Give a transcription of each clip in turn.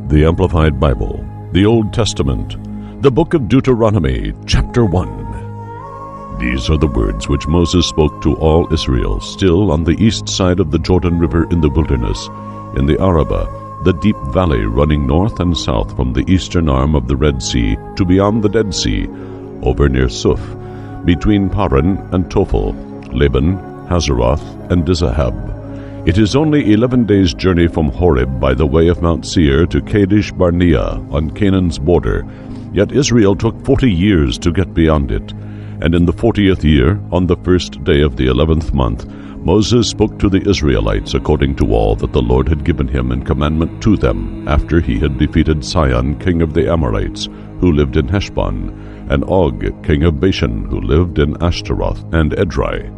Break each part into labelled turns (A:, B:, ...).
A: The Amplified Bible, the Old Testament, the book of Deuteronomy, chapter 1. These are the words which Moses spoke to all Israel, still on the east side of the Jordan River in the wilderness, in the Arabah, the deep valley running north and south from the eastern arm of the Red Sea to beyond the Dead Sea, over near Suf, between Paran and Tophel, Laban, Hazeroth, and Dizahab. It is only 11 days' journey from Horeb by the way of Mount Seir to Kadesh Barnea on Canaan's border, yet Israel took 40 years to get beyond it. And in the 40th year, on the first day of the 11th month, Moses spoke to the Israelites according to all that the Lord had given him in commandment to them, after he had defeated Sihon, king of the Amorites, who lived in Heshbon, and Og, king of Bashan, who lived in Ashtaroth and Edrei.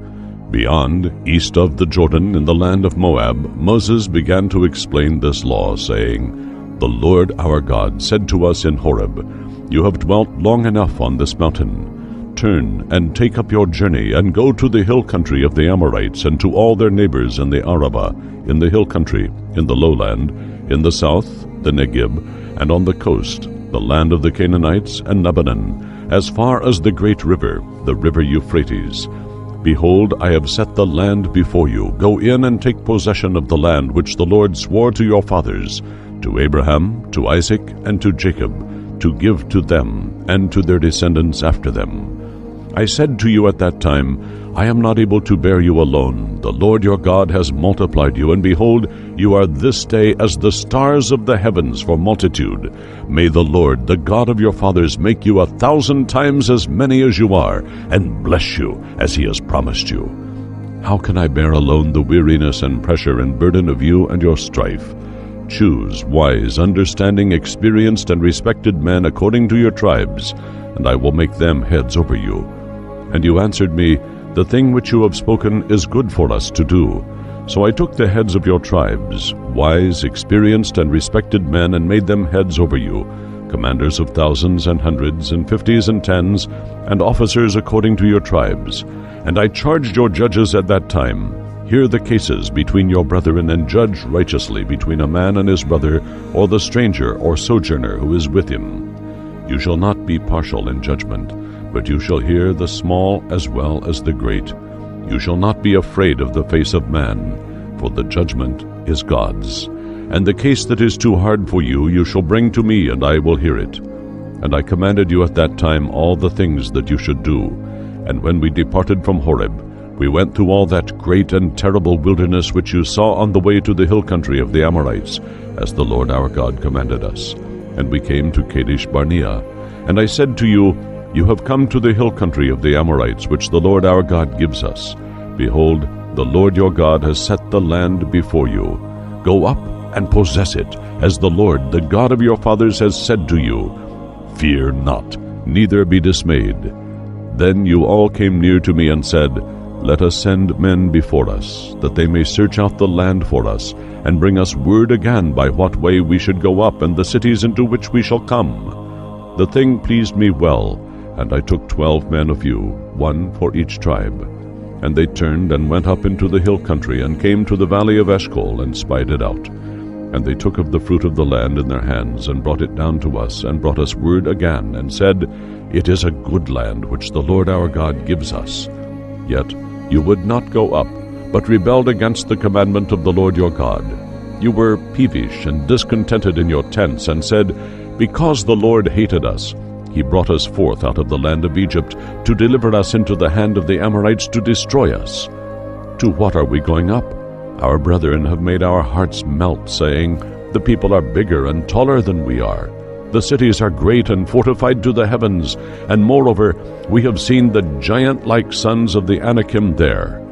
A: Beyond, east of the Jordan, in the land of Moab, Moses began to explain this law, saying, "The Lord our God said to us in Horeb, You have dwelt long enough on this mountain. Turn and take up your journey, and go to the hill country of the Amorites, and to all their neighbors in the Arabah, in the hill country, in the lowland, in the south, the Negib, and on the coast, the land of the Canaanites and Lebanon, as far as the great river, the river Euphrates. Behold, I have set the land before you. Go in and take possession of the land which the Lord swore to your fathers, to Abraham, to Isaac, and to Jacob, to give to them and to their descendants after them. I said to you at that time, I am not able to bear you alone. The Lord your God has multiplied you, and behold, you are this day as the stars of the heavens for multitude. May the Lord, the God of your fathers, make you 1,000 times as many as you are, and bless you as he has promised you. How can I bear alone the weariness and pressure and burden of you and your strife? Choose wise, understanding, experienced, and respected men according to your tribes, and I will make them heads over you. And you answered me, The thing which you have spoken is good for us to do. So I took the heads of your tribes, wise, experienced, and respected men, and made them heads over you, commanders of thousands and hundreds and fifties and tens, and officers according to your tribes. And I charged your judges at that time, Hear the cases between your brethren, and judge righteously between a man and his brother, or the stranger or sojourner who is with him. You shall not be partial in judgment, but you shall hear the small as well as the great. You shall not be afraid of the face of man, for the judgment is God's. And the case that is too hard for you, you shall bring to me, and I will hear it. And I commanded you at that time all the things that you should do. And when we departed from Horeb, we went through all that great and terrible wilderness which you saw on the way to the hill country of the Amorites, as the Lord our God commanded us. And we came to Kadesh Barnea. And I said to you, You have come to the hill country of the Amorites, which the Lord our God gives us. Behold, the Lord your God has set the land before you. Go up and possess it, as the Lord, the God of your fathers, has said to you. Fear not, neither be dismayed. Then you all came near to me and said, Let us send men before us, that they may search out the land for us, and bring us word again by what way we should go up, and the cities into which we shall come. The thing pleased me well, and I took 12 men of you, one for each tribe. And they turned and went up into the hill country, and came to the valley of Eshcol, and spied it out. And they took of the fruit of the land in their hands, and brought it down to us, and brought us word again, and said, It is a good land which the Lord our God gives us. Yet you would not go up, but rebelled against the commandment of the Lord your God. You were peevish and discontented in your tents, and said, Because the Lord hated us, he brought us forth out of the land of Egypt, to deliver us into the hand of the Amorites to destroy us. To what are we going up? Our brethren have made our hearts melt, saying, The people are bigger and taller than we are. The cities are great and fortified to the heavens, and moreover, we have seen the giant-like sons of the Anakim there.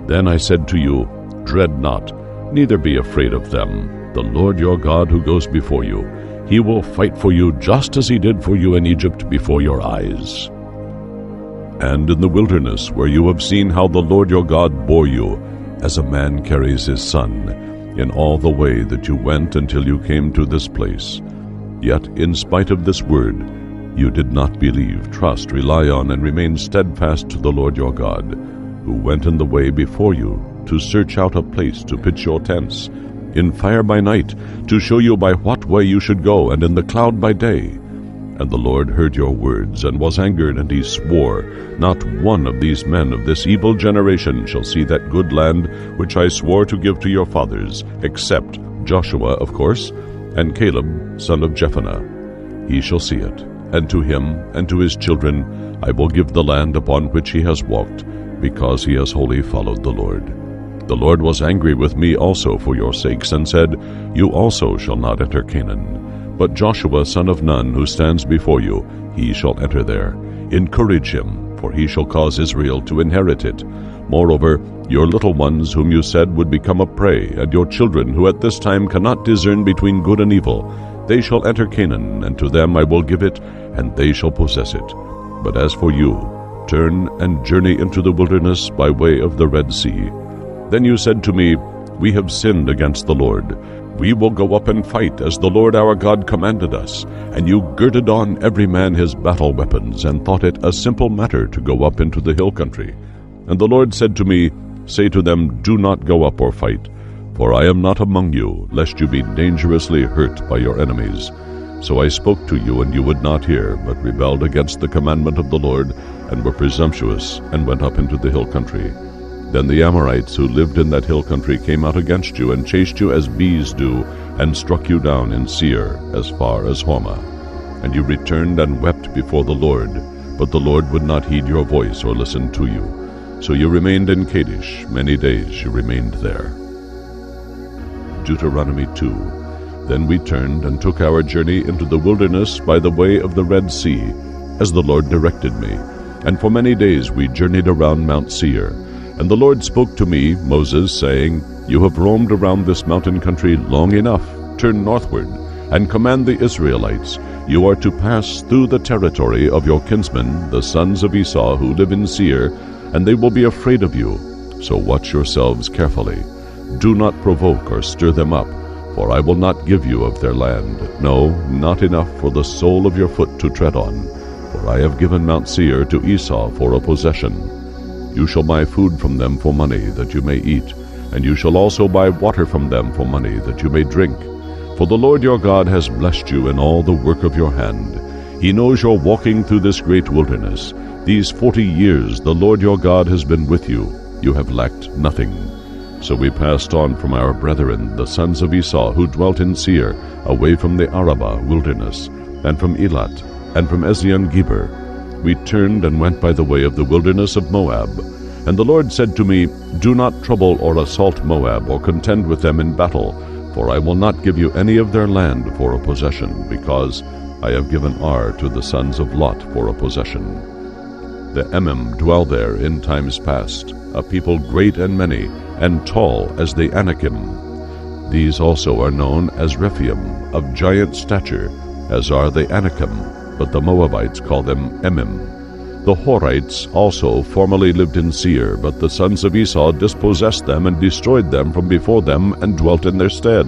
A: Then I said to you, Dread not, neither be afraid of them. The Lord your God who goes before you, he will fight for you just as he did for you in Egypt before your eyes. And in the wilderness, where you have seen how the Lord your God bore you, as a man carries his son, in all the way that you went until you came to this place. Yet in spite of this word, you did not believe, trust, rely on, and remain steadfast to the Lord your God, who went in the way before you to search out a place to pitch your tents, in fire by night, to show you by what way you should go, and in the cloud by day. And the Lord heard your words, and was angered, and he swore, Not one of these men of this evil generation shall see that good land which I swore to give to your fathers, except Joshua, of course, and Caleb, son of Jephunneh. He shall see it, and to him and to his children I will give the land upon which he has walked, because he has wholly followed the Lord. The Lord was angry with me also for your sakes, and said, You also shall not enter Canaan. But Joshua son of Nun, who stands before you, he shall enter there. Encourage him, for he shall cause Israel to inherit it. Moreover, your little ones whom you said would become a prey, and your children who at this time cannot discern between good and evil, they shall enter Canaan, and to them I will give it, and they shall possess it. But as for you, turn and journey into the wilderness by way of the Red Sea. Then you said to me, We have sinned against the Lord. We will go up and fight as the Lord our God commanded us. And you girded on every man his battle weapons, and thought it a simple matter to go up into the hill country. And the Lord said to me, Say to them, Do not go up or fight, for I am not among you, lest you be dangerously hurt by your enemies. So I spoke to you, and you would not hear, but rebelled against the commandment of the Lord, and were presumptuous, and went up into the hill country. Then the Amorites who lived in that hill country came out against you, and chased you as bees do, and struck you down in Seir as far as Hormah. And you returned and wept before the Lord, but the Lord would not heed your voice or listen to you. So you remained in Kadesh. Many days you remained there. Deuteronomy 2. Then we turned and took our journey into the wilderness by the way of the Red Sea, as the Lord directed me. And for many days we journeyed around Mount Seir. And the Lord spoke to me, Moses, saying, You have roamed around this mountain country long enough. Turn northward, and command the Israelites, You are to pass through the territory of your kinsmen, the sons of Esau, who live in Seir, and they will be afraid of you. So watch yourselves carefully. Do not provoke or stir them up, for I will not give you of their land, no, not enough for the sole of your foot to tread on. For I have given Mount Seir to Esau for a possession. You shall buy food from them for money, that you may eat, and you shall also buy water from them for money, that you may drink. For the Lord your God has blessed you in all the work of your hand. He knows your walking through this great wilderness. These 40 years the Lord your God has been with you. You have lacked nothing. So we passed on from our brethren, the sons of Esau, who dwelt in Seir, away from the Arabah wilderness, and from Elat, and from Ezion-Geber. We turned and went by the way of the wilderness of Moab. And the Lord said to me, Do not trouble or assault Moab, or contend with them in battle, for I will not give you any of their land for a possession, because I have given Ar to the sons of Lot for a possession. The Emim dwell there in times past, a people great and many, and tall as the Anakim. These also are known as Rephaim, of giant stature, as are the Anakim, but the Moabites call them Emim. The Horites also formerly lived in Seir, but the sons of Esau dispossessed them and destroyed them from before them, and dwelt in their stead,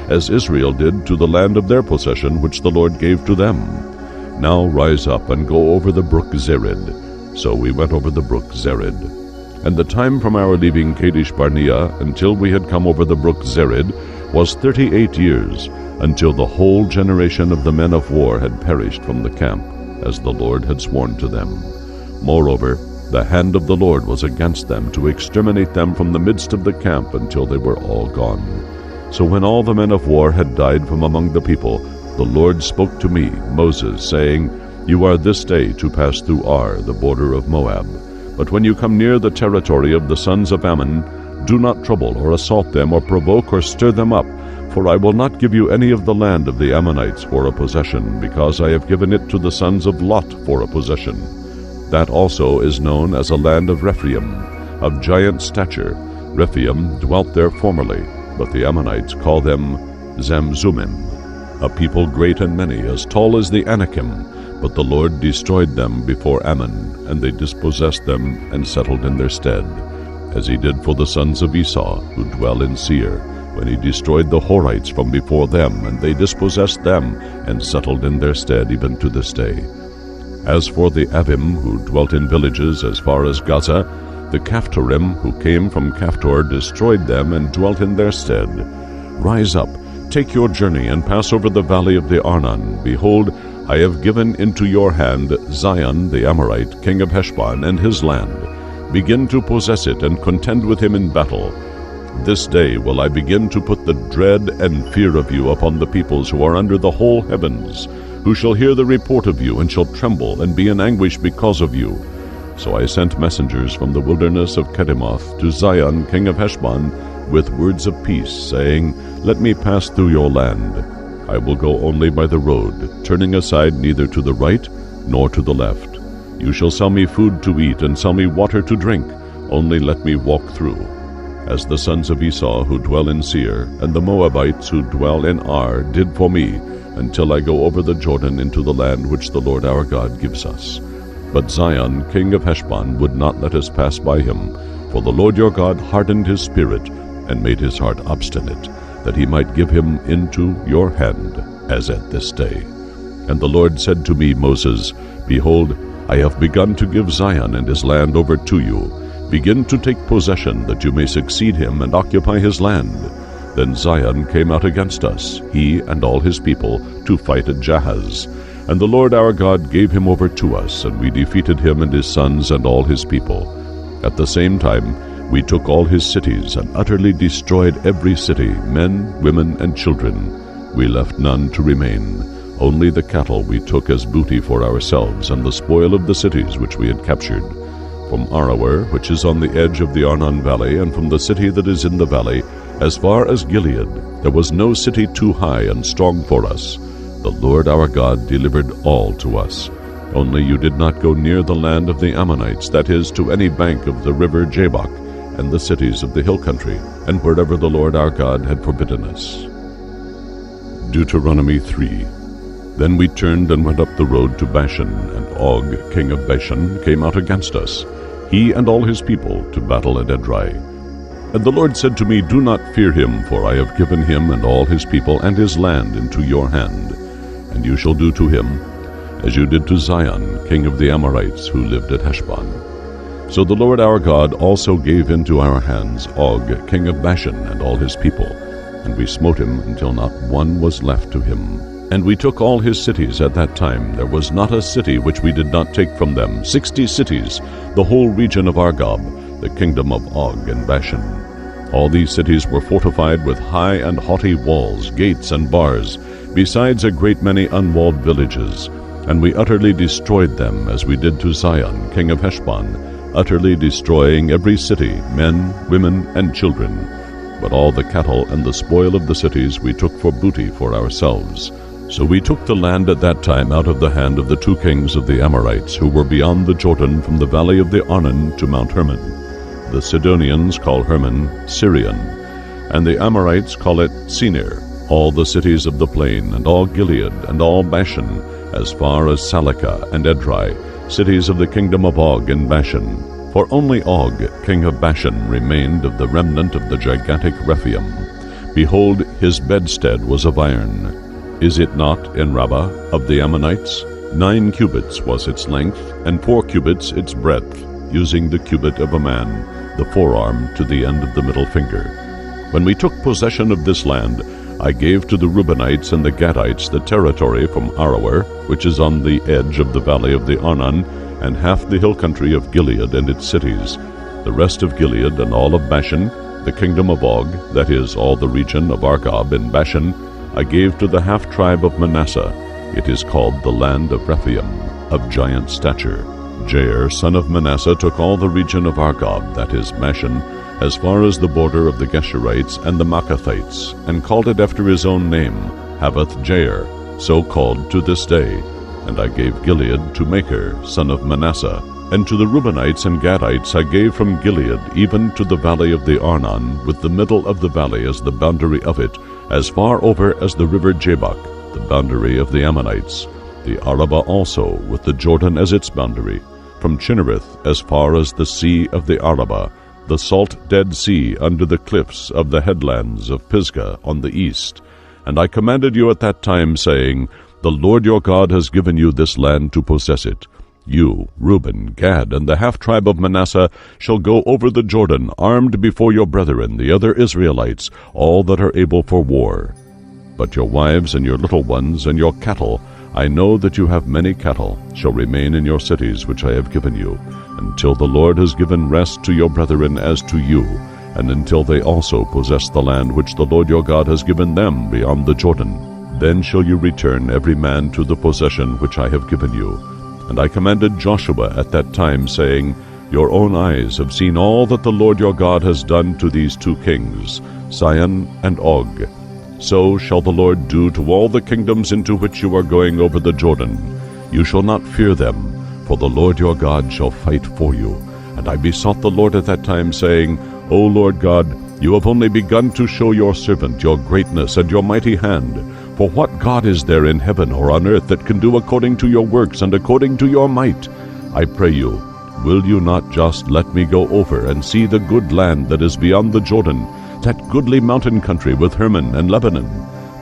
A: as Israel did to the land of their possession which the Lord gave to them. Now rise up and go over the brook Zered. So we went over the brook Zered. And the time from our leaving Kadesh Barnea until we had come over the brook Zered was 38 years, until the whole generation of the men of war had perished from the camp, as the Lord had sworn to them. Moreover, the hand of the Lord was against them, to exterminate them from the midst of the camp until they were all gone. So when all the men of war had died from among the people, the Lord spoke to me, Moses, saying, You are this day to pass through Ar, the border of Moab. But when you come near the territory of the sons of Ammon, do not trouble or assault them, or provoke or stir them up, for I will not give you any of the land of the Ammonites for a possession, because I have given it to the sons of Lot for a possession. That also is known as a land of Rephaim, of giant stature. Rephaim dwelt there formerly, but the Ammonites call them Zamzummim, a people great and many, as tall as the Anakim. But the Lord destroyed them before Ammon, and they dispossessed them and settled in their stead, as he did for the sons of Esau, who dwell in Seir, when he destroyed the Horites from before them, and they dispossessed them, and settled in their stead even to this day. As for the Avim, who dwelt in villages as far as Gaza, the Caphtorim, who came from Caphtor, destroyed them, and dwelt in their stead. Rise up, take your journey, and pass over the valley of the Arnon. Behold, I have given into your hand Sihon the Amorite, king of Heshbon, and his land. Begin to possess it, and contend with him in battle. This day will I begin to put the dread and fear of you upon the peoples who are under the whole heavens, who shall hear the report of you, and shall tremble, and be in anguish because of you. So I sent messengers from the wilderness of Kedemoth to Sihon king of Heshbon with words of peace, saying, Let me pass through your land. I will go only by the road, turning aside neither to the right nor to the left. You shall sell me food to eat, and sell me water to drink, only let me walk through. As the sons of Esau who dwell in Seir, and the Moabites who dwell in Ar, did for me, until I go over the Jordan into the land which the Lord our God gives us. But Sihon king of Heshbon would not let us pass by him, for the Lord your God hardened his spirit, and made his heart obstinate, that he might give him into your hand, as at this day. And the Lord said to me, Moses, Behold, I have begun to give Sihon and his land over to you. Begin to take possession, that you may succeed him and occupy his land. Then Sihon came out against us, he and all his people, to fight at Jahaz. And the Lord our God gave him over to us, and we defeated him and his sons and all his people. At the same time we took all his cities, and utterly destroyed every city, men, women, and children. We left none to remain. Only the cattle we took as booty for ourselves, and the spoil of the cities which we had captured. From Aroer, which is on the edge of the Arnon valley, and from the city that is in the valley, as far as Gilead, there was no city too high and strong for us. The Lord our God delivered all to us. Only you did not go near the land of the Ammonites, that is, to any bank of the river Jabbok, and the cities of the hill country, and wherever the Lord our God had forbidden us. Deuteronomy 3. Then we turned and went up the road to Bashan, and Og, king of Bashan, came out against us, he and all his people, to battle at Edrei. And the Lord said to me, Do not fear him, for I have given him and all his people and his land into your hand. And you shall do to him as you did to Sihon, king of the Amorites, who lived at Heshbon. So the Lord our God also gave into our hands Og, king of Bashan, and all his people, and we smote him until not one was left to him. And we took all his cities at that time. There was not a city which we did not take from them, 60 cities, the whole region of Argob, the kingdom of Og and Bashan. All these cities were fortified with high and haughty walls, gates, and bars, besides a great many unwalled villages. And we utterly destroyed them, as we did to Sihon, king of Heshbon, utterly destroying every city, men, women, and children. But all the cattle and the spoil of the cities we took for booty for ourselves. So we took the land at that time out of the hand of the 2 kings of the Amorites, who were beyond the Jordan from the valley of the Arnon to Mount Hermon. The Sidonians call Hermon Syrian, and the Amorites call it Senir, all the cities of the plain, and all Gilead, and all Bashan, as far as Salekah and Edrei, cities of the kingdom of Og and Bashan. For only Og, king of Bashan, remained of the remnant of the gigantic Rephaim. Behold, his bedstead was of iron. Is it not in Rabbah of the Ammonites? 9 cubits was its length, and 4 cubits its breadth, using the cubit of a man, the forearm to the end of the middle finger. When we took possession of this land, I gave to the Reubenites and the Gadites the territory from Aroer, which is on the edge of the valley of the Arnon, and half the hill country of Gilead and its cities, the rest of Gilead and all of Bashan, the kingdom of Og, that is, all the region of Argob and Bashan, I gave to the half-tribe of Manasseh. It is called the land of Rephaim, of giant stature. Jair, son of Manasseh, took all the region of Argob, that is, Bashan, as far as the border of the Geshurites and the Maacathites, and called it after his own name, Havoth-Jair, so called to this day. And I gave Gilead to Machir, son of Manasseh. And to the Reubenites and Gadites I gave from Gilead even to the valley of the Arnon, with the middle of the valley as the boundary of it, as far over as the river Jabbok, the boundary of the Ammonites, the Arabah also, with the Jordan as its boundary, from Chinnereth as far as the sea of the Arabah, the salt Dead Sea under the cliffs of the headlands of Pisgah on the east. And I commanded you at that time, saying, The Lord your God has given you this land to possess it. You, Reuben, Gad, and the half-tribe of Manasseh, shall go over the Jordan, armed before your brethren, the other Israelites, all that are able for war. But your wives and your little ones and your cattle, I know that you have many cattle, shall remain in your cities which I have given you, until the Lord has given rest to your brethren as to you, and until they also possess the land which the Lord your God has given them beyond the Jordan. Then shall you return every man to the possession which I have given you. And I commanded Joshua at that time, saying, Your own eyes have seen all that the Lord your God has done to these two kings, Sihon and Og. So shall the Lord do to all the kingdoms into which you are going over the Jordan. You shall not fear them, for the Lord your God shall fight for you. And I besought the Lord at that time, saying, O Lord God, you have only begun to show your servant your greatness and your mighty hand. For what God is there in heaven or on earth that can do according to your works and according to your might? I pray you, will you not just let me go over and see the good land that is beyond the Jordan, that goodly mountain country with Hermon and Lebanon?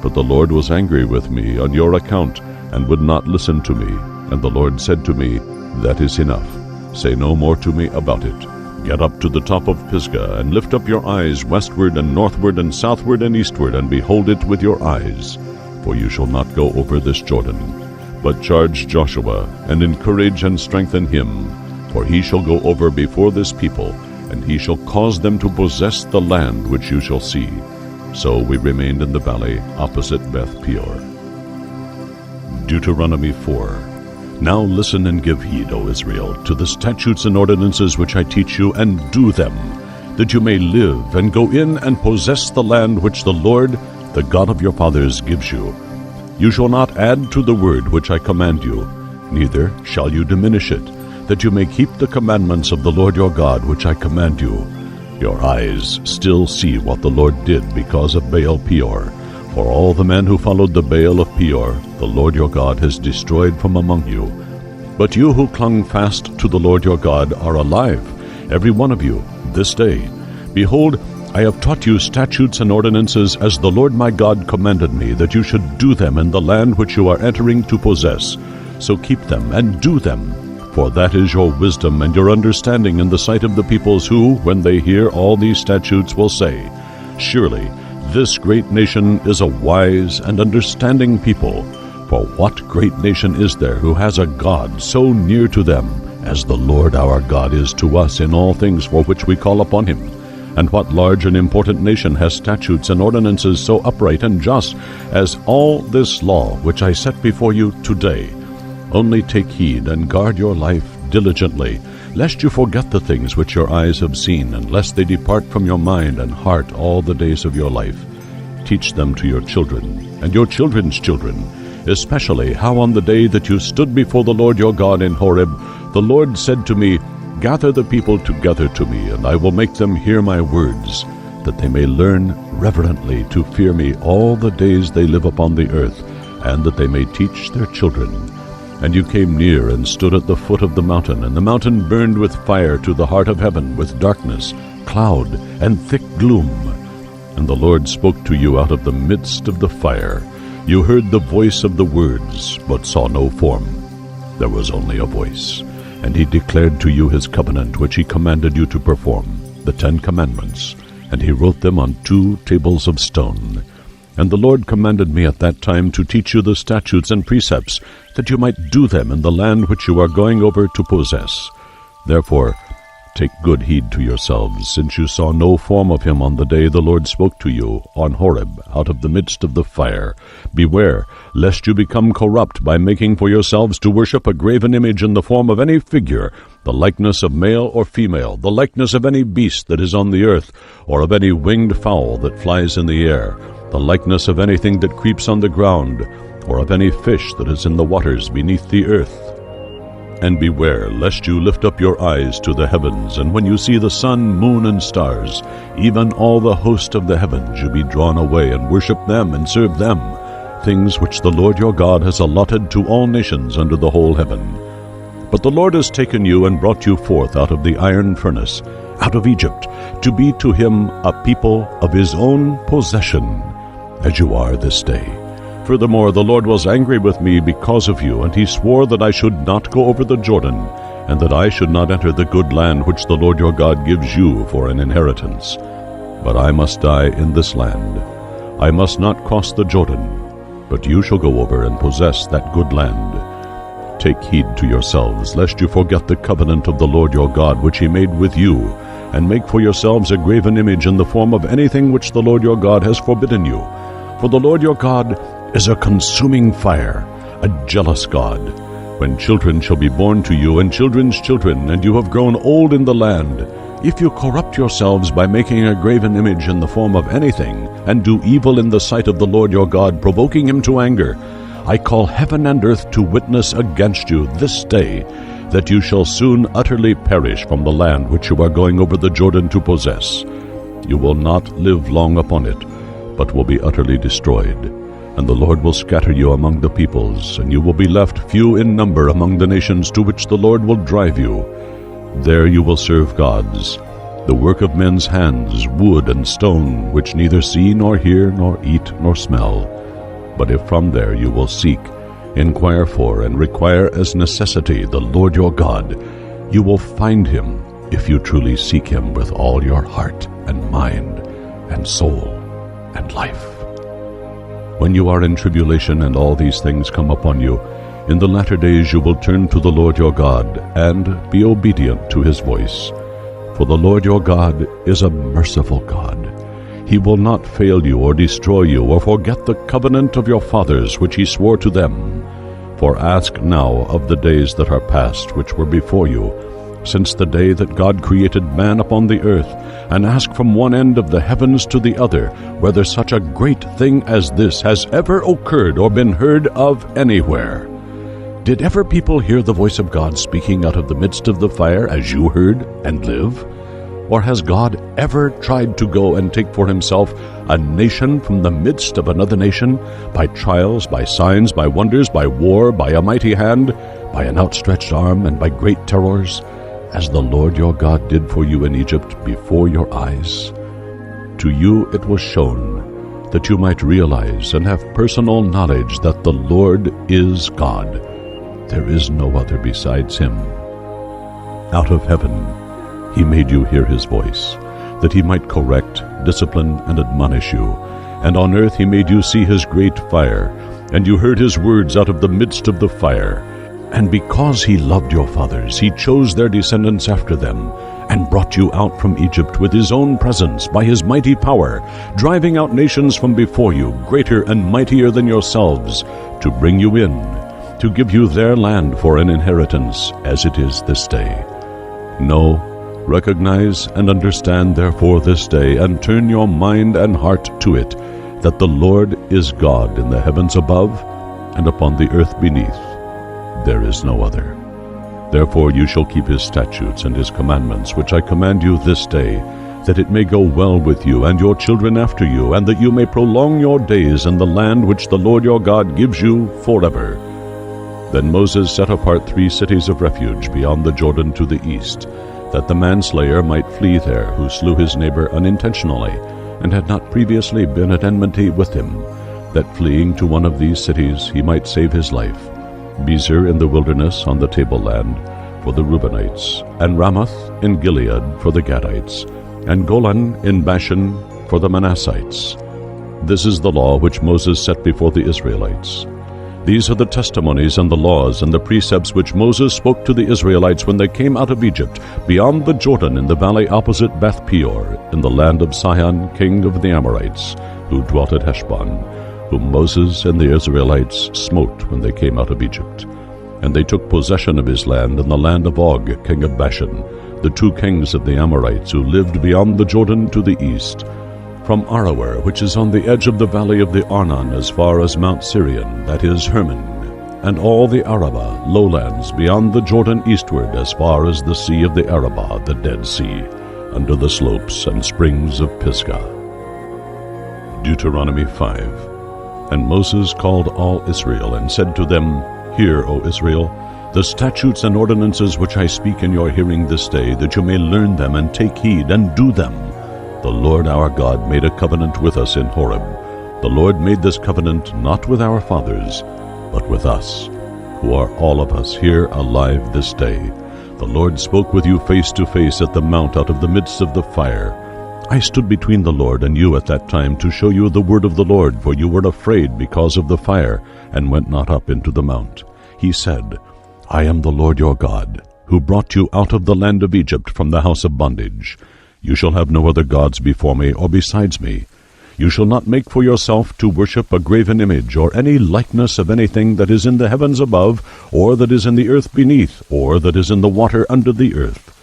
A: But the Lord was angry with me on your account, and would not listen to me. And the Lord said to me, That is enough. Say no more to me about it. Get up to the top of Pisgah, and lift up your eyes westward and northward and southward and eastward, and behold it with your eyes. For you shall not go over this Jordan. But charge Joshua, and encourage and strengthen him. For he shall go over before this people, and he shall cause them to possess the land which you shall see. So we remained in the valley opposite Beth Peor. Deuteronomy 4. Now listen and give heed, O Israel, to the statutes and ordinances which I teach you, and do them, that you may live, and go in and possess the land which the Lord, the God of your fathers, gives you. You shall not add to the word which I command you, neither shall you diminish it, that you may keep the commandments of the Lord your God which I command you. Your eyes still see what the Lord did because of Baal Peor. For all the men who followed the Baal of Peor, the Lord your God has destroyed from among you. But you who clung fast to the Lord your God are alive, every one of you, this day. Behold, I have taught you statutes and ordinances as the Lord my God commanded me, that you should do them in the land which you are entering to possess. So keep them and do them, for that is your wisdom and your understanding in the sight of the peoples who, when they hear all these statutes, will say, Surely this great nation is a wise and understanding people. For what great nation is there who has a God so near to them as the Lord our God is to us in all things for which we call upon him? And what large and important nation has statutes and ordinances so upright and just as all this law which I set before you today? Only take heed and guard your life diligently, lest you forget the things which your eyes have seen, and lest they depart from your mind and heart all the days of your life. Teach them to your children and your children's children, especially how on the day that you stood before the Lord your God in Horeb, the Lord said to me, Gather the people together to me, and I will make them hear my words, that they may learn reverently to fear me all the days they live upon the earth, and that they may teach their children. And you came near and stood at the foot of the mountain, and the mountain burned with fire to the heart of heaven, with darkness, cloud, and thick gloom. And the Lord spoke to you out of the midst of the fire. You heard the voice of the words, but saw no form. There was only a voice. And he declared to you his covenant, which he commanded you to perform, the 10 Commandments, and he wrote them on 2 tables of stone. And the Lord commanded me at that time to teach you the statutes and precepts, that you might do them in the land which you are going over to possess. Therefore, take good heed to yourselves, since you saw no form of him on the day the Lord spoke to you on Horeb out of the midst of the fire. Beware, lest you become corrupt by making for yourselves to worship a graven image in the form of any figure, the likeness of male or female, the likeness of any beast that is on the earth, or of any winged fowl that flies in the air, the likeness of anything that creeps on the ground, or of any fish that is in the waters beneath the earth. And beware, lest you lift up your eyes to the heavens, and when you see the sun, moon, and stars, even all the host of the heavens, you be drawn away and worship them and serve them, things which the Lord your God has allotted to all nations under the whole heaven. But the Lord has taken you and brought you forth out of the iron furnace, out of Egypt, to be to him a people of his own possession, as you are this day. Furthermore, the Lord was angry with me because of you, and he swore that I should not go over the Jordan, and that I should not enter the good land which the Lord your God gives you for an inheritance. But I must die in this land. I must not cross the Jordan, but you shall go over and possess that good land. Take heed to yourselves, lest you forget the covenant of the Lord your God which he made with you, and make for yourselves a graven image in the form of anything which the Lord your God has forbidden you. For the Lord your God is a consuming fire, a jealous God. When children shall be born to you, and children's children, and you have grown old in the land, if you corrupt yourselves by making a graven image in the form of anything, and do evil in the sight of the Lord your God, provoking him to anger, I call heaven and earth to witness against you this day, that you shall soon utterly perish from the land which you are going over the Jordan to possess. You will not live long upon it, but will be utterly destroyed. And the Lord will scatter you among the peoples, and you will be left few in number among the nations to which the Lord will drive you. There you will serve gods, the work of men's hands, wood and stone, which neither see nor hear nor eat nor smell. But if from there you will seek, inquire for, and require as necessity the Lord your God, you will find him if you truly seek him with all your heart and mind and soul and life. When you are in tribulation and all these things come upon you, in the latter days you will turn to the Lord your God, and be obedient to his voice. For the Lord your God is a merciful God. He will not fail you or destroy you or forget the covenant of your fathers which he swore to them. For ask now of the days that are past, which were before you, since the day that God created man upon the earth, and ask from one end of the heavens to the other, whether such a great thing as this has ever occurred or been heard of anywhere. Did ever people hear the voice of God speaking out of the midst of the fire as you heard and live? Or has God ever tried to go and take for himself a nation from the midst of another nation, by trials, by signs, by wonders, by war, by a mighty hand, by an outstretched arm, and by great terrors, as the Lord your God did for you in Egypt before your eyes? To you it was shown, that you might realize and have personal knowledge that the Lord is God. There is no other besides him. Out of heaven he made you hear his voice, that he might correct, discipline, and admonish you. And on earth he made you see his great fire, and you heard his words out of the midst of the fire. And because he loved your fathers, he chose their descendants after them, and brought you out from Egypt with his own presence by his mighty power, driving out nations from before you, greater and mightier than yourselves, to bring you in, to give you their land for an inheritance, as it is this day. Know, recognize, and understand therefore this day, and turn your mind and heart to it, that the Lord is God in the heavens above, and upon the earth beneath. There is no other. Therefore you shall keep his statutes and his commandments, which I command you this day, that it may go well with you and your children after you, and that you may prolong your days in the land which the Lord your God gives you forever. Then Moses set apart 3 cities of refuge beyond the Jordan to the east, that the manslayer might flee there who slew his neighbor unintentionally, and had not previously been at enmity with him, that fleeing to one of these cities he might save his life. Bezer in the wilderness on the tableland for the Reubenites, and Ramoth in Gilead for the Gadites, and Golan in Bashan for the Manassites. This is the law which Moses set before the Israelites. These are the testimonies and the laws and the precepts which Moses spoke to the Israelites when they came out of Egypt, beyond the Jordan in the valley opposite Beth Peor, in the land of Sihon, king of the Amorites, who dwelt at Heshbon, whom Moses and the Israelites smote when they came out of Egypt. And they took possession of his land in the land of Og, king of Bashan, the 2 kings of the Amorites who lived beyond the Jordan to the east, from Aroer, which is on the edge of the valley of the Arnon, as far as Mount Sirion, that is Hermon, and all the Arabah, lowlands, beyond the Jordan eastward, as far as the sea of the Arabah, the Dead Sea, under the slopes and springs of Pisgah. Deuteronomy 5. And Moses called all Israel, and said to them, Hear, O Israel, the statutes and ordinances which I speak in your hearing this day, that you may learn them and take heed and do them. The Lord our God made a covenant with us in Horeb, The Lord made this covenant not with our fathers, but with us, who are all of us here alive this day. The Lord spoke with you face to face at the mount out of the midst of the fire. I stood between the Lord and you at that time to show you the word of the Lord, for you were afraid because of the fire, and went not up into the mount. He said, I am the Lord your God, who brought you out of the land of Egypt from the house of bondage. You shall have no other gods before me or besides me. You shall not make for yourself to worship a graven image, or any likeness of anything that is in the heavens above, or that is in the earth beneath, or that is in the water under the earth.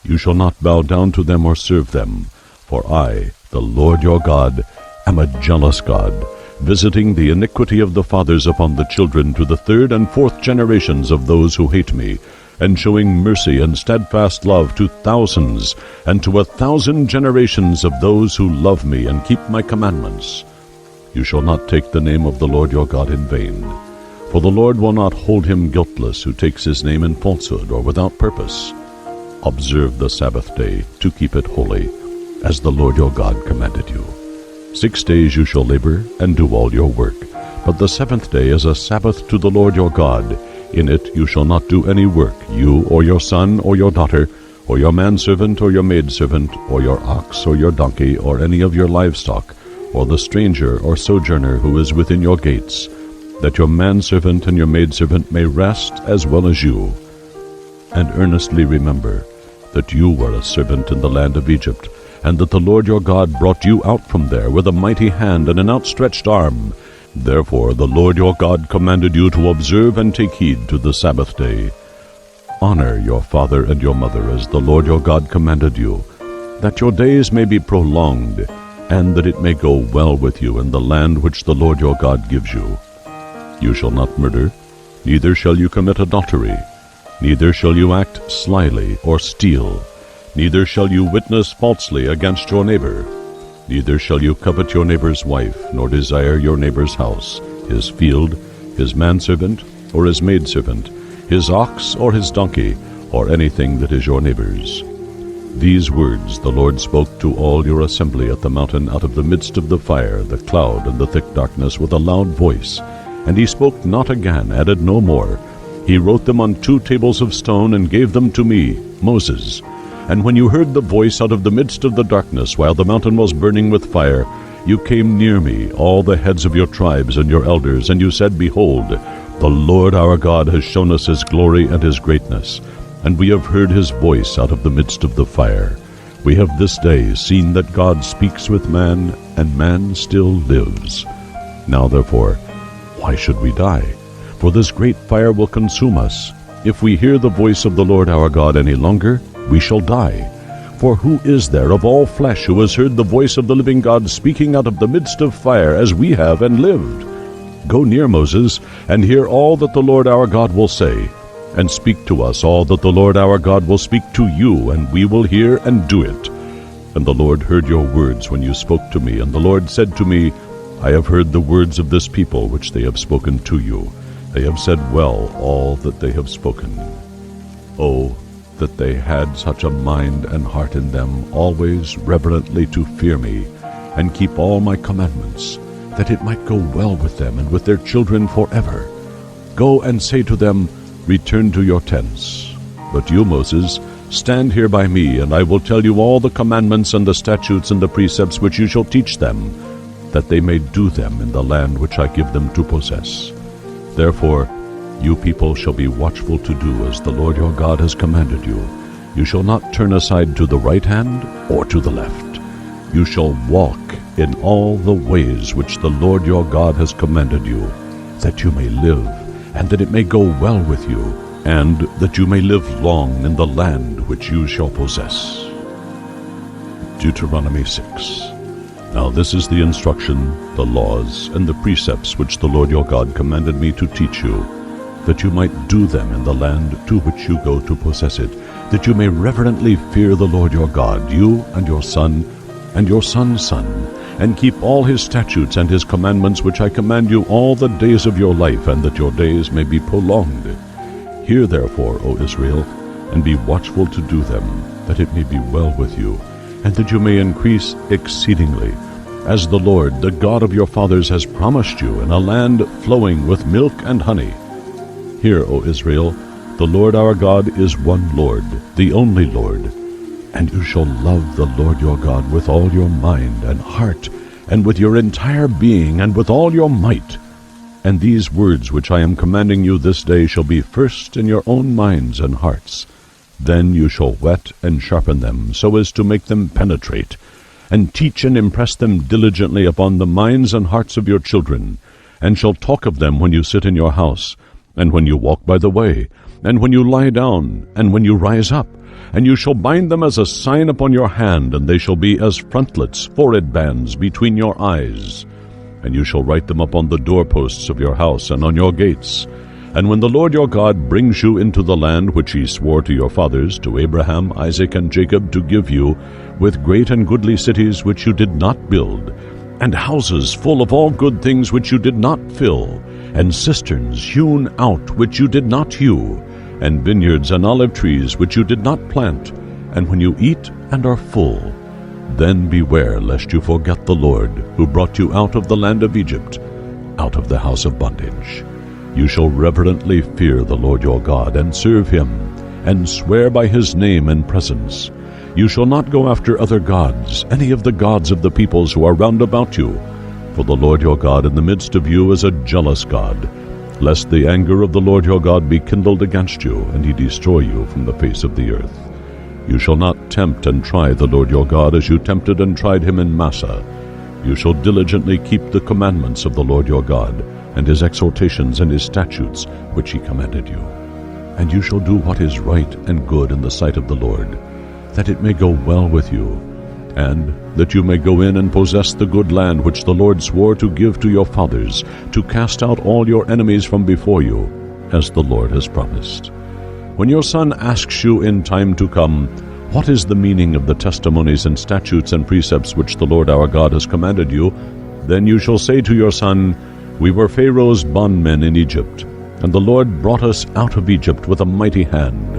A: You shall not bow down to them or serve them, for I, the Lord your God, am a jealous God, visiting the iniquity of the fathers upon the children to the third and fourth generations of those who hate me, and showing mercy and steadfast love to thousands, and to 1,000 generations of those who love me and keep my commandments. You shall not take the name of the Lord your God in vain, for the Lord will not hold him guiltless who takes his name in falsehood or without purpose. Observe the Sabbath day to keep it holy, as the Lord your God commanded you. 6 days you shall labor and do all your work, but the seventh day is a Sabbath to the Lord your God. In it you shall not do any work, you or your son or your daughter, or your manservant or your maidservant, or your ox or your donkey, or any of your livestock, or the stranger or sojourner who is within your gates, that your manservant and your maidservant may rest as well as you. And earnestly remember that you were a servant in the land of Egypt, and that the Lord your God brought you out from there with a mighty hand and an outstretched arm. Therefore the Lord your God commanded you to observe and take heed to the Sabbath day. Honor your father and your mother as the Lord your God commanded you, that your days may be prolonged, and that it may go well with you in the land which the Lord your God gives you. You shall not murder, neither shall you commit adultery, neither shall you act slyly or steal, neither shall you witness falsely against your neighbor. Neither shall you covet your neighbor's wife, nor desire your neighbor's house, his field, his manservant, or his maidservant, his ox or his donkey, or anything that is your neighbor's. These words the Lord spoke to all your assembly at the mountain out of the midst of the fire, the cloud, and the thick darkness with a loud voice. And he spoke not again, added no more. He wrote them on 2 tables of stone, and gave them to me, Moses. And when you heard the voice out of the midst of the darkness, while the mountain was burning with fire, you came near me, all the heads of your tribes and your elders, and you said, Behold, the Lord our God has shown us his glory and his greatness, and we have heard his voice out of the midst of the fire. We have this day seen that God speaks with man, and man still lives. Now therefore, why should we die? For this great fire will consume us. If we hear the voice of the Lord our God any longer, we shall die. For who is there of all flesh who has heard the voice of the living God speaking out of the midst of fire, as we have, and lived? Go near, Moses, and hear all that the Lord our God will say, and speak to us all that the Lord our God will speak to you, and we will hear and do it. And the Lord heard your words when you spoke to me, and the Lord said to me, I have heard the words of this people which they have spoken to you. They have said well all that they have spoken. Oh, that they had such a mind and heart in them, always reverently to fear me, and keep all my commandments, that it might go well with them and with their children forever. Go and say to them, Return to your tents. But you, Moses, stand here by me, and I will tell you all the commandments and the statutes and the precepts which you shall teach them, that they may do them in the land which I give them to possess. Therefore, you people shall be watchful to do as the Lord your God has commanded you. You shall not turn aside to the right hand or to the left. You shall walk in all the ways which the Lord your God has commanded you, that you may live, and that it may go well with you, and that you may live long in the land which you shall possess. Deuteronomy 6. Now this is the instruction, the laws, and the precepts which the Lord your God commanded me to teach you, that you might do them in the land to which you go to possess it, that you may reverently fear the Lord your God, you and your son, and your son's son, and keep all his statutes and his commandments which I command you all the days of your life, and that your days may be prolonged. Hear therefore, O Israel, and be watchful to do them, that it may be well with you, and that you may increase exceedingly, as the Lord, the God of your fathers, has promised you, in a land flowing with milk and honey. Hear, O Israel, the Lord our God is one Lord, the only Lord. And you shall love the Lord your God with all your mind and heart, and with your entire being, and with all your might. And these words which I am commanding you this day shall be first in your own minds and hearts. Then you shall whet and sharpen them, so as to make them penetrate, and teach and impress them diligently upon the minds and hearts of your children, and shall talk of them when you sit in your house, and when you walk by the way, and when you lie down, and when you rise up. And you shall bind them as a sign upon your hand, and they shall be as frontlets, forehead bands, between your eyes. And you shall write them upon the doorposts of your house and on your gates. And when the Lord your God brings you into the land which he swore to your fathers, to Abraham, Isaac, and Jacob, to give you, with great and goodly cities which you did not build, and houses full of all good things which you did not fill, and cisterns hewn out which you did not hew, and vineyards and olive trees which you did not plant, and when you eat and are full, then beware lest you forget the Lord, who brought you out of the land of Egypt, out of the house of bondage. You shall reverently fear the Lord your God, and serve him, and swear by his name and presence. You shall not go after other gods, any of the gods of the peoples who are round about you, for the Lord your God in the midst of you is a jealous God, lest the anger of the Lord your God be kindled against you, and he destroy you from the face of the earth. You shall not tempt and try the Lord your God as you tempted and tried him in Massah. You shall diligently keep the commandments of the Lord your God, and his exhortations and his statutes which he commanded you. And you shall do what is right and good in the sight of the Lord, that it may go well with you, and that you may go in and possess the good land which the Lord swore to give to your fathers, to cast out all your enemies from before you, as the Lord has promised. When your son asks you in time to come, what is the meaning of the testimonies and statutes and precepts which the Lord our God has commanded you, then you shall say to your son, We were Pharaoh's bondmen in Egypt, and the Lord brought us out of Egypt with a mighty hand.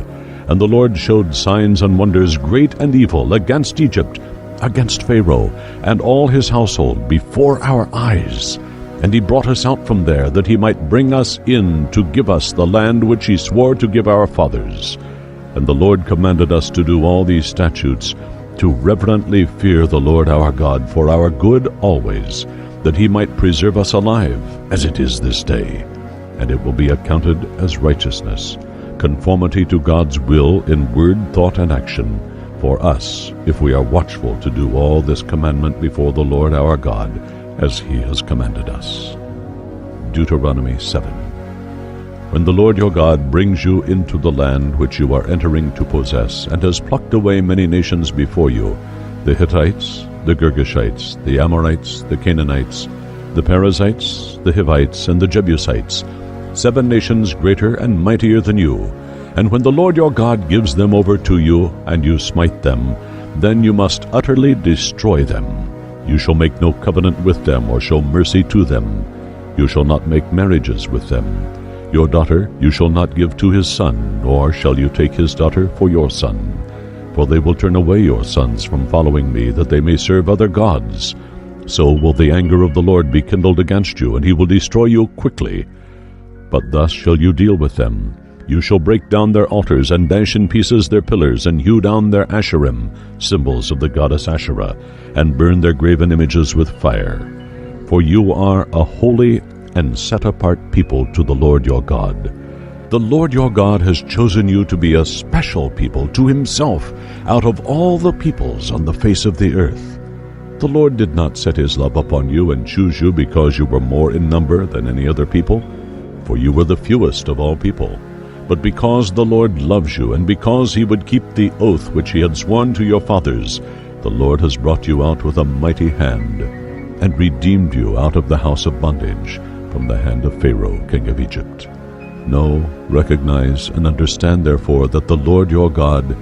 A: And the Lord showed signs and wonders great and evil against Egypt, against Pharaoh and all his household before our eyes. And he brought us out from there, that he might bring us in to give us the land which he swore to give our fathers. And the Lord commanded us to do all these statutes, to reverently fear the Lord our God for our good always, that he might preserve us alive, as it is this day. And it will be accounted as righteousness, conformity to God's will in word, thought, and action, for us, if we are watchful to do all this commandment before the Lord our God, as he has commanded us. Deuteronomy 7. When the Lord your God brings you into the land which you are entering to possess, and has plucked away many nations before you, the Hittites, the Girgashites, the Amorites, the Canaanites, the Perizzites, the Hivites, and the Jebusites, 7 nations greater and mightier than you, and when the Lord your God gives them over to you, and you smite them, then you must utterly destroy them. You shall make no covenant with them, or show mercy to them. You shall not make marriages with them. Your daughter you shall not give to his son, nor shall you take his daughter for your son. For they will turn away your sons from following me, that they may serve other gods. So will the anger of the Lord be kindled against you, and he will destroy you quickly. But thus shall you deal with them. You shall break down their altars, and dash in pieces their pillars, and hew down their asherim, symbols of the goddess Asherah, and burn their graven images with fire. For you are a holy and set-apart people to the Lord your God. The Lord your God has chosen you to be a special people to himself out of all the peoples on the face of the earth. The Lord did not set his love upon you and choose you because you were more in number than any other people, for you were the fewest of all people. But because the Lord loves you, and because he would keep the oath which he had sworn to your fathers, the Lord has brought you out with a mighty hand, and redeemed you out of the house of bondage, from the hand of Pharaoh king of Egypt. Know, recognize, and understand therefore that the Lord your God,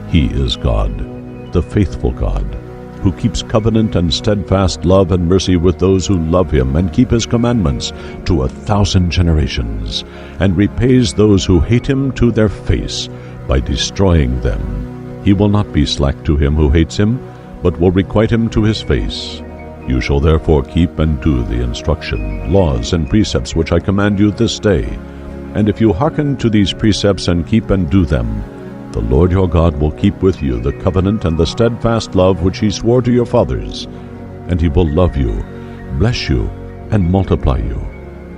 A: he is God, the faithful God, who keeps covenant and steadfast love and mercy with those who love him and keep his commandments to 1,000 generations, and repays those who hate him to their face by destroying them. He will not be slack to him who hates him, but will requite him to his face. You shall therefore keep and do the instruction, laws, and precepts which I command you this day. And if you hearken to these precepts and keep and do them, the Lord your God will keep with you the covenant and the steadfast love which he swore to your fathers. And he will love you, bless you, and multiply you.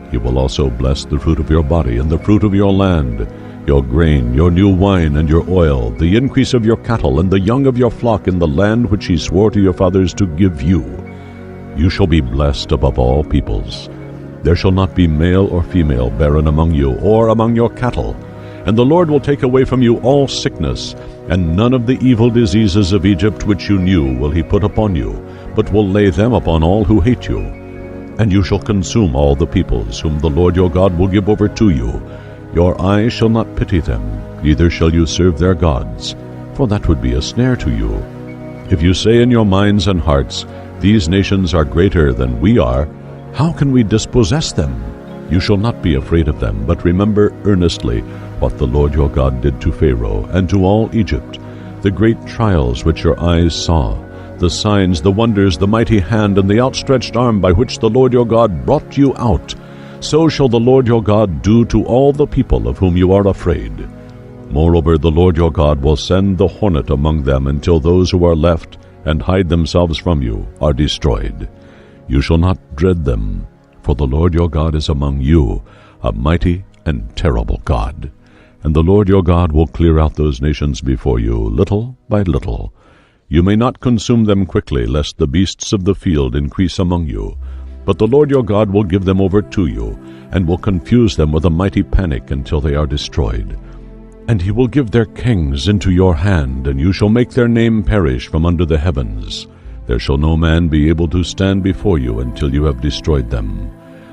A: He will also bless the fruit of your body and the fruit of your land, your grain, your new wine, and your oil, the increase of your cattle, and the young of your flock in the land which he swore to your fathers to give you. You shall be blessed above all peoples. There shall not be male or female barren among you, or among your cattle. And the Lord will take away from you all sickness, and none of the evil diseases of Egypt which you knew will he put upon you, but will lay them upon all who hate you. And you shall consume all the peoples whom the Lord your God will give over to you. Your eye shall not pity them, neither shall you serve their gods, for that would be a snare to you. If you say in your minds and hearts, These nations are greater than we are, how can we dispossess them? You shall not be afraid of them, but remember earnestly what the Lord your God did to Pharaoh and to all Egypt, the great trials which your eyes saw, the signs, the wonders, the mighty hand, and the outstretched arm by which the Lord your God brought you out. So shall the Lord your God do to all the people of whom you are afraid. Moreover, the Lord your God will send the hornet among them until those who are left and hide themselves from you are destroyed. You shall not dread them, for the Lord your God is among you, a mighty and terrible God. And the Lord your God will clear out those nations before you, little by little. You may not consume them quickly, lest the beasts of the field increase among you. But the Lord your God will give them over to you, and will confuse them with a mighty panic until they are destroyed. And he will give their kings into your hand, and you shall make their name perish from under the heavens. There shall no man be able to stand before you until you have destroyed them.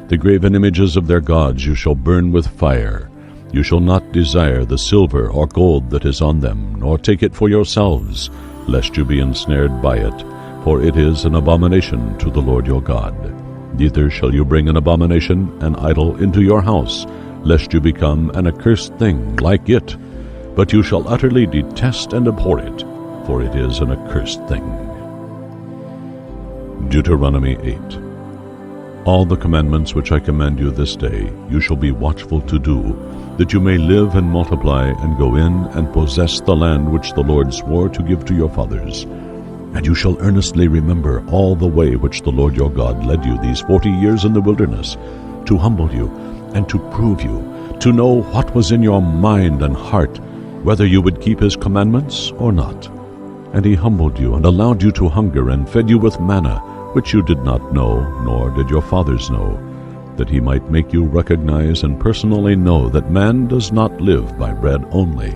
A: The graven images of their gods you shall burn with fire. You shall not desire the silver or gold that is on them, nor take it for yourselves, lest you be ensnared by it, for it is an abomination to the Lord your God. Neither shall you bring an abomination, an idol, into your house, lest you become an accursed thing like it. But you shall utterly detest and abhor it, for it is an accursed thing. Deuteronomy 8. All the commandments which I command you this day you shall be watchful to do, that you may live and multiply and go in and possess the land which the Lord swore to give to your fathers. And you shall earnestly remember all the way which the Lord your God led you these 40 years in the wilderness, to humble you and to prove you, to know what was in your mind and heart, whether you would keep his commandments or not. And he humbled you and allowed you to hunger and fed you with manna, which you did not know, nor did your fathers know, that he might make you recognize and personally know that man does not live by bread only,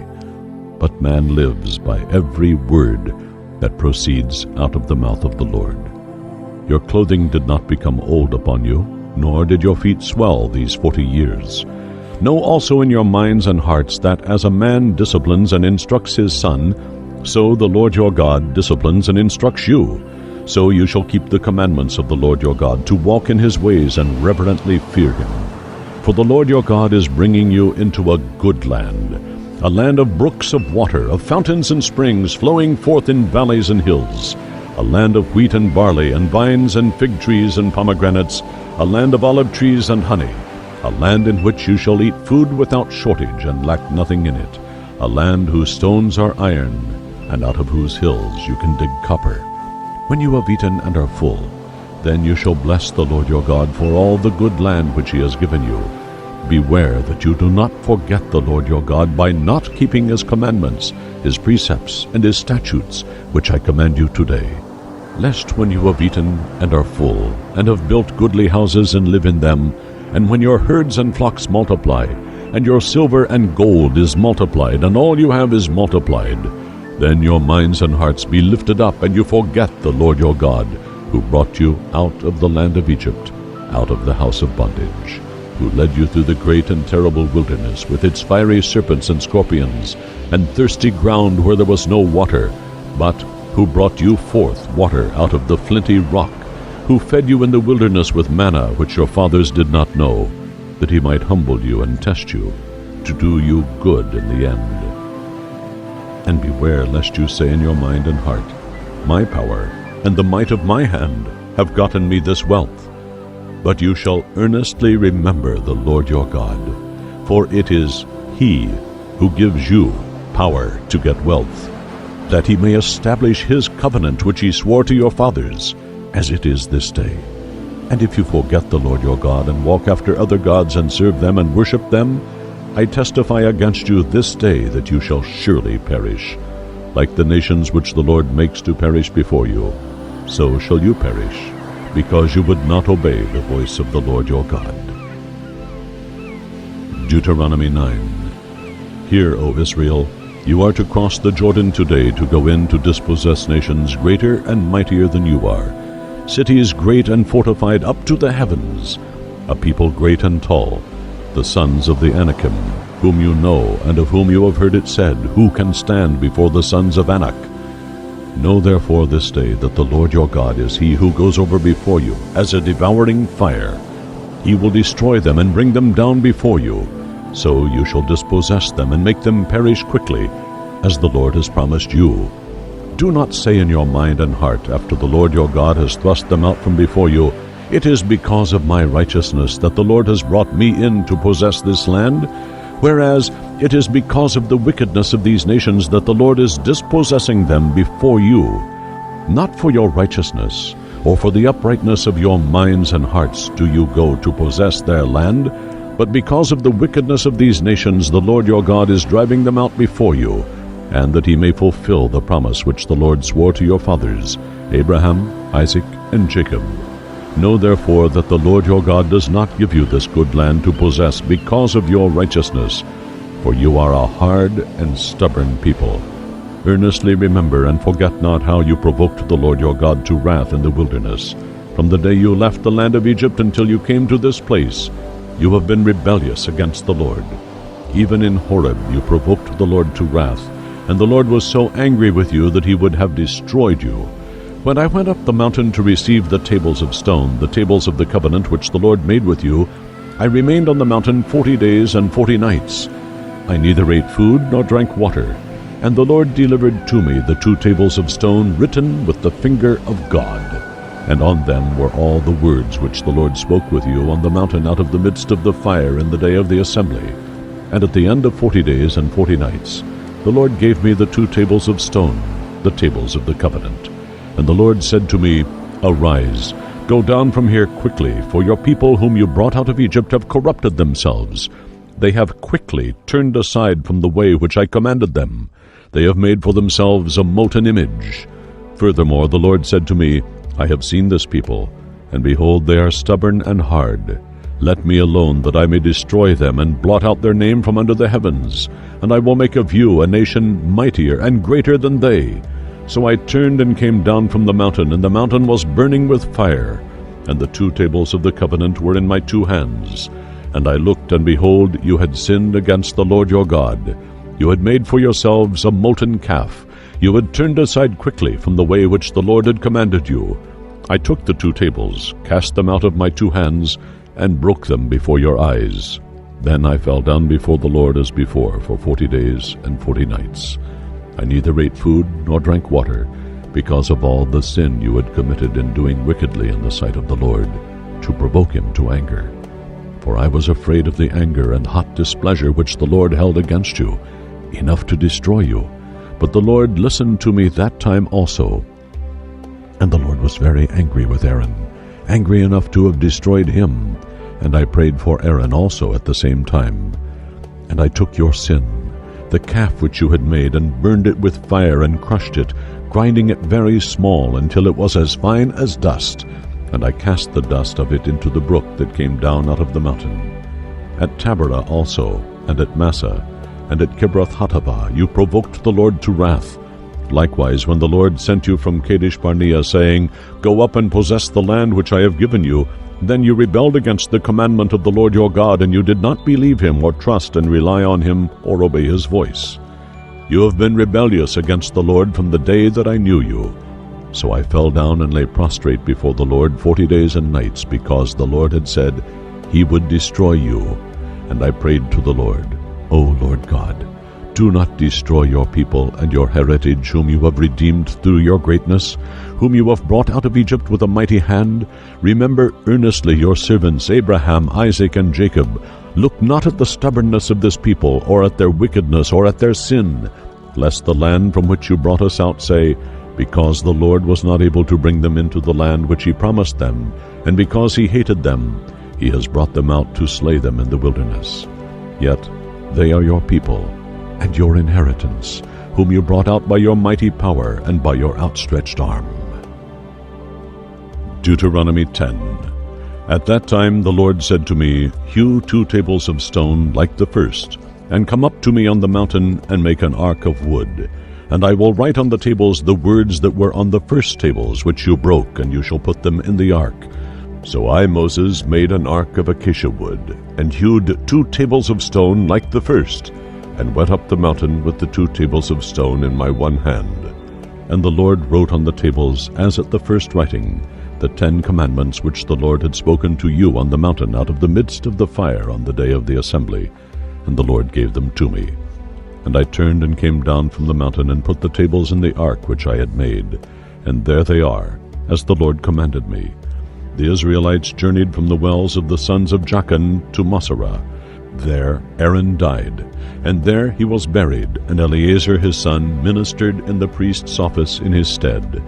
A: but man lives by every word that proceeds out of the mouth of the Lord. Your clothing did not become old upon you, nor did your feet swell these 40 years. Know also in your minds and hearts that as a man disciplines and instructs his son, so the Lord your God disciplines and instructs you. So you shall keep the commandments of the Lord your God, to walk in his ways and reverently fear him. For the Lord your God is bringing you into a good land, a land of brooks of water, of fountains and springs flowing forth in valleys and hills, a land of wheat and barley, and vines and fig trees and pomegranates, a land of olive trees and honey, a land in which you shall eat food without shortage and lack nothing in it, a land whose stones are iron, and out of whose hills you can dig copper. When you have eaten and are full, then you shall bless the Lord your God for all the good land which he has given you. Beware that you do not forget the Lord your God by not keeping his commandments, his precepts, and his statutes, which I command you today. Lest when you have eaten and are full, and have built goodly houses and live in them, and when your herds and flocks multiply, and your silver and gold is multiplied, and all you have is multiplied, then your minds and hearts be lifted up, and you forget the Lord your God, who brought you out of the land of Egypt, out of the house of bondage, who led you through the great and terrible wilderness, with its fiery serpents and scorpions, and thirsty ground where there was no water, but who brought you forth water out of the flinty rock, who fed you in the wilderness with manna which your fathers did not know, that he might humble you and test you, to do you good in the end. And beware lest you say in your mind and heart, My power and the might of my hand have gotten me this wealth. But you shall earnestly remember the Lord your God, for it is He who gives you power to get wealth, that He may establish His covenant which He swore to your fathers, as it is this day. And if you forget the Lord your God, and walk after other gods, and serve them, and worship them, I testify against you this day that you shall surely perish. Like the nations which the Lord makes to perish before you, so shall you perish, because you would not obey the voice of the Lord your God. Deuteronomy 9. Hear, O Israel, you are to cross the Jordan today to go in to dispossess nations greater and mightier than you are, cities great and fortified up to the heavens, a people great and tall, the sons of the Anakim, whom you know, and of whom you have heard it said, who can stand before the sons of Anak? Know therefore this day that the Lord your God is He who goes over before you as a devouring fire. He will destroy them and bring them down before you. So you shall dispossess them and make them perish quickly, as the Lord has promised you. Do not say in your mind and heart, after the Lord your God has thrust them out from before you, it is because of my righteousness that the Lord has brought me in to possess this land, whereas it is because of the wickedness of these nations that the Lord is dispossessing them before you. Not for your righteousness, or for the uprightness of your minds and hearts do you go to possess their land, but because of the wickedness of these nations the Lord your God is driving them out before you, and that He may fulfill the promise which the Lord swore to your fathers, Abraham, Isaac, and Jacob. Know therefore that the Lord your God does not give you this good land to possess because of your righteousness, for you are a hard and stubborn people. Earnestly remember and forget not how you provoked the Lord your God to wrath in the wilderness. From the day you left the land of Egypt until you came to this place, you have been rebellious against the Lord. Even in Horeb you provoked the Lord to wrath, and the Lord was so angry with you that He would have destroyed you. When I went up the mountain to receive the tables of stone, the tables of the covenant which the Lord made with you, I remained on the mountain 40 days and 40 nights. I neither ate food nor drank water, and the Lord delivered to me the 2 tables of stone written with the finger of God, and on them were all the words which the Lord spoke with you on the mountain out of the midst of the fire in the day of the assembly. And at the end of 40 days and 40 nights, the Lord gave me the 2 tables of stone, the tables of the covenant. And the Lord said to me, Arise, go down from here quickly, for your people whom you brought out of Egypt have corrupted themselves. They have quickly turned aside from the way which I commanded them. They have made for themselves a molten image. Furthermore, the Lord said to me, I have seen this people, and behold, they are stubborn and hard. Let me alone, that I may destroy them, and blot out their name from under the heavens. And I will make of you a nation mightier and greater than they. So I turned and came down from the mountain, and the mountain was burning with fire, and the 2 tables of the covenant were in my 2 hands. And I looked, and behold, you had sinned against the Lord your God. You had made for yourselves a molten calf. You had turned aside quickly from the way which the Lord had commanded you. I took the 2 tables, cast them out of my 2 hands, and broke them before your eyes. Then I fell down before the Lord as before for 40 days and 40 nights. I neither ate food nor drank water, because of all the sin you had committed in doing wickedly in the sight of the Lord, to provoke Him to anger. For I was afraid of the anger and hot displeasure which the Lord held against you, enough to destroy you. But the Lord listened to me that time also. And the Lord was very angry with Aaron, angry enough to have destroyed him. And I prayed for Aaron also at the same time. And I took your sin, the calf which you had made, and burned it with fire, and crushed it, grinding it very small, until it was as fine as dust. And I cast the dust of it into the brook that came down out of the mountain. At Taberah also, and at Massah, and at Kibroth-Hattaavah you provoked the Lord to wrath. Likewise, when the Lord sent you from Kadesh-barnea, saying, Go up and possess the land which I have given you, then you rebelled against the commandment of the Lord your God, and you did not believe Him, or trust and rely on Him, or obey His voice. You have been rebellious against the Lord from the day that I knew you. So I fell down and lay prostrate before the Lord 40 days and nights, because the Lord had said He would destroy you. And I prayed to the Lord, O Lord God, Do not destroy your people and your heritage, whom you have redeemed through your greatness, whom you have brought out of Egypt with a mighty hand. Remember earnestly your servants Abraham, Isaac, and Jacob. Look not at the stubbornness of this people, or at their wickedness, or at their sin, lest the land from which you brought us out say, because the Lord was not able to bring them into the land which he promised them, and because he hated them, he has brought them out to slay them in the wilderness. Yet they are your people, and your inheritance, whom you brought out by your mighty power and by your outstretched arm. Deuteronomy 10. At that time the Lord said to me, Hew 2 tables of stone like the first, and come up to me on the mountain, and make an ark of wood. And I will write on the tables the words that were on the first tables, which you broke, and you shall put them in the ark. So I, Moses, made an ark of acacia wood, and hewed 2 tables of stone like the first, and went up the mountain with the 2 tables of stone in my one hand. And the Lord wrote on the tables, as at the first writing, the 10 commandments which the Lord had spoken to you on the mountain out of the midst of the fire on the day of the assembly. And the Lord gave them to me. And I turned and came down from the mountain, and put the tables in the ark which I had made. And there they are, as the Lord commanded me. The Israelites journeyed from the wells of the sons of Jachin to Moserah. There Aaron died, and there he was buried, and Eleazar his son ministered in the priest's office in his stead.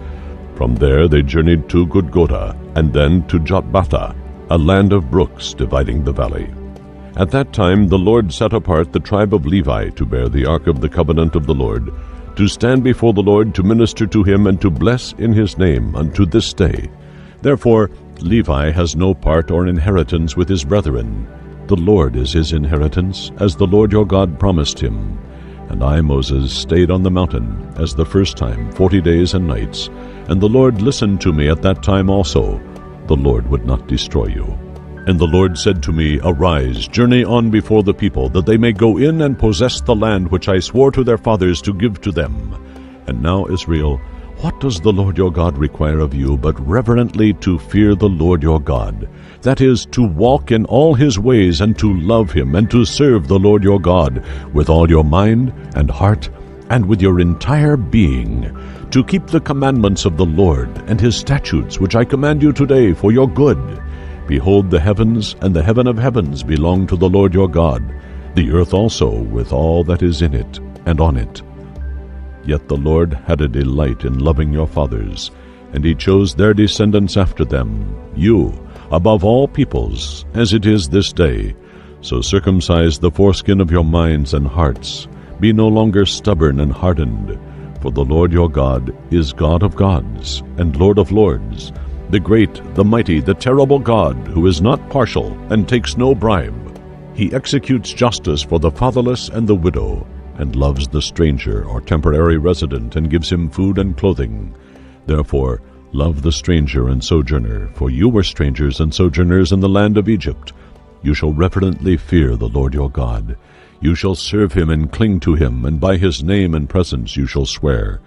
A: From there they journeyed to Gudgoda, and then to Jotbatha, a land of brooks dividing the valley. At that time the Lord set apart the tribe of Levi to bear the ark of the covenant of the Lord, to stand before the Lord, to minister to him, and to bless in his name unto this day. Therefore Levi has no part or inheritance with his brethren. The Lord is his inheritance, as the Lord your God promised him. And I, Moses, stayed on the mountain, as the first time, 40 days and nights. And the Lord listened to me at that time also. The Lord would not destroy you. And the Lord said to me, Arise, journey on before the people, that they may go in and possess the land which I swore to their fathers to give to them. And now, Israel, what does the Lord your God require of you, but reverently to fear the Lord your God? That is, to walk in all his ways, and to love him, and to serve the Lord your God with all your mind and heart, and with your entire being, to keep the commandments of the Lord and his statutes, which I command you today for your good. Behold, the heavens and the heaven of heavens belong to the Lord your God, the earth also with all that is in it and on it. Yet the Lord had a delight in loving your fathers, and he chose their descendants after them, you, above all peoples, as it is this day. So circumcise the foreskin of your minds and hearts. Be no longer stubborn and hardened, for the Lord your God is God of gods and Lord of lords, the great, the mighty, the terrible God, who is not partial and takes no bribe. He executes justice for the fatherless and the widow, and loves the stranger or temporary resident, and gives him food and clothing. Therefore love the stranger and sojourner, for you were strangers and sojourners in the land of Egypt. You shall reverently fear the Lord your God. You shall serve him and cling to him, and by his name and presence you shall swear.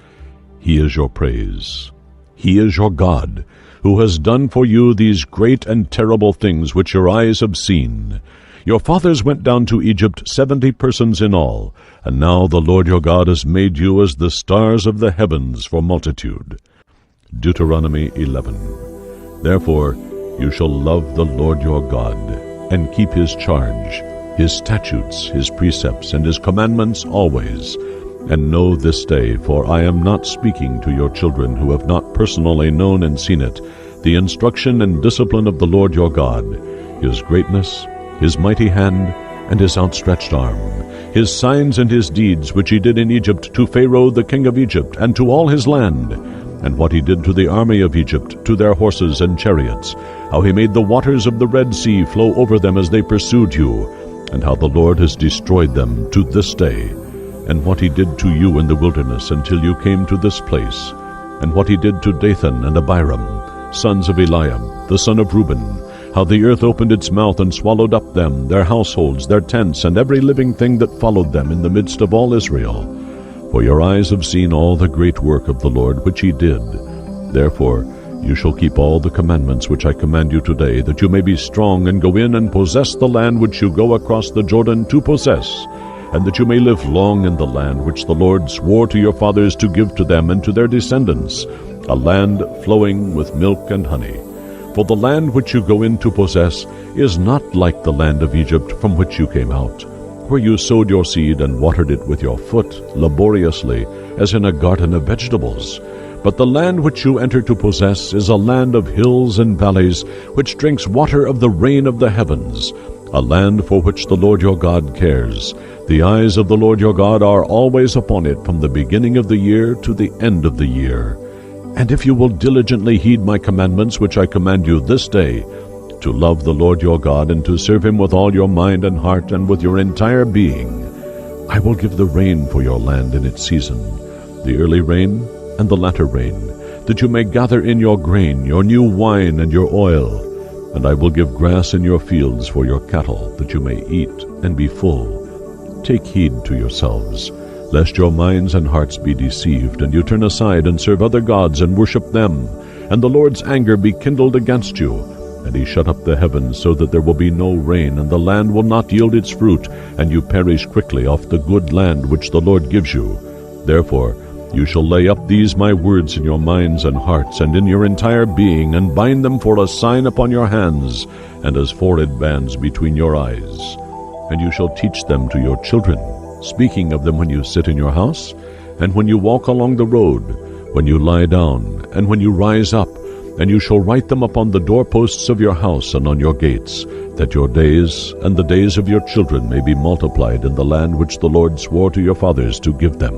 A: He is your praise. He is your God, who has done for you these great and terrible things which your eyes have seen. Your fathers went down to Egypt 70 persons in all, and now the Lord your God has made you as the stars of the heavens for multitude. Deuteronomy 11. Therefore you shall love the Lord your God, and keep his charge, his statutes, his precepts, and his commandments always. And know this day, for I am not speaking to your children who have not personally known and seen it, the instruction and discipline of the Lord your God, his greatness, his mighty hand, and his outstretched arm, his signs and his deeds which he did in Egypt to Pharaoh the king of Egypt, and to all his land, and what he did to the army of Egypt, to their horses and chariots, how he made the waters of the Red Sea flow over them as they pursued you, and how the Lord has destroyed them to this day, and what he did to you in the wilderness until you came to this place, and what he did to Dathan and Abiram, sons of Eliab, the son of Reuben, how the earth opened its mouth and swallowed up them, their households, their tents, and every living thing that followed them in the midst of all Israel. For your eyes have seen all the great work of the Lord which he did. Therefore you shall keep all the commandments which I command you today, that you may be strong and go in and possess the land which you go across the Jordan to possess, and that you may live long in the land which the Lord swore to your fathers to give to them and to their descendants, a land flowing with milk and honey. For the land which you go in to possess is not like the land of Egypt from which you came out, where you sowed your seed and watered it with your foot laboriously, as in a garden of vegetables. But the land which you enter to possess is a land of hills and valleys, which drinks water of the rain of the heavens, a land for which the Lord your God cares. The eyes of the Lord your God are always upon it, from the beginning of the year to the end of the year. And if you will diligently heed my commandments which I command you this day, to love the Lord your God and to serve him with all your mind and heart and with your entire being, I will give the rain for your land in its season, the early rain and the latter rain, that you may gather in your grain, your new wine, and your oil. And I will give grass in your fields for your cattle, that you may eat and be full. Take heed to yourselves, lest your minds and hearts be deceived, and you turn aside and serve other gods and worship them, and the Lord's anger be kindled against you, and he shut up the heavens so that there will be no rain, and the land will not yield its fruit, and you perish quickly off the good land which the Lord gives you. Therefore you shall lay up these my words in your minds and hearts and in your entire being, and bind them for a sign upon your hands, and as forehead bands between your eyes. And you shall teach them to your children, speaking of them when you sit in your house, and when you walk along the road, when you lie down, and when you rise up, and you shall write them upon the doorposts of your house and on your gates, that your days and the days of your children may be multiplied in the land which the Lord swore to your fathers to give them,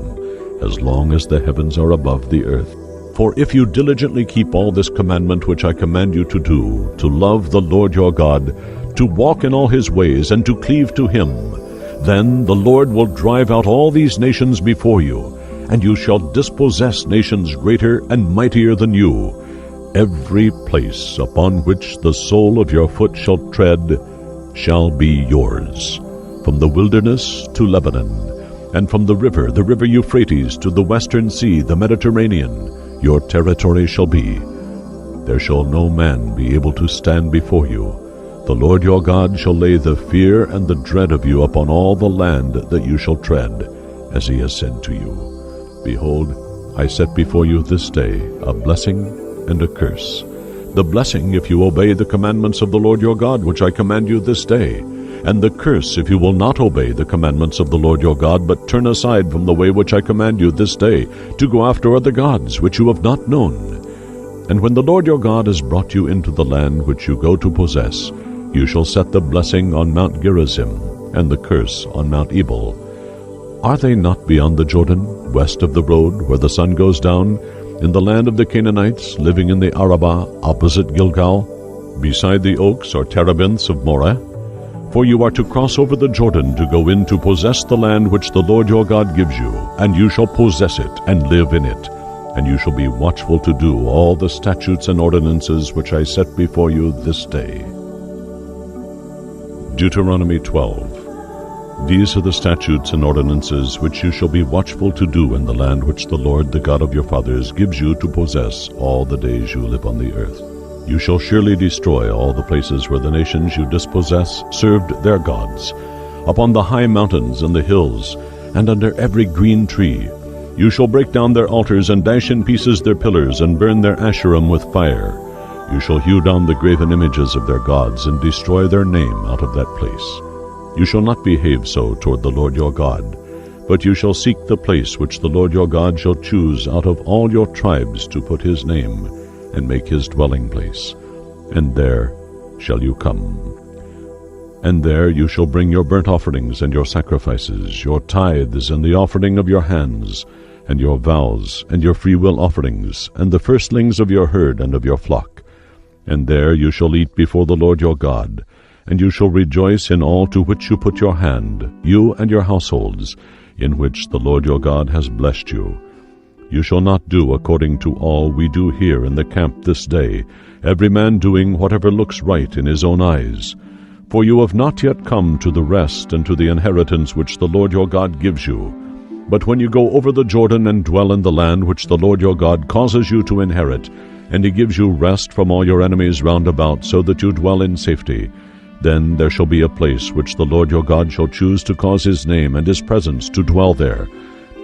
A: as long as the heavens are above the earth. For if you diligently keep all this commandment which I command you to do, to love the Lord your God, to walk in all his ways, and to cleave to him, then the Lord will drive out all these nations before you, and you shall dispossess nations greater and mightier than you. Every place upon which the sole of your foot shall tread shall be yours, from the wilderness to Lebanon, and from the river Euphrates, to the western sea, the Mediterranean, your territory shall be. There shall no man be able to stand before you. The Lord your God shall lay the fear and the dread of you upon all the land that you shall tread, as he has said to you. Behold, I set before you this day a blessing and a curse. The blessing, if you obey the commandments of the Lord your God, which I command you this day, and the curse, if you will not obey the commandments of the Lord your God, but turn aside from the way which I command you this day, to go after other gods which you have not known. And when the Lord your God has brought you into the land which you go to possess, you shall set the blessing on Mount Gerizim, and the curse on Mount Ebal. Are they not beyond the Jordan, west of the road where the sun goes down, in the land of the Canaanites, living in the Arabah, opposite Gilgal, beside the oaks or terebinths of Moreh? For you are to cross over the Jordan to go in to possess the land which the Lord your God gives you, and you shall possess it and live in it. And you shall be watchful to do all the statutes and ordinances which I set before you this day. Deuteronomy 12. These are the statutes and ordinances which you shall be watchful to do in the land which the Lord, the God of your fathers, gives you to possess all the days you live on the earth. You shall surely destroy all the places where the nations you dispossess served their gods, upon the high mountains and the hills, and under every green tree. You shall break down their altars and dash in pieces their pillars and burn their Asherim with fire. You shall hew down the graven images of their gods and destroy their name out of that place. You shall not behave so toward the Lord your God, but you shall seek the place which the Lord your God shall choose out of all your tribes to put his name and make his dwelling place, and there shall you come. And there you shall bring your burnt offerings and your sacrifices, your tithes and the offering of your hands, and your vows and your freewill offerings, and the firstlings of your herd and of your flock. And there you shall eat before the Lord your God, and you shall rejoice in all to which you put your hand, you and your households, in which the Lord your God has blessed you. You shall not do according to all we do here in the camp this day, every man doing whatever looks right in his own eyes. For you have not yet come to the rest and to the inheritance which the Lord your God gives you. But when you go over the Jordan and dwell in the land which the Lord your God causes you to inherit, and he gives you rest from all your enemies round about, so that you dwell in safety, Then there shall be a place which the Lord your God shall choose to cause his name and his presence to dwell there.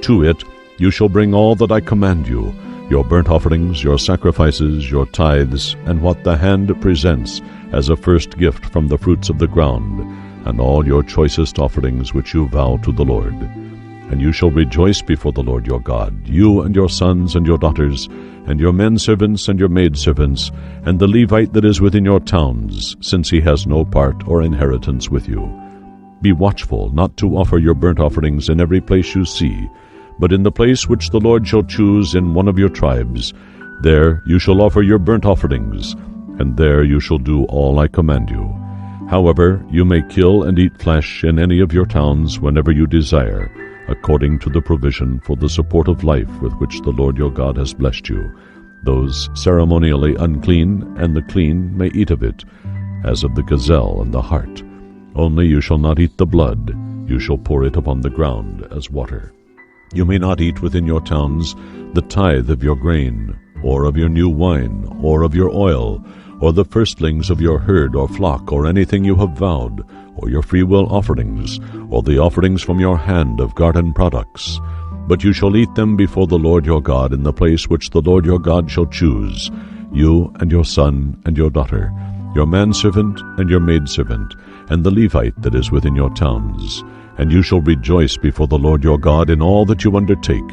A: To it you shall bring all that I command you, your burnt offerings, your sacrifices, your tithes, and what the hand presents as a first gift from the fruits of the ground, and all your choicest offerings which you vow to the Lord. And you shall rejoice before the Lord your God, you and your sons and your daughters, and your men servants and your maidservants, and the Levite that is within your towns, since he has no part or inheritance with you. Be watchful not to offer your burnt offerings in every place you see, but in the place which the Lord shall choose in one of your tribes, there you shall offer your burnt offerings, and there you shall do all I command you. However, you may kill and eat flesh in any of your towns whenever you desire, according to the provision for the support of life with which the Lord your God has blessed you. Those ceremonially unclean and the clean may eat of it, as of the gazelle and the hart. Only you shall not eat the blood, you shall pour it upon the ground as water. You may not eat within your towns the tithe of your grain, or of your new wine, or of your oil, or the firstlings of your herd or flock, or anything you have vowed, or your freewill offerings, or the offerings from your hand of garden products. But you shall eat them before the Lord your God in the place which the Lord your God shall choose, you and your son and your daughter, your manservant and your maidservant, and the Levite that is within your towns. And you shall rejoice before the Lord your God in all that you undertake.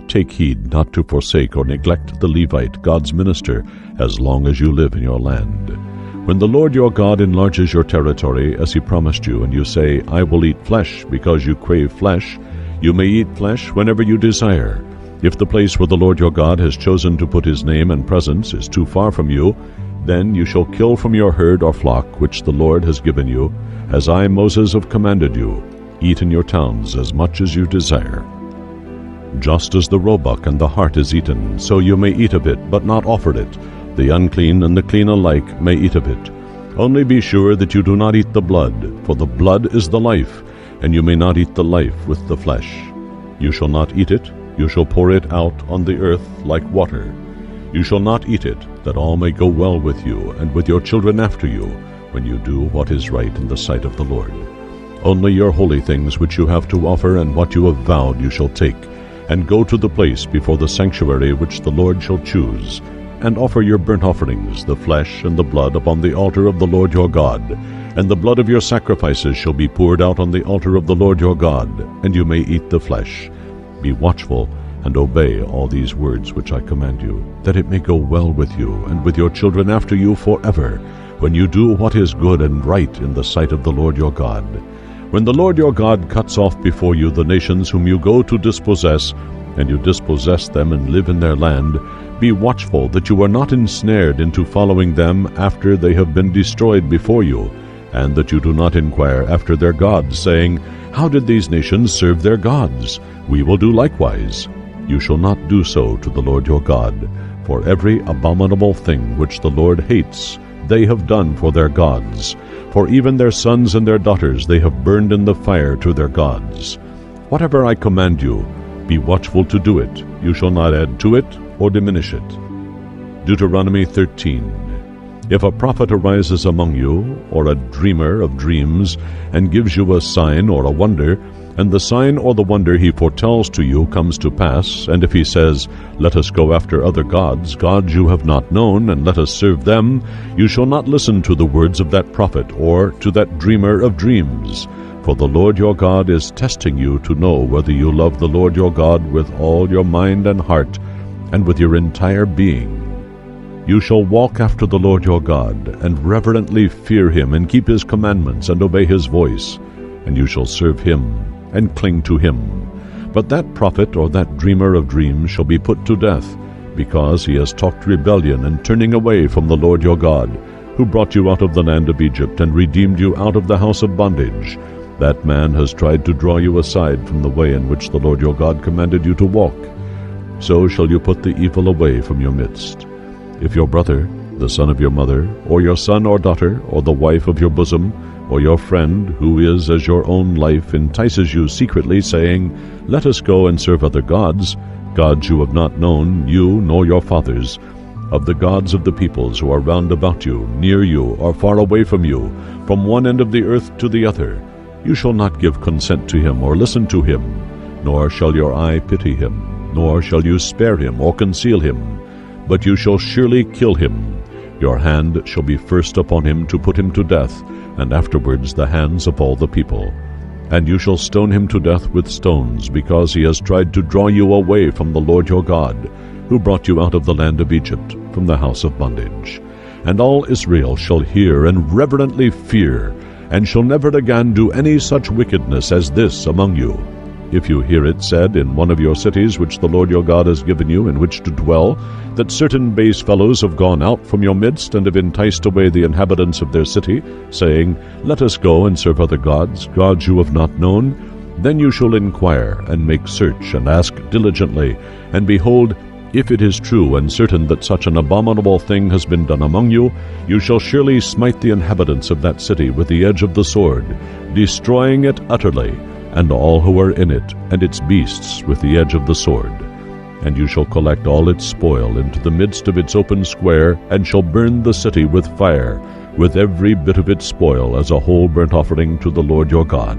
A: Take heed not to forsake or neglect the Levite, God's minister, as long as you live in your land. When the Lord your God enlarges your territory, as he promised you, and you say, I will eat flesh, because you crave flesh, you may eat flesh whenever you desire. If the place where the Lord your God has chosen to put his name and presence is too far from you, then you shall kill from your herd or flock which the Lord has given you, as I, Moses, have commanded you. Eat in your towns as much as you desire. Just as the roebuck and the hart is eaten, so you may eat of it, but not offer it. The unclean and the clean alike may eat of it. Only be sure that you do not eat the blood, for the blood is the life, and you may not eat the life with the flesh. You shall not eat it, you shall pour it out on the earth like water. You shall not eat it, that all may go well with you, and with your children after you, when you do what is right in the sight of the Lord. Only your holy things which you have to offer and what you have vowed you shall take, and go to the place before the sanctuary which the Lord shall choose, and offer your burnt offerings, the flesh and the blood, upon the altar of the Lord your God. And the blood of your sacrifices shall be poured out on the altar of the Lord your God, and you may eat the flesh. Be watchful, and obey all these words which I command you, that it may go well with you, and with your children after you forever, when you do what is good and right in the sight of the Lord your God. When the Lord your God cuts off before you the nations whom you go to dispossess, and you dispossess them and live in their land, be watchful that you are not ensnared into following them after they have been destroyed before you, and that you do not inquire after their gods, saying, How did these nations serve their gods? We will do likewise. You shall not do so to the Lord your God, for every abominable thing which the Lord hates they have done for their gods. For even their sons and their daughters they have burned in the fire to their gods. Whatever I command you, be watchful to do it. You shall not add to it or diminish it. Deuteronomy 13. If a prophet arises among you, or a dreamer of dreams, and gives you a sign or a wonder, and the sign or the wonder he foretells to you comes to pass, and if he says, Let us go after other gods, gods you have not known, and let us serve them, you shall not listen to the words of that prophet, or to that dreamer of dreams. For the Lord your God is testing you to know whether you love the Lord your God with all your mind and heart, and with your entire being. You shall walk after the Lord your God, and reverently fear him, and keep his commandments, and obey his voice, and you shall serve him, and cling to him. But that prophet or that dreamer of dreams shall be put to death, because he has talked rebellion and turning away from the Lord your God, who brought you out of the land of Egypt, and redeemed you out of the house of bondage. That man has tried to draw you aside from the way in which the Lord your God commanded you to walk. So shall you put the evil away from your midst. If your brother, the son of your mother, or your son or daughter, or the wife of your bosom, or your friend, who is as your own life, entices you secretly, saying, Let us go and serve other gods, gods you have not known, you nor your fathers, of the gods of the peoples who are round about you, near you, or far away from you, from one end of the earth to the other. You shall not give consent to him or listen to him, nor shall your eye pity him, nor shall you spare him or conceal him, but you shall surely kill him. Your hand shall be first upon him to put him to death, and afterwards the hands of all the people. And you shall stone him to death with stones, because he has tried to draw you away from the Lord your God, who brought you out of the land of Egypt, from the house of bondage. And all Israel shall hear and reverently fear, and shall never again do any such wickedness as this among you. If you hear it said in one of your cities which the Lord your God has given you in which to dwell, that certain base fellows have gone out from your midst and have enticed away the inhabitants of their city, saying, Let us go and serve other gods, gods you have not known, then you shall inquire and make search and ask diligently, and behold, if it is true and certain that such an abominable thing has been done among you, you shall surely smite the inhabitants of that city with the edge of the sword, destroying it utterly, and all who are in it, and its beasts with the edge of the sword. And you shall collect all its spoil into the midst of its open square, and shall burn the city with fire, with every bit of its spoil as a whole burnt offering to the Lord your God.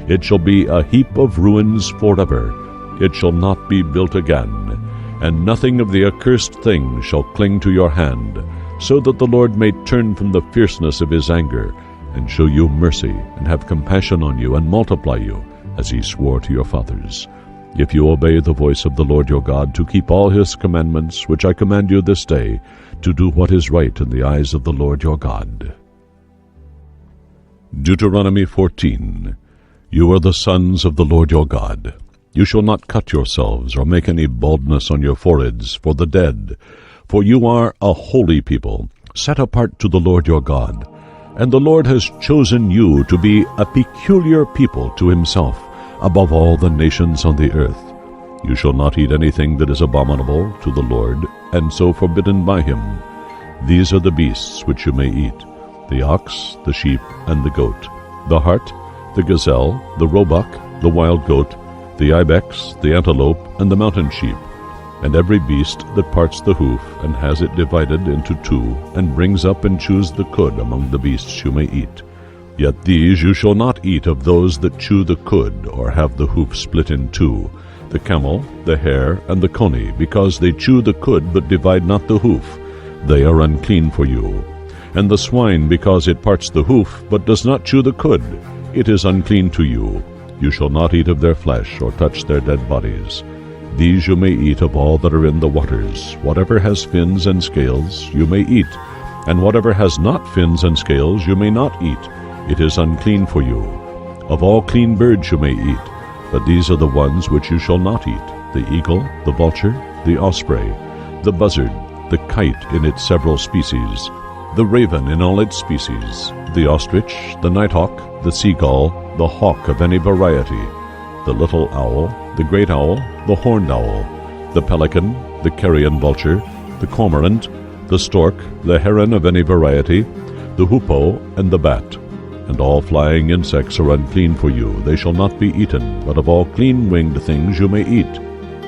A: It shall be a heap of ruins forever. It shall not be built again, and nothing of the accursed thing shall cling to your hand, so that the Lord may turn from the fierceness of his anger, and show you mercy, and have compassion on you, and multiply you, as he swore to your fathers, if you obey the voice of the Lord your God, to keep all his commandments, which I command you this day, to do what is right in the eyes of the Lord your God. Deuteronomy 14. You are the sons of the Lord your God. You shall not cut yourselves, or make any baldness on your foreheads, for the dead, for you are a holy people, set apart to the Lord your God. And the Lord has chosen you to be a peculiar people to himself, above all the nations on the earth. You shall not eat anything that is abominable to the Lord, and so forbidden by him. These are the beasts which you may eat, the ox, the sheep, and the goat, the hart, the gazelle, the roebuck, the wild goat, the ibex, the antelope, and the mountain sheep, and every beast that parts the hoof, and has it divided into two, and brings up and chews the cud among the beasts you may eat. Yet these you shall not eat of those that chew the cud, or have the hoof split in two, the camel, the hare, and the coney, because they chew the cud, but divide not the hoof. They are unclean for you. And the swine, because it parts the hoof, but does not chew the cud, it is unclean to you. You shall not eat of their flesh, or touch their dead bodies. These you may eat of all that are in the waters. Whatever has fins and scales you may eat, and whatever has not fins and scales you may not eat. It is unclean for you. Of all clean birds you may eat, but these are the ones which you shall not eat: the eagle, the vulture, the osprey, the buzzard, the kite in its several species, the raven in all its species, the ostrich, the nighthawk, the seagull, the hawk of any variety, the little owl, the great owl, the horned owl, the pelican, the carrion vulture, the cormorant, the stork, the heron of any variety, the hoopoe, and the bat. And all flying insects are unclean for you. They shall not be eaten, but of all clean-winged things you may eat.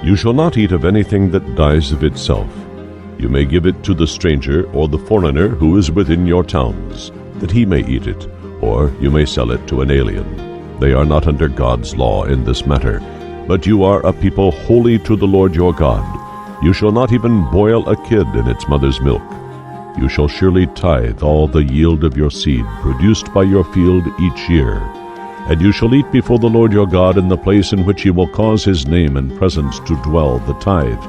A: You shall not eat of anything that dies of itself. You may give it to the stranger or the foreigner who is within your towns, that he may eat it, or you may sell it to an alien. They are not under God's law in this matter, but you are a people holy to the Lord your God. You shall not even boil a kid in its mother's milk. You shall surely tithe all the yield of your seed produced by your field each year. And you shall eat before the Lord your God in the place in which he will cause his name and presence to dwell the tithe,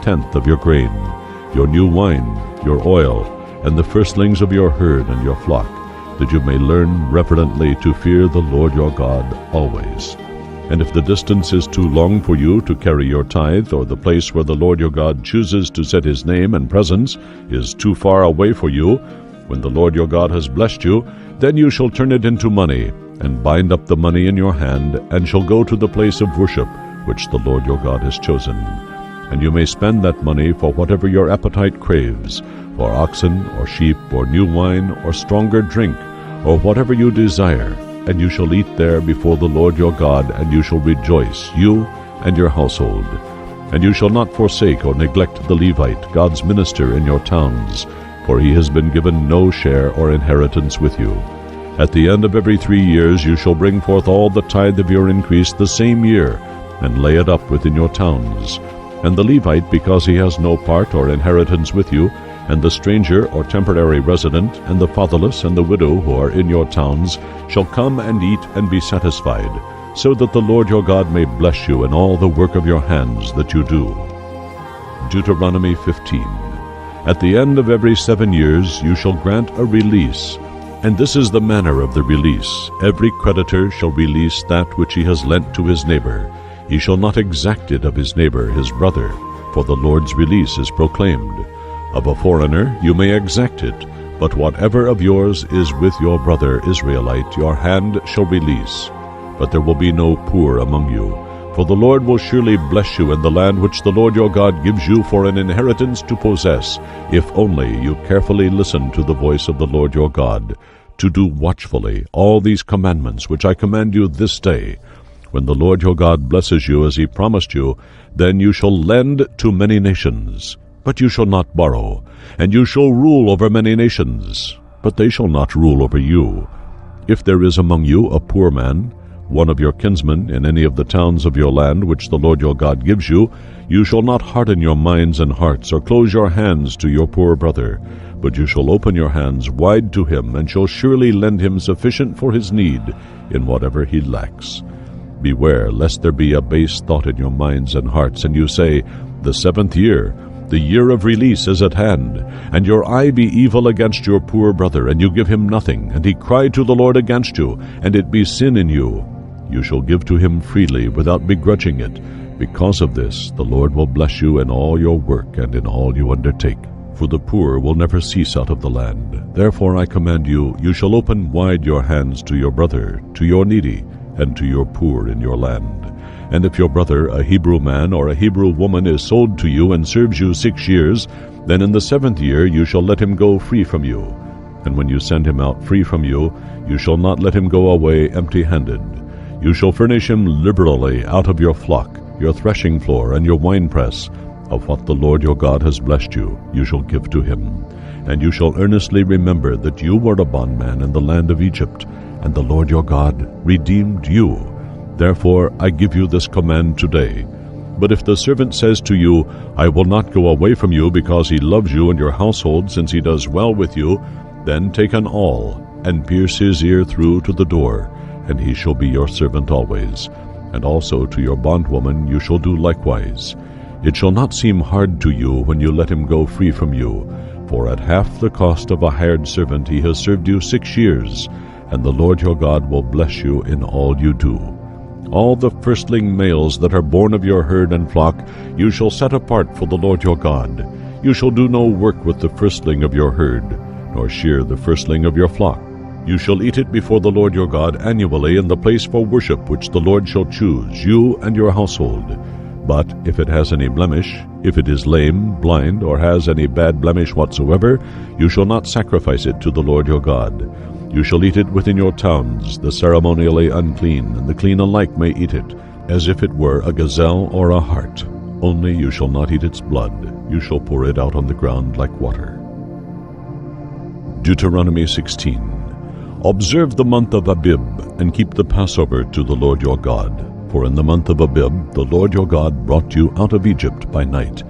A: 10th of your grain, your new wine, your oil, and the firstlings of your herd and your flock, that you may learn reverently to fear the Lord your God always. And if the distance is too long for you to carry your tithe, or the place where the Lord your God chooses to set his name and presence is too far away for you, when the Lord your God has blessed you, then you shall turn it into money, and bind up the money in your hand, and shall go to the place of worship which the Lord your God has chosen. And you may spend that money for whatever your appetite craves, for oxen, or sheep, or new wine, or stronger drink, or whatever you desire. And you shall eat there before the Lord your God, and you shall rejoice, you and your household. And you shall not forsake or neglect the Levite, God's minister in your towns, for he has been given no share or inheritance with you. At the end of every 3 years you shall bring forth all the tithe of your increase the same year, and lay it up within your towns. And the Levite, because he has no part or inheritance with you, and the stranger or temporary resident, and the fatherless and the widow who are in your towns, shall come and eat and be satisfied, so that the Lord your God may bless you in all the work of your hands that you do. Deuteronomy 15. At the end of every 7 years you shall grant a release, and this is the manner of the release. Every creditor shall release that which he has lent to his neighbor. He shall not exact it of his neighbor, his brother, for the Lord's release is proclaimed. Of a foreigner you may exact it, but whatever of yours is with your brother Israelite your hand shall release. But there will be no poor among you, for the Lord will surely bless you in the land which the Lord your God gives you for an inheritance to possess, if only you carefully listen to the voice of the Lord your God, to do watchfully all these commandments which I command you this day. When the Lord your God blesses you as he promised you, then you shall lend to many nations, but you shall not borrow, and you shall rule over many nations, but they shall not rule over you. If there is among you a poor man, one of your kinsmen, in any of the towns of your land which the Lord your God gives you, you shall not harden your minds and hearts, or close your hands to your poor brother, but you shall open your hands wide to him, and shall surely lend him sufficient for his need in whatever he lacks. Beware lest there be a base thought in your minds and hearts, and you say, The 7th year, the year of release is at hand, and your eye be evil against your poor brother, and you give him nothing, and he cry to the Lord against you, and it be sin in you. You shall give to him freely, without begrudging it. Because of this, the Lord will bless you in all your work and in all you undertake. For the poor will never cease out of the land. Therefore I command you, you shall open wide your hands to your brother, to your needy, and to your poor in your land. And if your brother, a Hebrew man or a Hebrew woman, is sold to you and serves you 6 years, then in the 7th year you shall let him go free from you. And when you send him out free from you, you shall not let him go away empty-handed. You shall furnish him liberally out of your flock, your threshing floor, and your winepress. Of what the Lord your God has blessed you, you shall give to him. And you shall earnestly remember that you were a bondman in the land of Egypt, and the Lord your God redeemed you. Therefore I give you this command today. But if the servant says to you, I will not go away from you because he loves you and your household, since he does well with you, then take an awl, and pierce his ear through to the door, and he shall be your servant always. And also to your bondwoman you shall do likewise. It shall not seem hard to you when you let him go free from you, for at half the cost of a hired servant he has served you 6 years, and the Lord your God will bless you in all you do. All the firstling males that are born of your herd and flock you shall set apart for the Lord your God. You shall do no work with the firstling of your herd, nor shear the firstling of your flock. You shall eat it before the Lord your God annually in the place for worship which the Lord shall choose, you and your household. But if it has any blemish, if it is lame, blind, or has any bad blemish whatsoever, you shall not sacrifice it to the Lord your God. You shall eat it within your towns, the ceremonially unclean, and the clean alike may eat it, as if it were a gazelle or a hart. Only you shall not eat its blood. You shall pour it out on the ground like water. Deuteronomy 16. Observe the month of Abib, and keep the Passover to the Lord your God. For in the month of Abib the Lord your God brought you out of Egypt by night.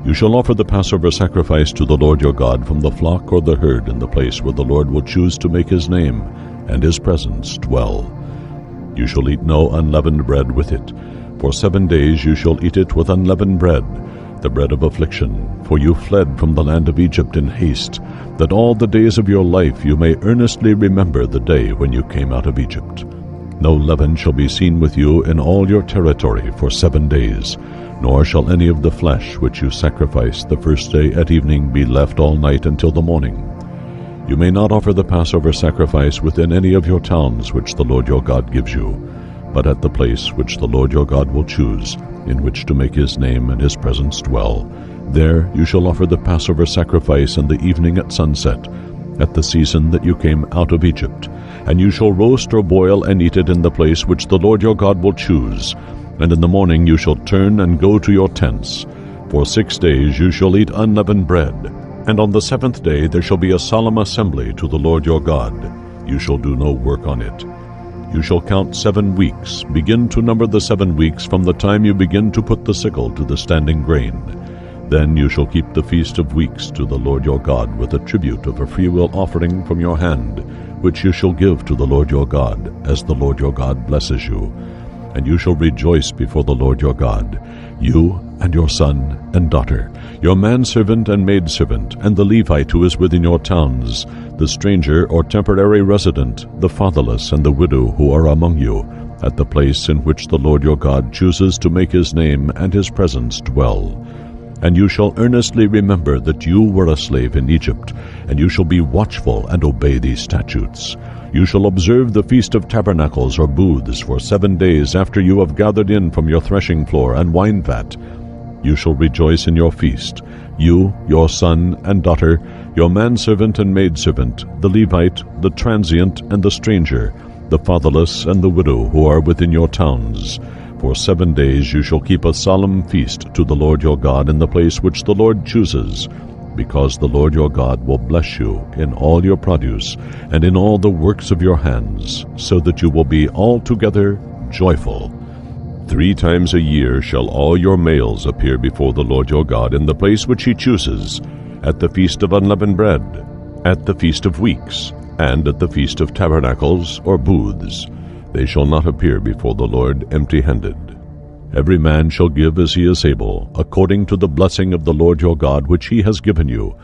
A: You shall offer the Passover sacrifice to the Lord your God from the flock or the herd in the place where the Lord will choose to make his name and his presence dwell. You shall eat no unleavened bread with it. For 7 days you shall eat it with unleavened bread, the bread of affliction, for you fled from the land of Egypt in haste, that all the days of your life you may earnestly remember the day when you came out of Egypt. No leaven shall be seen with you in all your territory for 7 days, nor shall any of the flesh which you sacrifice the first day at evening be left all night until the morning. You may not offer the Passover sacrifice within any of your towns which the Lord your God gives you, but at the place which the Lord your God will choose, in which to make his name and his presence dwell. There you shall offer the Passover sacrifice in the evening at sunset, at the season that you came out of Egypt. And you shall roast or boil and eat it in the place which the Lord your God will choose. And in the morning you shall turn and go to your tents. For 6 days you shall eat unleavened bread. And on the 7th day there shall be a solemn assembly to the Lord your God. You shall do no work on it. You shall count 7 weeks. Begin to number the 7 weeks from the time you begin to put the sickle to the standing grain. Then you shall keep the Feast of Weeks to the Lord your God with a tribute of a freewill offering from your hand, which you shall give to the Lord your God, as the Lord your God blesses you. And you shall rejoice before the Lord your God, you and your son and daughter, your manservant and maidservant, and the Levite who is within your towns, the stranger or temporary resident, the fatherless and the widow who are among you, at the place in which the Lord your God chooses to make his name and his presence dwell. And you shall earnestly remember that you were a slave in Egypt, and you shall be watchful and obey these statutes. You shall observe the Feast of Tabernacles or booths for 7 days after you have gathered in from your threshing floor and wine vat. You shall rejoice in your feast, you, your son and daughter, your manservant and maidservant, the Levite, the transient and the stranger, the fatherless and the widow who are within your towns. For 7 days you shall keep a solemn feast to the Lord your God in the place which the Lord chooses, because the Lord your God will bless you in all your produce and in all the works of your hands, so that you will be altogether joyful. 3 times a year shall all your males appear before the Lord your God in the place which he chooses, at the Feast of Unleavened Bread, at the Feast of Weeks, and at the Feast of Tabernacles or booths. They shall not appear before the Lord empty-handed. Every man shall give as he is able, according to the blessing of the Lord your God which he has given you.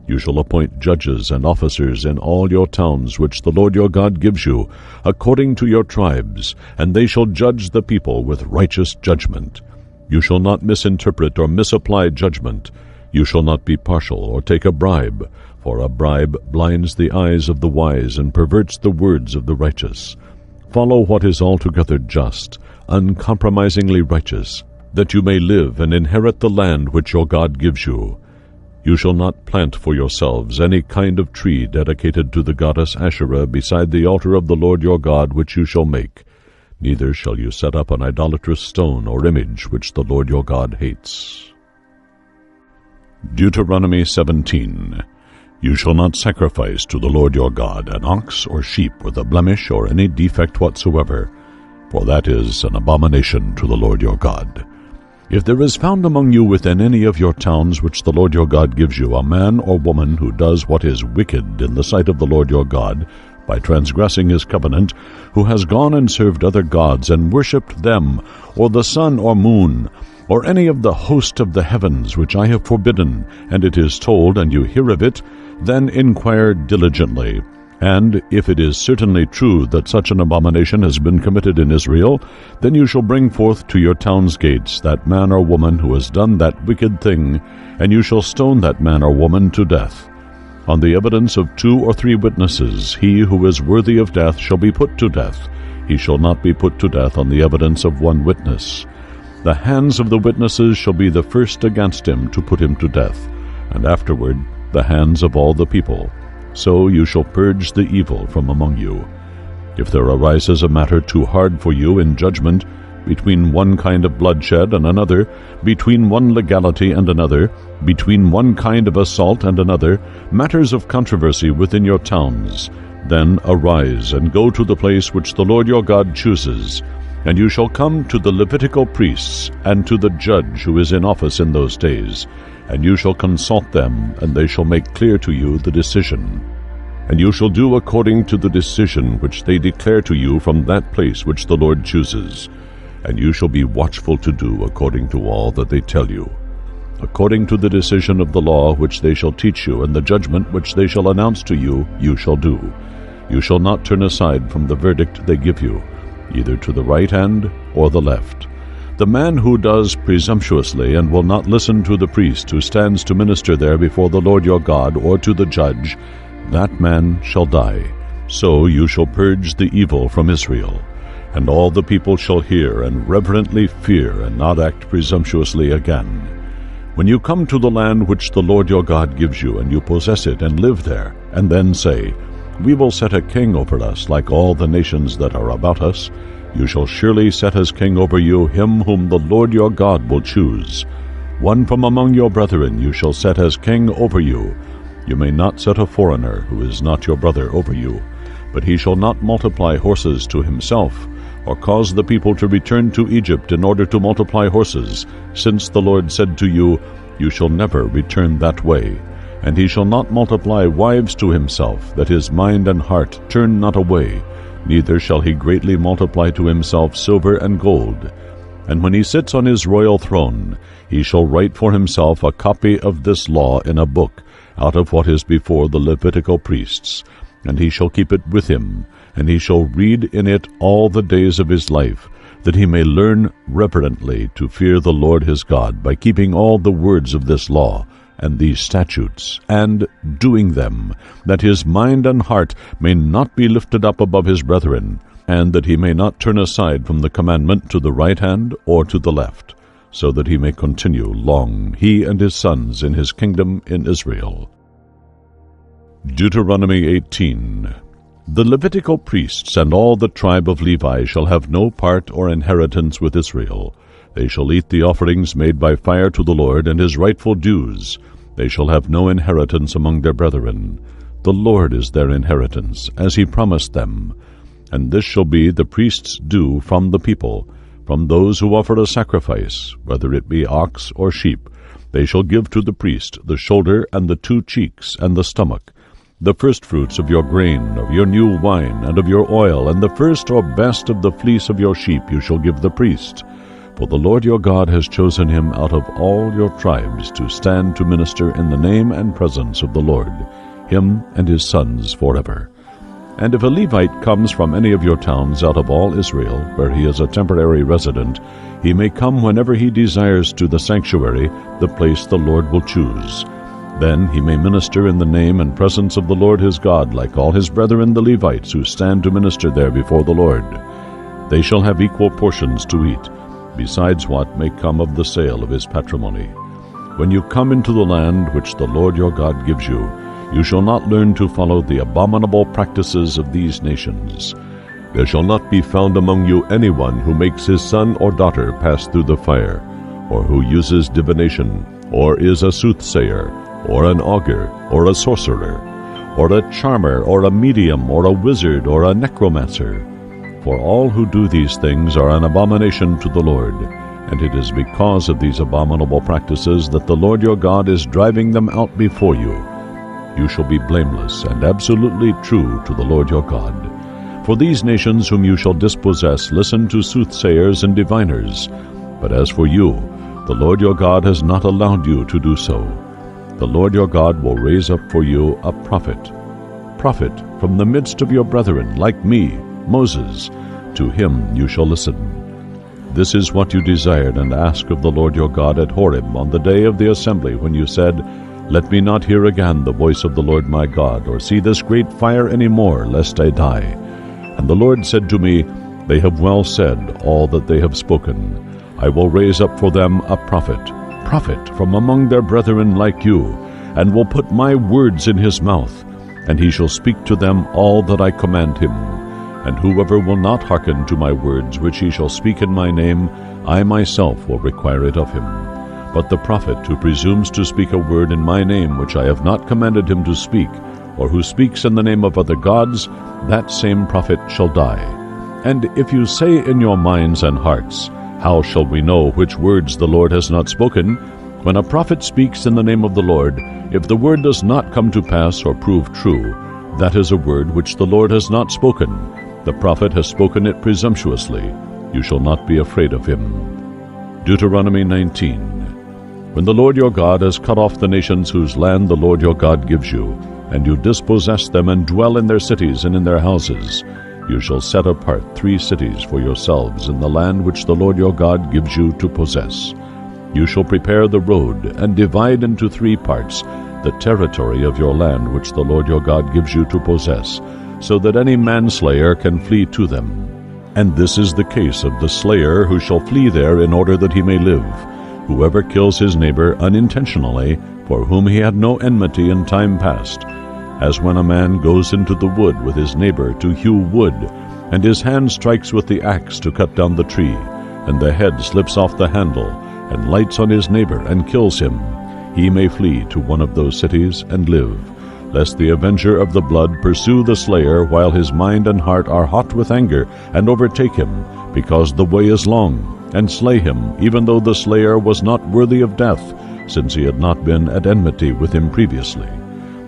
A: You shall appoint judges and officers in all your towns which the Lord your God gives you, according to your tribes, and they shall judge the people with righteous judgment. You shall not misinterpret or misapply judgment. You shall not be partial or take a bribe, for a bribe blinds the eyes of the wise and perverts the words of the righteous. Follow what is altogether just, uncompromisingly righteous, that you may live and inherit the land which your God gives you. You shall not plant for yourselves any kind of tree dedicated to the goddess Asherah beside the altar of the Lord your God which you shall make. Neither shall you set up an idolatrous stone or image which the Lord your God hates. Deuteronomy 17. You shall not sacrifice to the Lord your God an ox or sheep with a blemish or any defect whatsoever, for that is an abomination to the Lord your God. If there is found among you within any of your towns which the Lord your God gives you a man or woman who does what is wicked in the sight of the Lord your God, by transgressing his covenant, who has gone and served other gods and worshipped them, or the sun or moon, or any of the host of the heavens which I have forbidden, and it is told, and you hear of it, then inquire diligently. And if it is certainly true that such an abomination has been committed in Israel, then you shall bring forth to your town's gates that man or woman who has done that wicked thing, and you shall stone that man or woman to death. On the evidence of 2 or 3 witnesses, he who is worthy of death shall be put to death. He shall not be put to death on the evidence of 1 witness. The hands of the witnesses shall be the first against him to put him to death, and afterward the hands of all the people. So you shall purge the evil from among you. If there arises a matter too hard for you in judgment, between one kind of bloodshed and another, between one legality and another, between one kind of assault and another, matters of controversy within your towns, then arise and go to the place which the Lord your God chooses, and you shall come to the Levitical priests and to the judge who is in office in those days, and you shall consult them, and they shall make clear to you the decision. And you shall do according to the decision which they declare to you from that place which the Lord chooses. And you shall be watchful to do according to all that they tell you. According to the decision of the law which they shall teach you, and the judgment which they shall announce to you, you shall do. You shall not turn aside from the verdict they give you, either to the right hand or the left. The man who does presumptuously and will not listen to the priest who stands to minister there before the Lord your God, or to the judge, that man shall die. So you shall purge the evil from Israel. And all the people shall hear and reverently fear, and not act presumptuously again. When you come to the land which the Lord your God gives you, and you possess it and live there, and then say, We will set a king over us like all the nations that are about us, You shall surely set as king over you him whom the Lord your God will choose. One from among your brethren you shall set as king over you. You may not set a foreigner who is not your brother over you, but he shall not multiply horses to himself, or cause the people to return to Egypt in order to multiply horses, since the Lord said to you, You shall never return that way. And he shall not multiply wives to himself, that his mind and heart turn not away, neither shall he greatly multiply to himself silver and gold. And when he sits on his royal throne, he shall write for himself a copy of this law in a book, out of what is before the Levitical priests, and he shall keep it with him, and he shall read in it all the days of his life, that he may learn reverently to fear the Lord his God, by keeping all the words of this law and these statutes, and doing them, that his mind and heart may not be lifted up above his brethren, and that he may not turn aside from the commandment to the right hand or to the left, so that he may continue long, he and his sons, in his kingdom in Israel. Deuteronomy 18. The Levitical priests and all the tribe of Levi shall have no part or inheritance with Israel. They shall eat the offerings made by fire to the Lord, and his rightful dues. They shall have no inheritance among their brethren. The Lord is their inheritance, as he promised them. And this shall be the priest's due from the people, from those who offer a sacrifice, whether it be ox or sheep. They shall give to the priest the shoulder and the 2 cheeks and the stomach, the firstfruits of your grain, of your new wine, and of your oil, and the first or best of the fleece of your sheep you shall give the priest. For the Lord your God has chosen him out of all your tribes to stand to minister in the name and presence of the Lord, him and his sons forever. And if a Levite comes from any of your towns out of all Israel, where he is a temporary resident, he may come whenever he desires to the sanctuary, the place the Lord will choose. Then he may minister in the name and presence of the Lord his God, like all his brethren the Levites who stand to minister there before the Lord. They shall have equal portions to eat, besides what may come of the sale of his patrimony. When you come into the land which the Lord your God gives you, you shall not learn to follow the abominable practices of these nations. There shall not be found among you anyone who makes his son or daughter pass through the fire, or who uses divination, or is a soothsayer, or an augur, or a sorcerer, or a charmer, or a medium, or a wizard, or a necromancer. For all who do these things are an abomination to the Lord, and it is because of these abominable practices that the Lord your God is driving them out before you. You shall be blameless and absolutely true to the Lord your God. For these nations whom you shall dispossess listen to soothsayers and diviners, but as for you, the Lord your God has not allowed you to do so. The Lord your God will raise up for you a prophet from the midst of your brethren, like me, Moses. To him you shall listen. This is what you desired and asked of the Lord your God at Horeb on the day of the assembly, when you said, Let me not hear again the voice of the Lord my God, or see this great fire any more, lest I die. And the Lord said to me, They have well said all that they have spoken. I will raise up for them a prophet from among their brethren like you, and will put my words in his mouth, and he shall speak to them all that I command him. And whoever will not hearken to my words which he shall speak in my name, I myself will require it of him. But the prophet who presumes to speak a word in my name which I have not commanded him to speak, or who speaks in the name of other gods, that same prophet shall die. And if you say in your minds and hearts, How shall we know which words the Lord has not spoken? When a prophet speaks in the name of the Lord, if the word does not come to pass or prove true, that is a word which the Lord has not spoken. The prophet has spoken it presumptuously. You shall not be afraid of him. Deuteronomy 19. When the Lord your God has cut off the nations whose land the Lord your God gives you, and you dispossess them and dwell in their cities and in their houses, you shall set apart 3 cities for yourselves in the land which the Lord your God gives you to possess. You shall prepare the road, and divide into 3 parts the territory of your land which the Lord your God gives you to possess, so that any manslayer can flee to them. And this is the case of the slayer who shall flee there in order that he may live. Whoever kills his neighbor unintentionally, for whom he had no enmity in time past, as when a man goes into the wood with his neighbor to hew wood, and his hand strikes with the axe to cut down the tree, and the head slips off the handle, and lights on his neighbor, and kills him, he may flee to one of those cities and live, lest the avenger of the blood pursue the slayer while his mind and heart are hot with anger, and overtake him, because the way is long, and slay him, even though the slayer was not worthy of death, since he had not been at enmity with him previously.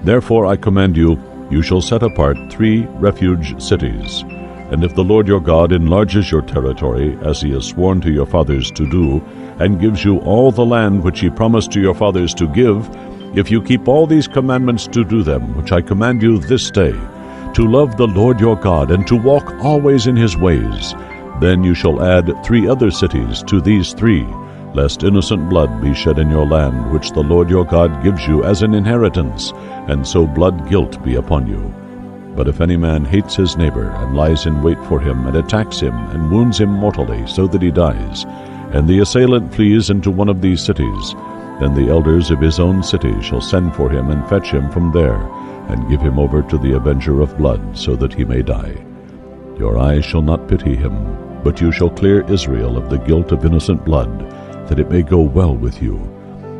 A: Therefore I command you, you shall set apart 3 refuge cities. And if the Lord your God enlarges your territory, as he has sworn to your fathers to do, and gives you all the land which he promised to your fathers to give, if you keep all these commandments to do them, which I command you this day, to love the Lord your God, and to walk always in his ways, then you shall add 3 other cities to these 3, lest innocent blood be shed in your land, which the Lord your God gives you as an inheritance, and so blood guilt be upon you. But if any man hates his neighbor, and lies in wait for him, and attacks him, and wounds him mortally, so that he dies, and the assailant flees into one of these cities, then the elders of his own city shall send for him, and fetch him from there, and give him over to the avenger of blood, so that he may die. Your eyes shall not pity him, but you shall clear Israel of the guilt of innocent blood, that it may go well with you.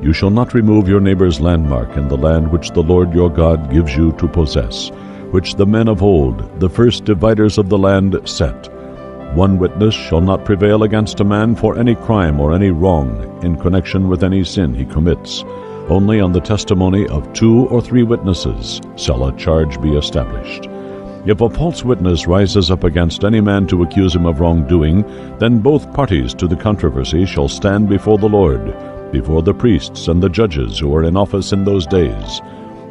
A: You shall not remove your neighbor's landmark in the land which the Lord your God gives you to possess, which the men of old, the first dividers of the land, set. One witness shall not prevail against a man for any crime or any wrong in connection with any sin he commits. Only on the testimony of 2 or 3 witnesses shall a charge be established. If a false witness rises up against any man to accuse him of wrongdoing, then both parties to the controversy shall stand before the Lord, before the priests and the judges who are in office in those days.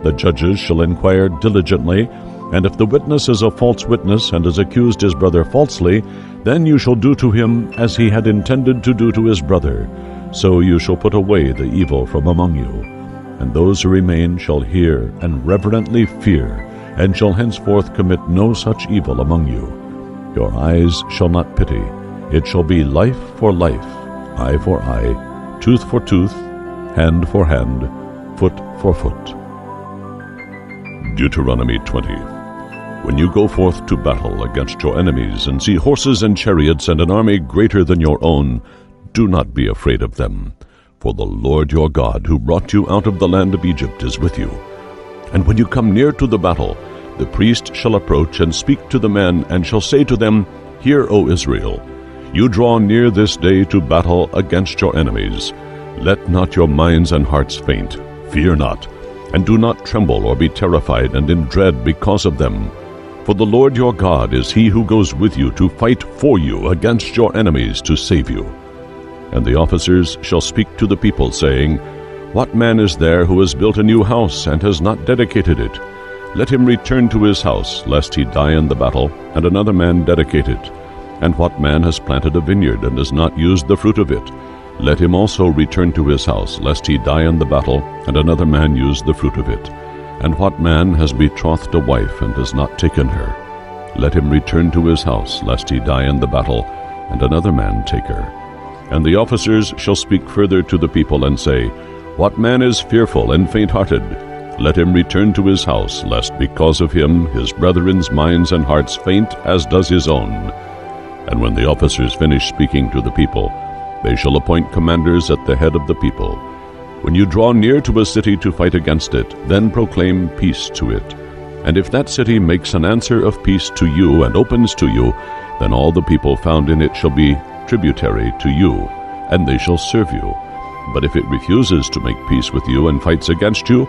A: The judges shall inquire diligently, and if the witness is a false witness and has accused his brother falsely, then you shall do to him as he had intended to do to his brother. So you shall put away the evil from among you. And those who remain shall hear and reverently fear, and shall henceforth commit no such evil among you. Your eyes shall not pity. It shall be life for life, eye for eye, tooth for tooth, hand for hand, foot for foot. Deuteronomy 20. When you go forth to battle against your enemies, and see horses and chariots and an army greater than your own, do not be afraid of them. For the Lord your God, who brought you out of the land of Egypt, is with you. And when you come near to the battle, the priest shall approach and speak to the men, and shall say to them, Hear, O Israel, you draw near this day to battle against your enemies. Let not your minds and hearts faint. Fear not, and do not tremble or be terrified and in dread because of them. For the Lord your God is he who goes with you to fight for you against your enemies to save you. And the officers shall speak to the people, saying, What man is there who has built a new house and has not dedicated it? Let him return to his house, lest he die in the battle, and another man dedicate it. And what man has planted a vineyard and has not used the fruit of it? Let him also return to his house, lest he die in the battle, and another man use the fruit of it. And what man has betrothed a wife and has not taken her? Let him return to his house, lest he die in the battle, and another man take her. And the officers shall speak further to the people, and say, What man is fearful and faint-hearted? Let him return to his house, lest because of him his brethren's minds and hearts faint, as does his own. And when the officers finish speaking to the people, they shall appoint commanders at the head of the people. When you draw near to a city to fight against it, then proclaim peace to it. And if that city makes an answer of peace to you and opens to you, then all the people found in it shall be tributary to you, and they shall serve you. But if it refuses to make peace with you and fights against you,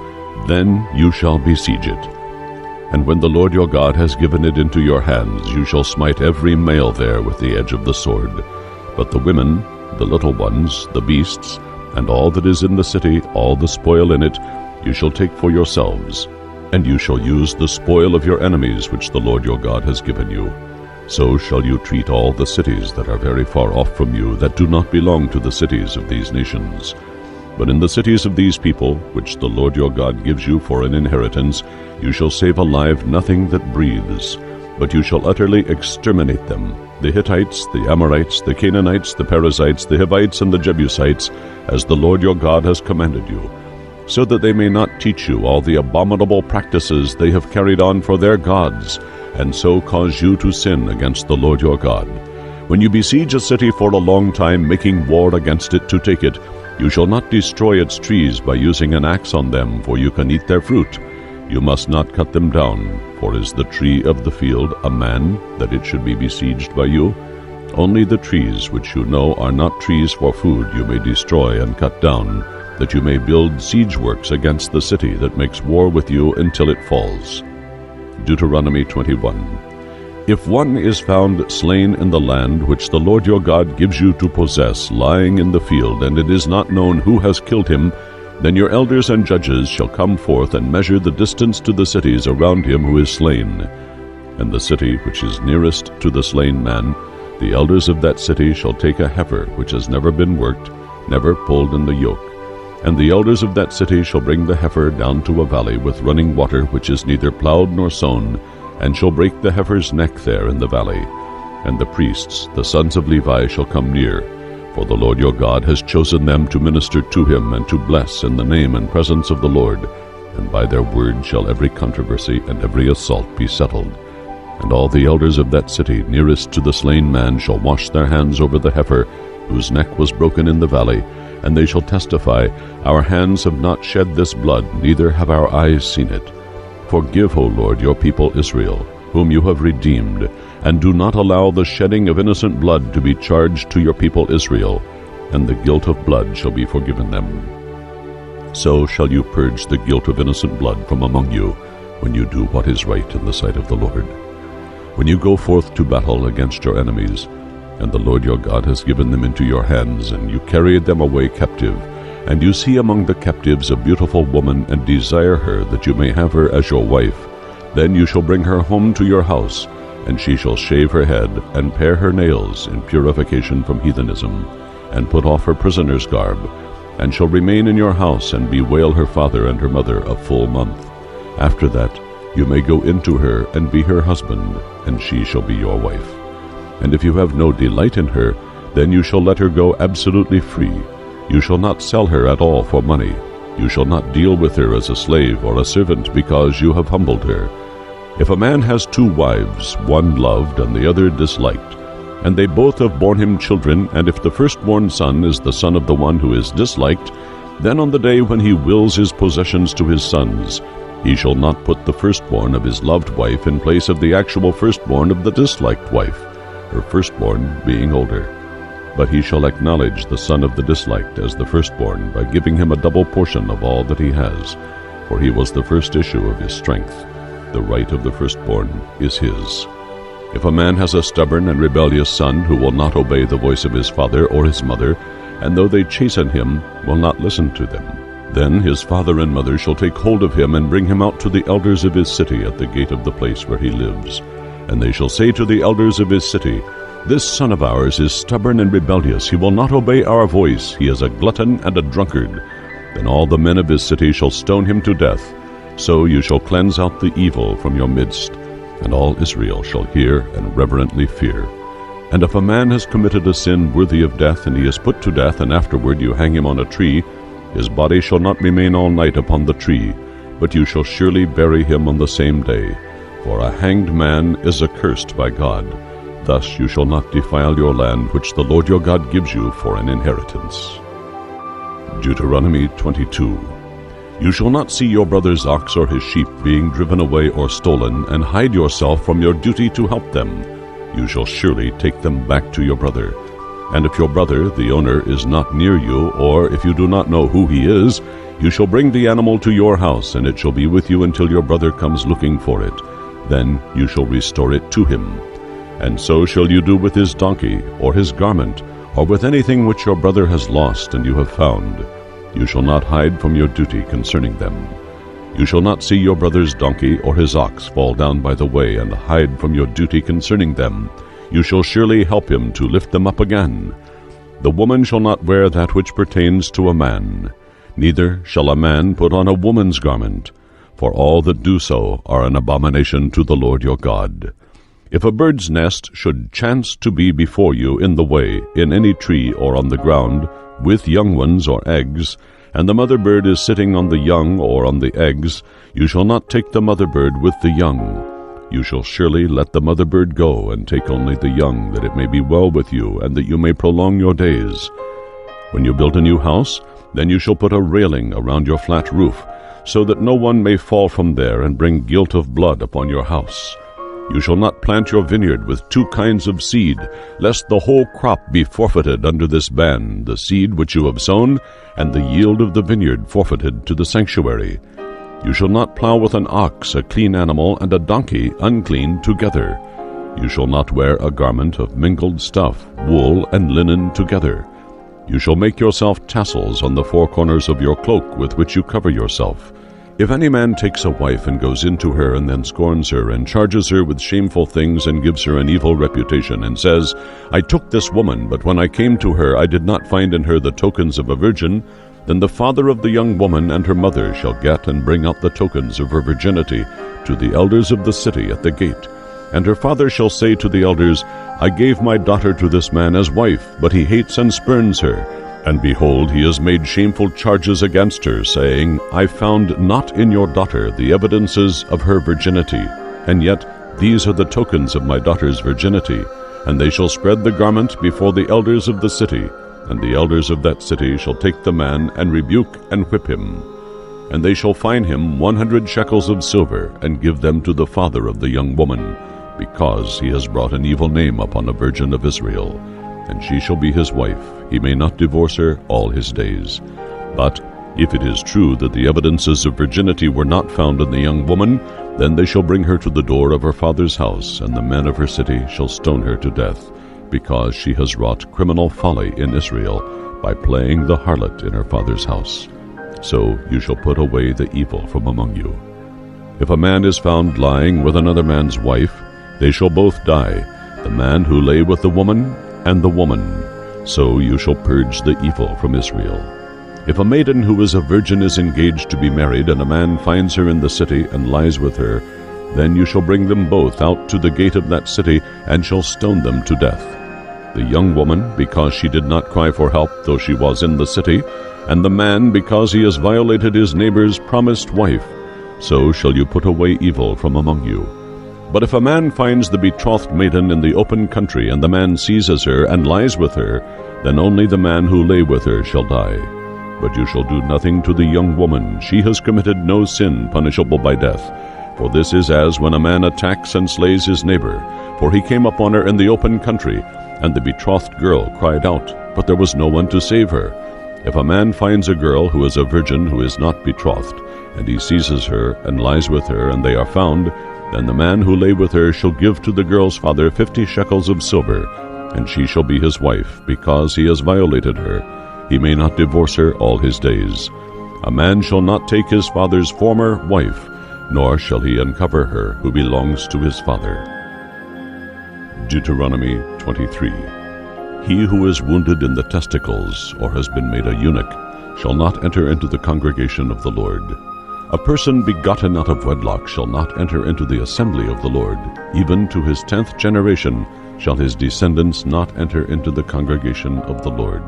A: then you shall besiege it. And when the Lord your God has given it into your hands, you shall smite every male there with the edge of the sword. But the women, the little ones, the beasts, and all that is in the city, all the spoil in it, you shall take for yourselves. And you shall use the spoil of your enemies which the Lord your God has given you. So shall you treat all the cities that are very far off from you, that do not belong to the cities of these nations. But in the cities of these people, which the Lord your God gives you for an inheritance, you shall save alive nothing that breathes, but you shall utterly exterminate them, the Hittites, the Amorites, the Canaanites, the Perizzites, the Hivites, and the Jebusites, as the Lord your God has commanded you. so that they may not teach you all the abominable practices they have carried on for their gods, and so cause you to sin against the Lord your God. When you besiege a city for a long time, making war against it to take it, you shall not destroy its trees by using an axe on them, for you can eat their fruit. You must not cut them down, for is the tree of the field a man, that it should be besieged by you? Only the trees which you know are not trees for food you may destroy and cut down, that you may build siege works against the city that makes war with you until it falls. Deuteronomy 21. If one is found slain in the land which the Lord your God gives you to possess, lying in the field, and it is not known who has killed him, then your elders and judges shall come forth and measure the distance to the cities around him who is slain. And the city which is nearest to the slain man, the elders of that city shall take a heifer which has never been worked, never pulled in the yoke. And the elders of that city shall bring the heifer down to a valley with running water, which is neither plowed nor sown, and shall break the heifer's neck there in the valley. And the priests, the sons of Levi, shall come near, for the Lord your God has chosen them to minister to him and to bless in the name and presence of the Lord. And by their word shall every controversy and every assault be settled. And all the elders of that city nearest to the slain man shall wash their hands over the heifer, whose neck was broken in the valley, and they shall testify, Our hands have not shed this blood, neither have our eyes seen it. Forgive, O Lord, your people Israel, whom you have redeemed, and do not allow the shedding of innocent blood to be charged to your people Israel, and the guilt of blood shall be forgiven them. So shall you purge the guilt of innocent blood from among you, when you do what is right in the sight of the Lord. When you go forth to battle against your enemies, and the Lord your God has given them into your hands, and you carried them away captive, and you see among the captives a beautiful woman, and desire her, that you may have her as your wife, then you shall bring her home to your house, and she shall shave her head, and pare her nails in purification from heathenism, and put off her prisoner's garb, and shall remain in your house, and bewail her father and her mother a full month. After that you may go into her, and be her husband, and she shall be your wife. And if you have no delight in her, then you shall let her go absolutely free. You shall not sell her at all for money. You shall not deal with her as a slave or a servant, because you have humbled her. If a man has two wives, one loved and the other disliked, and they both have borne him children, and if the firstborn son is the son of the one who is disliked, then on the day when he wills his possessions to his sons, he shall not put the firstborn of his loved wife in place of the actual firstborn of the disliked wife, her firstborn being older. But he shall acknowledge the son of the disliked as the firstborn by giving him a double portion of all that he has, for he was the first issue of his strength. The right of the firstborn is his. If a man has a stubborn and rebellious son who will not obey the voice of his father or his mother, and though they chasten him, will not listen to them, then his father and mother shall take hold of him and bring him out to the elders of his city at the gate of the place where he lives. And they shall say to the elders of his city, This son of ours is stubborn and rebellious. He will not obey our voice. He is a glutton and a drunkard. Then all the men of his city shall stone him to death. So you shall cleanse out the evil from your midst, and all Israel shall hear and reverently fear. And if a man has committed a sin worthy of death, and he is put to death, and afterward you hang him on a tree, his body shall not remain all night upon the tree, but you shall surely bury him on the same day. For a hanged man is accursed by God. Thus you shall not defile your land, which the Lord your God gives you for an inheritance. Deuteronomy 22. You shall not see your brother's ox or his sheep being driven away or stolen, and hide yourself from your duty to help them. You shall surely take them back to your brother. And if your brother, the owner, is not near you, or if you do not know who he is, you shall bring the animal to your house, and it shall be with you until your brother comes looking for it. Then you shall restore it to him. And so shall you do with his donkey, or his garment, or with anything which your brother has lost and you have found. You shall not hide from your duty concerning them. You shall not see your brother's donkey or his ox fall down by the way and hide from your duty concerning them. You shall surely help him to lift them up again. The woman shall not wear that which pertains to a man, neither shall a man put on a woman's garment, for all that do so are an abomination to the Lord your God. If a bird's nest should chance to be before you in the way, in any tree or on the ground, with young ones or eggs, and the mother bird is sitting on the young or on the eggs, you shall not take the mother bird with the young. You shall surely let the mother bird go, and take only the young, that it may be well with you, and that you may prolong your days. When you build a new house, then you shall put a railing around your flat roof, so that no one may fall from there and bring guilt of blood upon your house. You shall not plant your vineyard with two kinds of seed, lest the whole crop be forfeited under this ban, the seed which you have sown, and the yield of the vineyard forfeited to the sanctuary. You shall not plow with an ox a clean animal, and a donkey unclean together. You shall not wear a garment of mingled stuff, wool and linen together. You shall make yourself tassels on the four corners of your cloak with which you cover yourself. If any man takes a wife and goes into her and then scorns her and charges her with shameful things and gives her an evil reputation and says, I took this woman, but when I came to her I did not find in her the tokens of a virgin, then the father of the young woman and her mother shall get and bring out the tokens of her virginity to the elders of the city at the gate. And her father shall say to the elders, I gave my daughter to this man as wife, but he hates and spurns her. And behold, he has made shameful charges against her, saying, I found not in your daughter the evidences of her virginity. And yet these are the tokens of my daughter's virginity. And they shall spread the garment before the elders of the city. And the elders of that city shall take the man and rebuke and whip him. And they shall fine him 100 shekels of silver, and give them to the father of the young woman, because he has brought an evil name upon a virgin of Israel. And she shall be his wife. He may not divorce her all his days. But if it is true that the evidences of virginity were not found in the young woman, then they shall bring her to the door of her father's house, and the men of her city shall stone her to death, because she has wrought criminal folly in Israel by playing the harlot in her father's house. So you shall put away the evil from among you. If a man is found lying with another man's wife, they shall both die, the man who lay with the woman and the woman. So you shall purge the evil from Israel. If a maiden who is a virgin is engaged to be married, and a man finds her in the city and lies with her, then you shall bring them both out to the gate of that city, and shall stone them to death. The young woman, because she did not cry for help, though she was in the city, and the man, because he has violated his neighbor's promised wife. So shall you put away evil from among you. But if a man finds the betrothed maiden in the open country, and the man seizes her and lies with her, then only the man who lay with her shall die. But you shall do nothing to the young woman. She has committed no sin punishable by death. For this is as when a man attacks and slays his neighbor. For he came upon her in the open country, and the betrothed girl cried out, but there was no one to save her. If a man finds a girl who is a virgin who is not betrothed, and he seizes her and lies with her, and they are found, then the man who lay with her shall give to the girl's father 50 shekels of silver, and she shall be his wife, because he has violated her. He may not divorce her all his days. A man shall not take his father's former wife, nor shall he uncover her who belongs to his father. Deuteronomy 23. He who is wounded in the testicles, or has been made a eunuch, shall not enter into the congregation of the Lord. A person begotten out of wedlock shall not enter into the assembly of the Lord. Even to his 10th generation shall his descendants not enter into the congregation of the Lord.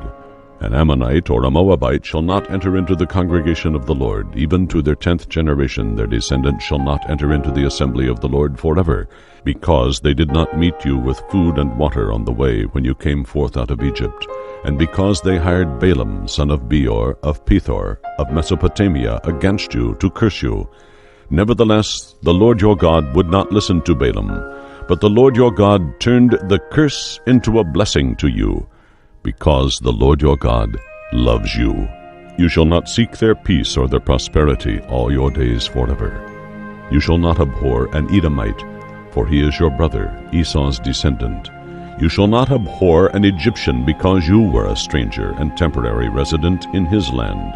A: An Ammonite or a Moabite shall not enter into the congregation of the Lord. Even to their 10th generation their descendants shall not enter into the assembly of the Lord forever, because they did not meet you with food and water on the way when you came forth out of Egypt, and because they hired Balaam son of Beor of Pethor of Mesopotamia against you to curse you. Nevertheless the Lord your God would not listen to Balaam, but the Lord your God turned the curse into a blessing to you, because the Lord your God loves you. You shall not seek their peace or their prosperity all your days forever. You shall not abhor an Edomite, for he is your brother, Esau's descendant. You shall not abhor an Egyptian, because you were a stranger and temporary resident in his land.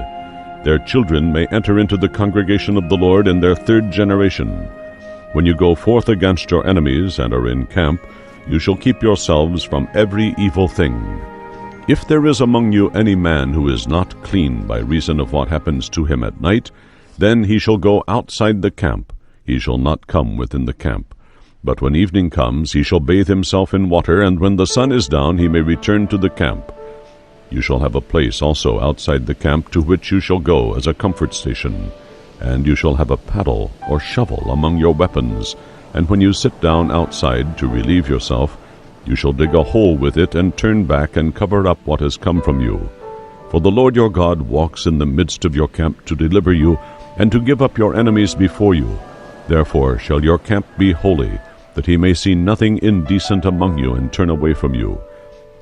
A: Their children may enter into the congregation of the Lord in their 3rd generation. When you go forth against your enemies and are in camp, you shall keep yourselves from every evil thing. If there is among you any man who is not clean by reason of what happens to him at night, then he shall go outside the camp. He shall not come within the camp. But when evening comes, he shall bathe himself in water, and when the sun is down, he may return to the camp. You shall have a place also outside the camp to which you shall go as a comfort station, and you shall have a paddle or shovel among your weapons, and when you sit down outside to relieve yourself, you shall dig a hole with it and turn back and cover up what has come from you. For the Lord your God walks in the midst of your camp to deliver you, and to give up your enemies before you. Therefore shall your camp be holy, that he may see nothing indecent among you and turn away from you.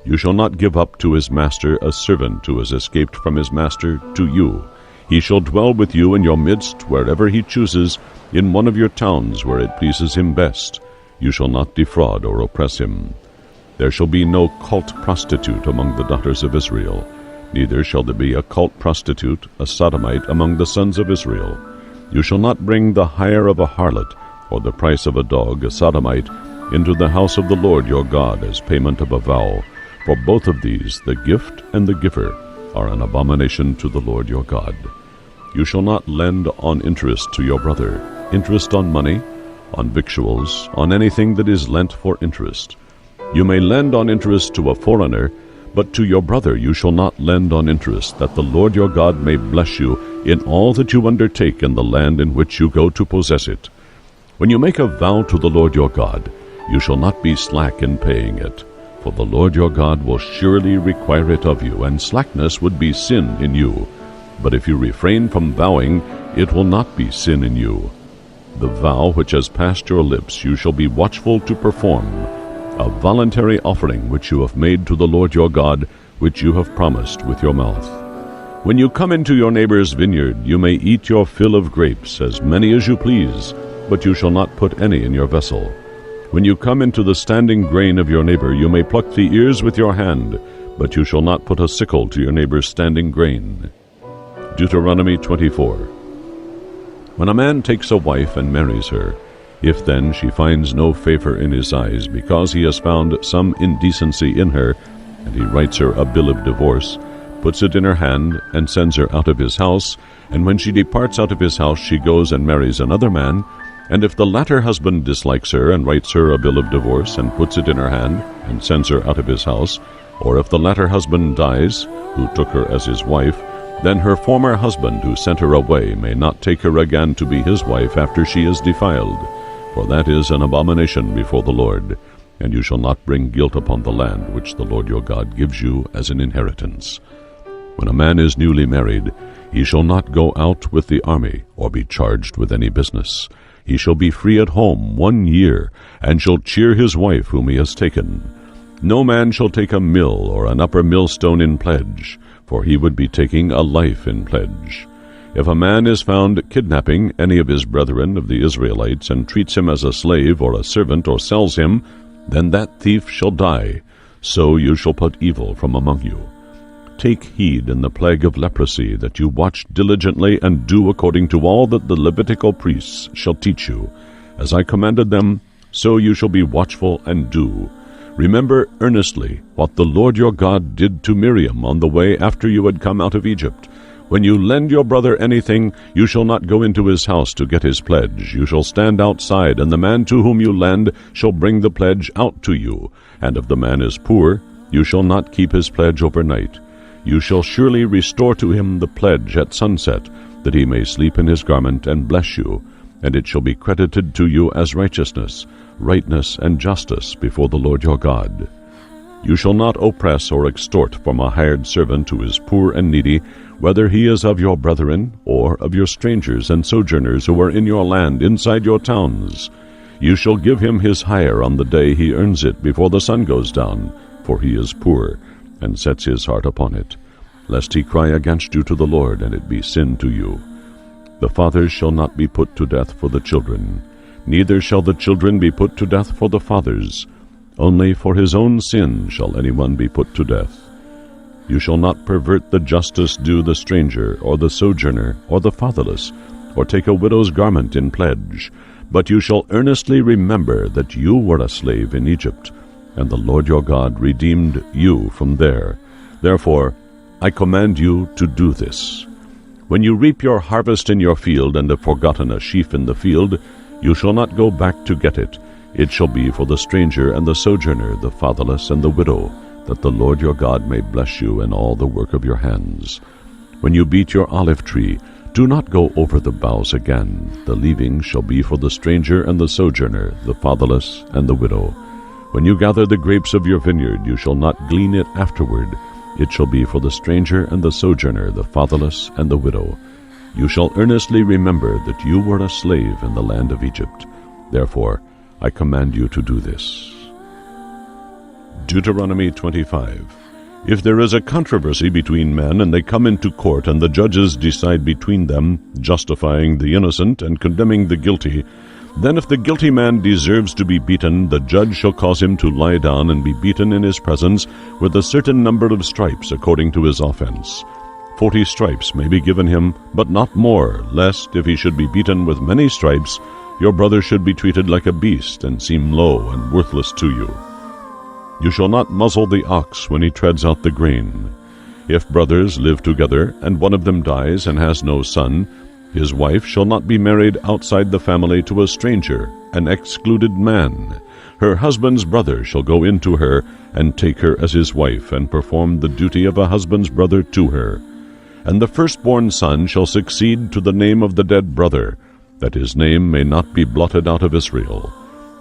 A: You shall not give up to his master a servant who has escaped from his master to you. He shall dwell with you in your midst wherever he chooses, in one of your towns where it pleases him best. You shall not defraud or oppress him. There shall be no cult prostitute among the daughters of Israel, neither shall there be a cult prostitute, a sodomite, among the sons of Israel. You shall not bring the hire of a harlot, or the price of a dog, a sodomite, into the house of the Lord your God as payment of a vow. For both of these, the gift and the giver, are an abomination to the Lord your God. You shall not lend on interest to your brother, interest on money, on victuals, on anything that is lent for interest. You may lend on interest to a foreigner, but to your brother you shall not lend on interest, that the Lord your God may bless you in all that you undertake in the land in which you go to possess it. When you make a vow to the Lord your God, you shall not be slack in paying it, for the Lord your God will surely require it of you, and slackness would be sin in you. But if you refrain from vowing, it will not be sin in you. The vow which has passed your lips you shall be watchful to perform, a voluntary offering which you have made to the Lord your God, which you have promised with your mouth. When you come into your neighbor's vineyard, you may eat your fill of grapes, as many as you please, but you shall not put any in your vessel. When you come into the standing grain of your neighbor, you may pluck the ears with your hand, but you shall not put a sickle to your neighbor's standing grain. Deuteronomy 24. When a man takes a wife and marries her, if then she finds no favor in his eyes, because he has found some indecency in her, and he writes her a bill of divorce, puts it in her hand, and sends her out of his house, and when she departs out of his house she goes and marries another man, and if the latter husband dislikes her, and writes her a bill of divorce, and puts it in her hand, and sends her out of his house, or if the latter husband dies, who took her as his wife, then her former husband who sent her away may not take her again to be his wife after she is defiled, for that is an abomination before the Lord, and you shall not bring guilt upon the land which the Lord your God gives you as an inheritance. When a man is newly married, he shall not go out with the army, or be charged with any business. He shall be free at home 1 year, and shall cheer his wife whom he has taken. No man shall take a mill or an upper millstone in pledge, for he would be taking a life in pledge. If a man is found kidnapping any of his brethren of the Israelites, and treats him as a slave or a servant, or sells him, then that thief shall die. So you shall put evil from among you. Take heed in the plague of leprosy, that you watch diligently and do according to all that the Levitical priests shall teach you. As I commanded them, so you shall be watchful and do. Remember earnestly what the Lord your God did to Miriam on the way after you had come out of Egypt. When you lend your brother anything, you shall not go into his house to get his pledge. You shall stand outside, and the man to whom you lend shall bring the pledge out to you. And if the man is poor, you shall not keep his pledge overnight. You shall surely restore to him the pledge at sunset, that he may sleep in his garment and bless you, and it shall be credited to you as righteousness, rightness, and justice before the Lord your God. You shall not oppress or extort from a hired servant who is poor and needy, whether he is of your brethren or of your strangers and sojourners who are in your land inside your towns. You shall give him his hire on the day he earns it before the sun goes down, for he is poor, and sets his heart upon it, lest he cry against you to the Lord, and it be sin to you. The fathers shall not be put to death for the children, neither shall the children be put to death for the fathers. Only for his own sin shall anyone be put to death. You shall not pervert the justice due the stranger, or the sojourner, or the fatherless, or take a widow's garment in pledge, but you shall earnestly remember that you were a slave in Egypt, and the Lord your God redeemed you from there. Therefore I command you to do this. When you reap your harvest in your field, and have forgotten a sheaf in the field, you shall not go back to get it. It shall be for the stranger and the sojourner, the fatherless and the widow, that the Lord your God may bless you in all the work of your hands. When you beat your olive tree, do not go over the boughs again. The leaving shall be for the stranger and the sojourner, the fatherless and the widow. When you gather the grapes of your vineyard, you shall not glean it afterward. It shall be for the stranger and the sojourner, the fatherless and the widow. You shall earnestly remember that you were a slave in the land of Egypt. Therefore I command you to do this. Deuteronomy 25. If there is a controversy between men, and they come into court, and the judges decide between them, justifying the innocent and condemning the guilty, then if the guilty man deserves to be beaten, the judge shall cause him to lie down and be beaten in his presence with a certain number of stripes according to his offense. 40 stripes may be given him, but not more, lest, if he should be beaten with many stripes, your brother should be treated like a beast and seem low and worthless to you. You shall not muzzle the ox when he treads out the grain. If brothers live together, and one of them dies and has no son, his wife shall not be married outside the family to a stranger, an excluded man. Her husband's brother shall go into her and take her as his wife, and perform the duty of a husband's brother to her. And the firstborn son shall succeed to the name of the dead brother, that his name may not be blotted out of Israel.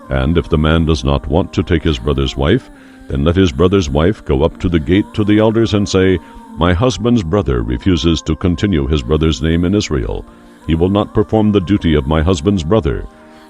A: And if the man does not want to take his brother's wife, then let his brother's wife go up to the gate to the elders and say, My husband's brother refuses to continue his brother's name in Israel. He will not perform the duty of my husband's brother.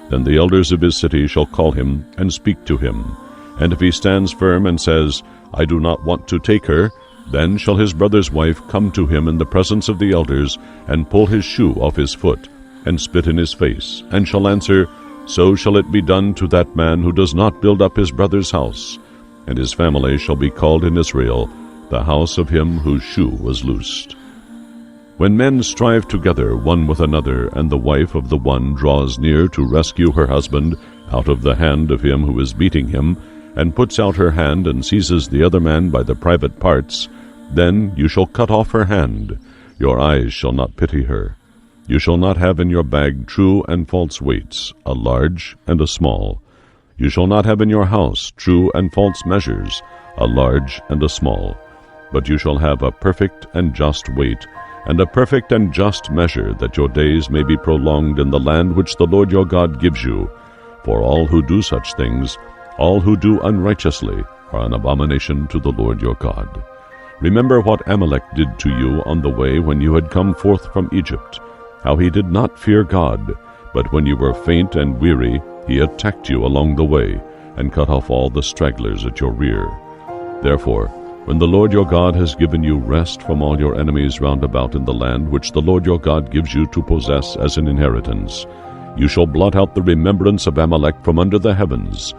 A: Then the elders of his city shall call him and speak to him. And if he stands firm and says, I do not want to take her, then shall his brother's wife come to him in the presence of the elders, and pull his shoe off his foot, and spit in his face, and shall answer, So shall it be done to that man who does not build up his brother's house. And his family shall be called in Israel, the house of him whose shoe was loosed. When men strive together one with another, and the wife of the one draws near to rescue her husband out of the hand of him who is beating him, and puts out her hand and seizes the other man by the private parts, then you shall cut off her hand. Your eyes shall not pity her. You shall not have in your bag true and false weights, a large and a small. You shall not have in your house true and false measures, a large and a small. But you shall have a perfect and just weight, and a perfect and just measure, that your days may be prolonged in the land which the Lord your God gives you. For all who do such things, all who do unrighteously, are an abomination to the Lord your God. Remember what Amalek did to you on the way when you had come forth from Egypt, how he did not fear God, but when you were faint and weary, he attacked you along the way, and cut off all the stragglers at your rear. Therefore, when the Lord your God has given you rest from all your enemies round about in the land which the Lord your God gives you to possess as an inheritance, you shall blot out the remembrance of Amalek from under the heavens.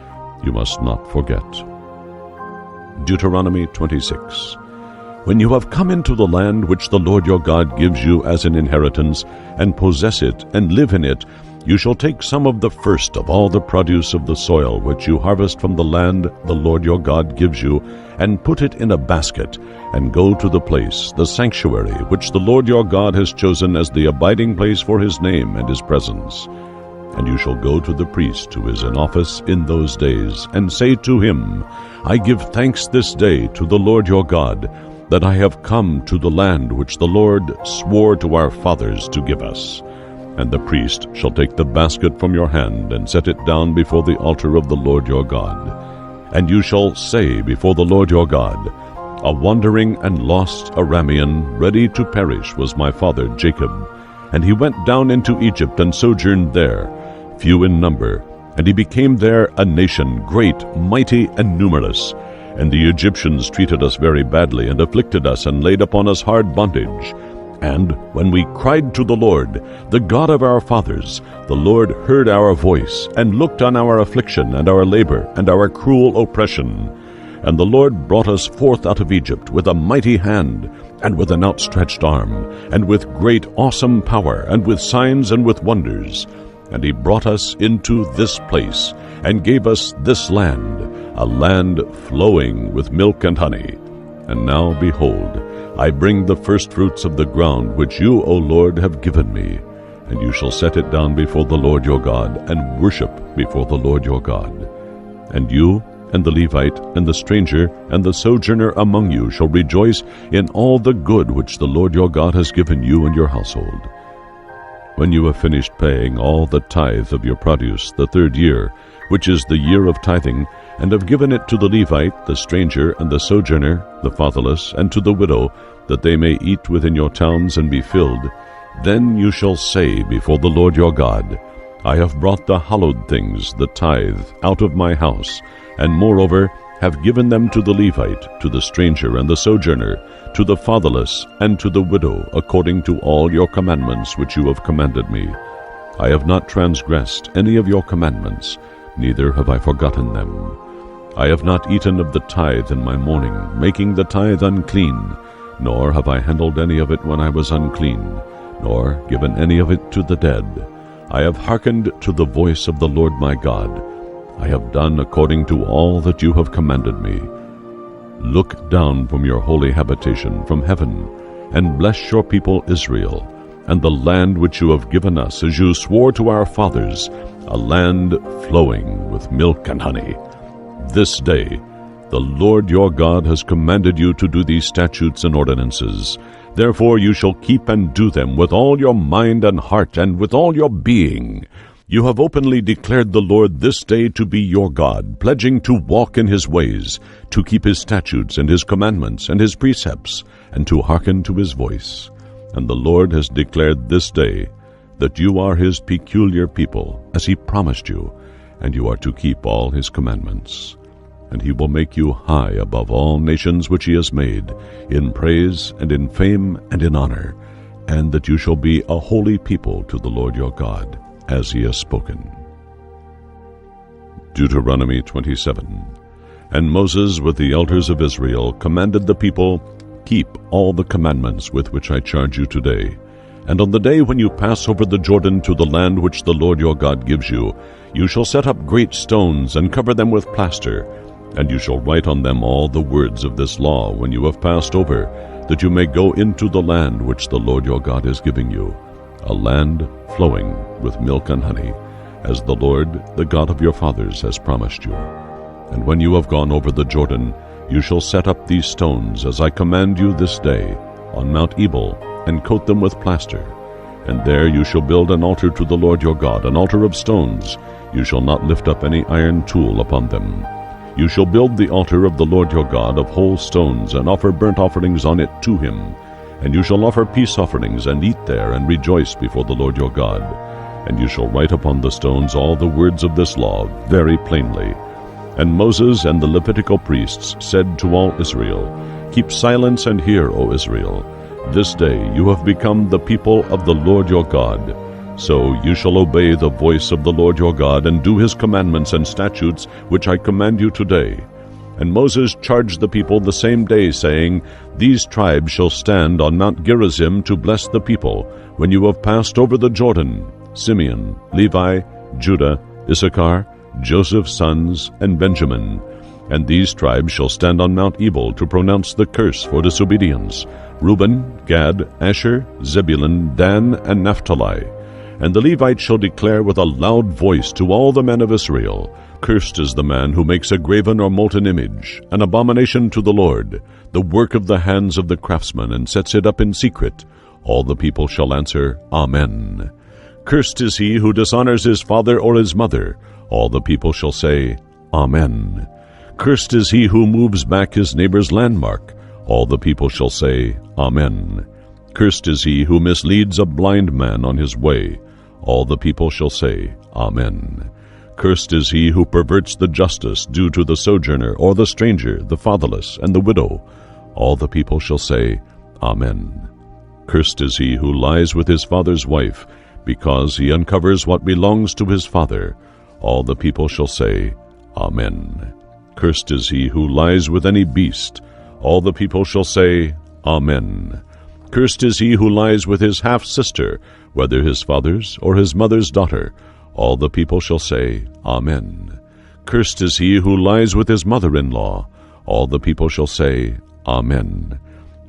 A: You must not forget. Deuteronomy 26. When you have come into the land which the Lord your God gives you as an inheritance, and possess it, and live in it, you shall take some of the first of all the produce of the soil which you harvest from the land the Lord your God gives you, and put it in a basket, and go to the place, the sanctuary, which the Lord your God has chosen as the abiding place for his name and his presence. And you shall go to the priest who is in office in those days, and say to him, I give thanks this day to the Lord your God, that I have come to the land which the Lord swore to our fathers to give us. And the priest shall take the basket from your hand, and set it down before the altar of the Lord your God. And you shall say before the Lord your God, A wandering and lost Aramean, ready to perish, was my father Jacob. And he went down into Egypt, and sojourned there, few in number. And he became there a nation, great, mighty, and numerous. And the Egyptians treated us very badly, and afflicted us, and laid upon us hard bondage. And when we cried to the Lord, the God of our fathers, the Lord heard our voice, and looked on our affliction, and our labor, and our cruel oppression. And the Lord brought us forth out of Egypt with a mighty hand, and with an outstretched arm, and with great awesome power, and with signs and with wonders. And he brought us into this place, and gave us this land, a land flowing with milk and honey. And now, behold, I bring the firstfruits of the ground which you, O Lord, have given me. And you shall set it down before the Lord your God, and worship before the Lord your God. And you and the Levite, and the stranger, and the sojourner among you shall rejoice in all the good which the Lord your God has given you and your household. When you have finished paying all the tithe of your produce the 3rd year, which is the year of tithing, and have given it to the Levite, the stranger, and the sojourner, the fatherless, and to the widow, that they may eat within your towns and be filled, then you shall say before the Lord your God, I have brought the hallowed things, the tithe, out of my house, and moreover have given them to the Levite, to the stranger and the sojourner, to the fatherless, and to the widow, according to all your commandments which you have commanded me. I have not transgressed any of your commandments, neither have I forgotten them. I have not eaten of the tithe in my mourning, making the tithe unclean, nor have I handled any of it when I was unclean, nor given any of it to the dead. I have hearkened to the voice of the Lord my God. I have done according to all that you have commanded me. Look down from your holy habitation from heaven, and bless your people Israel, and the land which you have given us, as you swore to our fathers, a land flowing with milk and honey. This day the Lord your God has commanded you to do these statutes and ordinances. Therefore you shall keep and do them with all your mind and heart, and with all your being. You have openly declared the Lord this day to be your God, pledging to walk in his ways, to keep his statutes and his commandments and his precepts, and to hearken to his voice. And the Lord has declared this day that you are his peculiar people, as he promised you, and you are to keep all his commandments. And he will make you high above all nations which he has made, in praise and in fame and in honor, and that you shall be a holy people to the Lord your God, as he has spoken. Deuteronomy 27. And Moses with the elders of Israel commanded the people, Keep all the commandments with which I charge you today. And on the day when you pass over the Jordan to the land which the Lord your God gives you, you shall set up great stones and cover them with plaster, and you shall write on them all the words of this law when you have passed over, that you may go into the land which the Lord your God is giving you, a land flowing with milk and honey, as the Lord, the God of your fathers, has promised you. And when you have gone over the Jordan, you shall set up these stones, as I command you this day, on Mount Ebal, and coat them with plaster. And there you shall build an altar to the Lord your God, an altar of stones. You shall not lift up any iron tool upon them. You shall build the altar of the Lord your God of whole stones, and offer burnt offerings on it to him. And you shall offer peace offerings, and eat there, and rejoice before the Lord your God. And you shall write upon the stones all the words of this law very plainly. And Moses and the Levitical priests said to all Israel, Keep silence and hear, O Israel. This day you have become the people of the Lord your God. So you shall obey the voice of the Lord your God, and do his commandments and statutes which I command you today. And Moses charged the people the same day, saying, These tribes shall stand on Mount Gerizim to bless the people, when you have passed over the Jordan: Simeon, Levi, Judah, Issachar, Joseph's sons, and Benjamin. And these tribes shall stand on Mount Ebal to pronounce the curse for disobedience: Reuben, Gad, Asher, Zebulun, Dan, and Naphtali. And the Levites shall declare with a loud voice to all the men of Israel, Cursed is the man who makes a graven or molten image, an abomination to the Lord, the work of the hands of the craftsman, and sets it up in secret. All the people shall answer, Amen. Cursed is he who dishonors his father or his mother. All the people shall say, Amen. Cursed is he who moves back his neighbor's landmark. All the people shall say, Amen. Cursed is he who misleads a blind man on his way. All the people shall say, Amen. Cursed is he who perverts the justice due to the sojourner, or the stranger, the fatherless, and the widow. All the people shall say, Amen. Cursed is he who lies with his father's wife, because he uncovers what belongs to his father. All the people shall say, Amen. Cursed is he who lies with any beast. All the people shall say, Amen. Cursed is he who lies with his half-sister, whether his father's or his mother's daughter. All the people shall say, Amen. Cursed is he who lies with his mother-in-law. All the people shall say, Amen.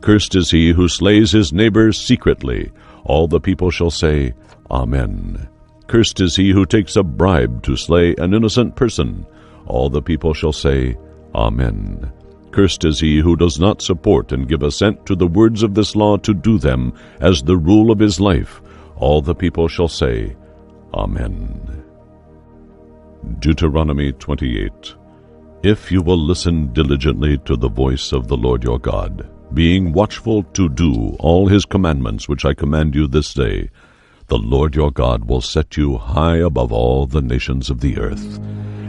A: Cursed is he who slays his neighbor secretly. All the people shall say, Amen. Cursed is he who takes a bribe to slay an innocent person. All the people shall say, Amen. Cursed is he who does not support and give assent to the words of this law to do them as the rule of his life. All the people shall say, Amen. Deuteronomy 28. If you will listen diligently to the voice of the Lord your God, being watchful to do all his commandments which I command you this day, the Lord your God will set you high above all the nations of the earth.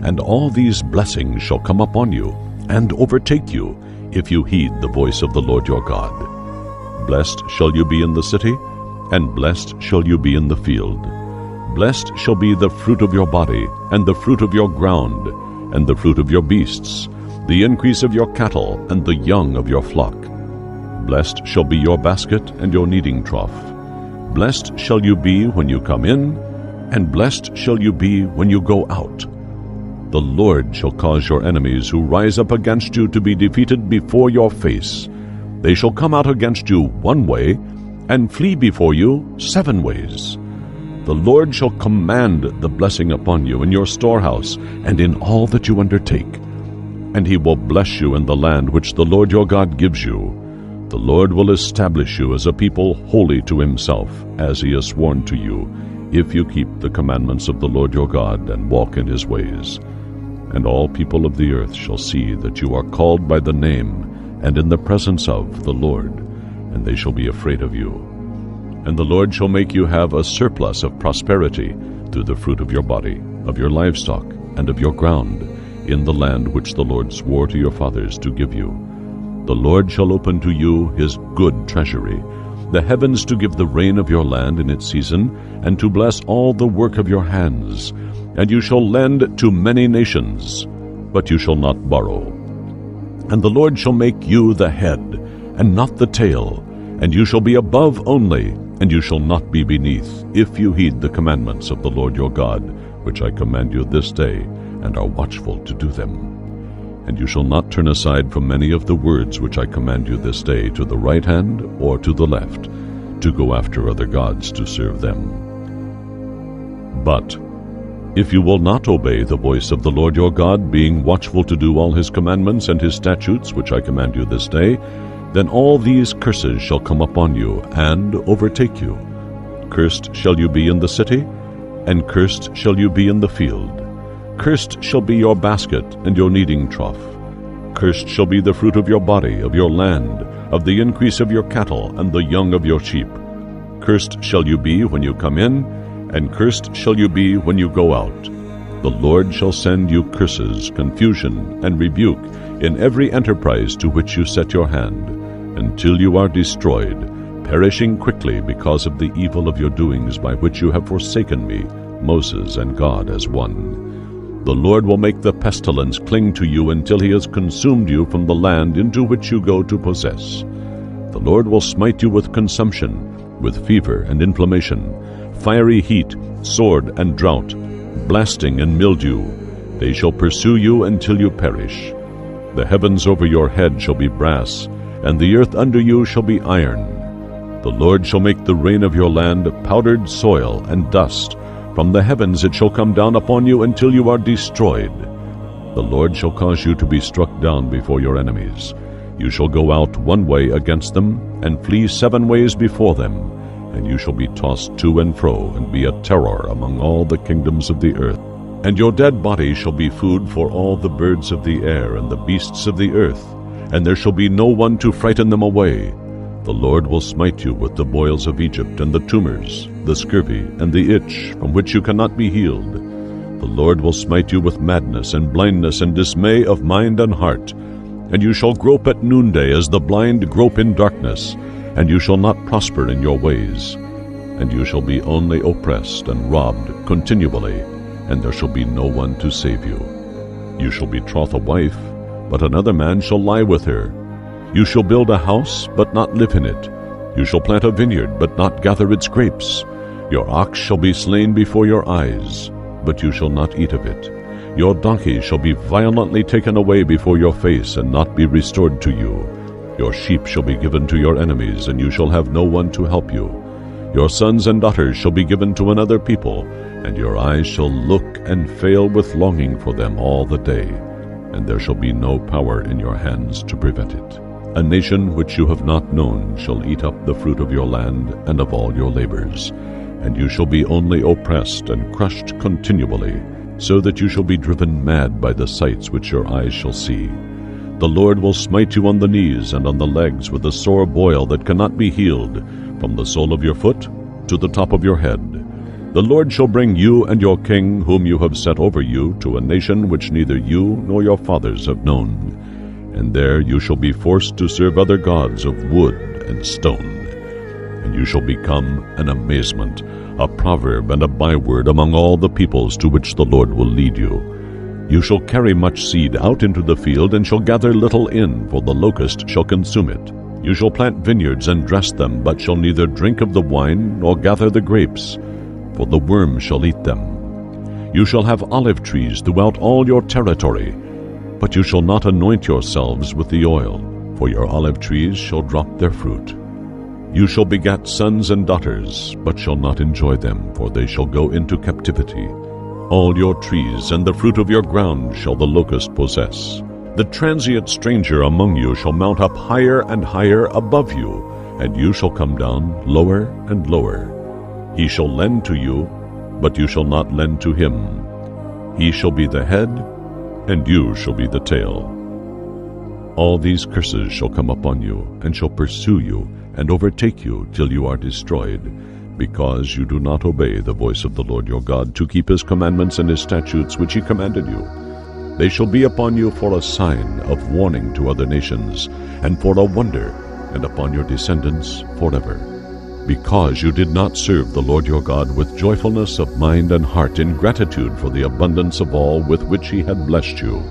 A: And all these blessings shall come upon you, and overtake you, if you heed the voice of the Lord your God. Blessed shall you be in the city, and blessed shall you be in the field. Blessed shall be the fruit of your body, and the fruit of your ground, and the fruit of your beasts, the increase of your cattle, and the young of your flock. Blessed shall be your basket and your kneading trough. Blessed shall you be when you come in, and blessed shall you be when you go out. The Lord shall cause your enemies who rise up against you to be defeated before your face. They shall come out against you one way, and flee before you 7 ways. The Lord shall command the blessing upon you in your storehouse and in all that you undertake. And he will bless you in the land which the Lord your God gives you. The Lord will establish you as a people holy to himself, as he has sworn to you, if you keep the commandments of the Lord your God and walk in his ways. And all people of the earth shall see that you are called by the name and in the presence of the Lord, and they shall be afraid of you. And the Lord shall make you have a surplus of prosperity through the fruit of your body, of your livestock, and of your ground, in the land which the Lord swore to your fathers to give you. The Lord shall open to you his good treasury, the heavens to give the rain of your land in its season, and to bless all the work of your hands. And you shall lend to many nations, but you shall not borrow. And the Lord shall make you the head, and not the tail, and you shall be above only, and you shall not be beneath, if you heed the commandments of the Lord your God, which I command you this day, and are watchful to do them. And you shall not turn aside from any of the words which I command you this day to the right hand or to the left, to go after other gods to serve them. But if you will not obey the voice of the Lord your God, being watchful to do all his commandments and his statutes which I command you this day, then all these curses shall come upon you and overtake you. Cursed shall you be in the city, and cursed shall you be in the field. Cursed shall be your basket and your kneading trough. Cursed shall be the fruit of your body, of your land, of the increase of your cattle, and the young of your sheep. Cursed shall you be when you come in, and cursed shall you be when you go out. The Lord shall send you curses, confusion, and rebuke in every enterprise to which you set your hand, until you are destroyed, perishing quickly because of the evil of your doings by which you have forsaken me, Moses and God as one. The Lord will make the pestilence cling to you until he has consumed you from the land into which you go to possess. The Lord will smite you with consumption, with fever and inflammation, fiery heat, sword and drought, blasting and mildew. They shall pursue you until you perish. The heavens over your head shall be brass, and the earth under you shall be iron. The Lord shall make the rain of your land powdered soil and dust. From the heavens it shall come down upon you until you are destroyed. The Lord shall cause you to be struck down before your enemies. You shall go out one way against them, and flee 7 ways before them. And you shall be tossed to and fro, and be a terror among all the kingdoms of the earth. And your dead body shall be food for all the birds of the air and the beasts of the earth, and there shall be no one to frighten them away. The Lord will smite you with the boils of Egypt, and the tumors, the scurvy, and the itch, from which you cannot be healed. The Lord will smite you with madness and blindness and dismay of mind and heart. And you shall grope at noonday as the blind grope in darkness, and you shall not prosper in your ways. And you shall be only oppressed and robbed continually, and there shall be no one to save you. You shall betroth a wife, but another man shall lie with her. You shall build a house, but not live in it. You shall plant a vineyard, but not gather its grapes. Your ox shall be slain before your eyes, but you shall not eat of it. Your donkey shall be violently taken away before your face, and not be restored to you. Your sheep shall be given to your enemies, and you shall have no one to help you. Your sons and daughters shall be given to another people, and your eyes shall look and fail with longing for them all the day, and there shall be no power in your hands to prevent it. A nation which you have not known shall eat up the fruit of your land and of all your labors, and you shall be only oppressed and crushed continually, so that you shall be driven mad by the sights which your eyes shall see. The Lord will smite you on the knees and on the legs with a sore boil that cannot be healed, from the sole of your foot to the top of your head. The Lord shall bring you and your king, whom you have set over you, to a nation which neither you nor your fathers have known. And there you shall be forced to serve other gods of wood and stone. And you shall become an amazement, a proverb and a byword among all the peoples to which the Lord will lead you. You shall carry much seed out into the field, and shall gather little in, for the locust shall consume it. You shall plant vineyards and dress them, but shall neither drink of the wine nor gather the grapes, for the worm shall eat them. You shall have olive trees throughout all your territory, but you shall not anoint yourselves with the oil, for your olive trees shall drop their fruit. You shall beget sons and daughters, but shall not enjoy them, for they shall go into captivity. All your trees and the fruit of your ground shall the locust possess. The transient stranger among you shall mount up higher and higher above you, and you shall come down lower and lower. He shall lend to you, but you shall not lend to him. He shall be the head, and you shall be the tail. All these curses shall come upon you, and shall pursue you, and overtake you till you are destroyed, because you do not obey the voice of the Lord your God, to keep his commandments and his statutes which he commanded you. They shall be upon you for a sign of warning to other nations, and for a wonder, and upon your descendants forever. Because you did not serve the Lord your God with joyfulness of mind and heart, in gratitude for the abundance of all with which he had blessed you.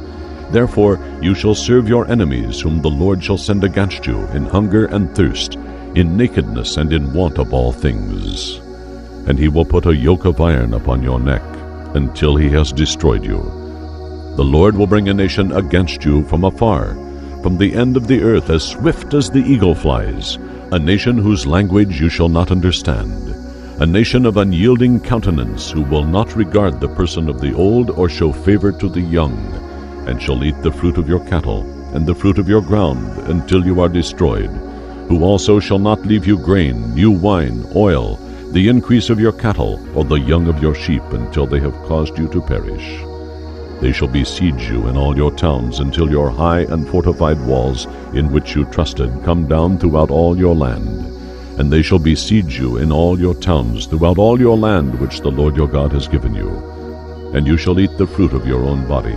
A: Therefore you shall serve your enemies, whom the Lord shall send against you, in hunger and thirst, in nakedness and in want of all things. And he will put a yoke of iron upon your neck, until he has destroyed you. The Lord will bring a nation against you from afar, from the end of the earth, as swift as the eagle flies, a nation whose language you shall not understand, a nation of unyielding countenance, who will not regard the person of the old or show favor to the young, and shall eat the fruit of your cattle and the fruit of your ground until you are destroyed, who also shall not leave you grain, new wine, oil, the increase of your cattle, or the young of your sheep, until they have caused you to perish. They shall besiege you in all your towns, until your high and fortified walls, in which you trusted, come down throughout all your land. And they shall besiege you in all your towns, throughout all your land which the Lord your God has given you. And you shall eat the fruit of your own body,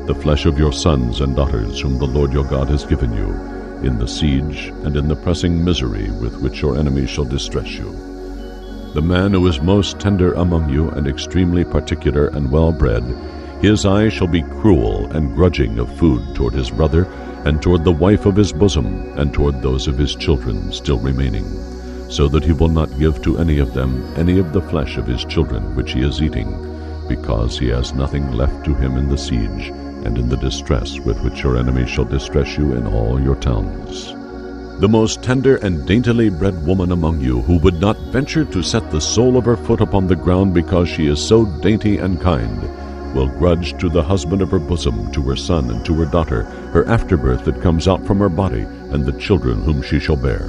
A: the flesh of your sons and daughters, whom the Lord your God has given you, in the siege and in the pressing misery with which your enemies shall distress you. The man who is most tender among you, and extremely particular and well-bred, his eye shall be cruel and grudging of food toward his brother, and toward the wife of his bosom, and toward those of his children still remaining, so that he will not give to any of them any of the flesh of his children which he is eating, because he has nothing left to him in the siege, and in the distress with which your enemies shall distress you in all your towns. The most tender and daintily bred woman among you, who would not venture to set the sole of her foot upon the ground because she is so dainty and kind, will grudge to the husband of her bosom, to her son and to her daughter, her afterbirth that comes out from her body, and the children whom she shall bear.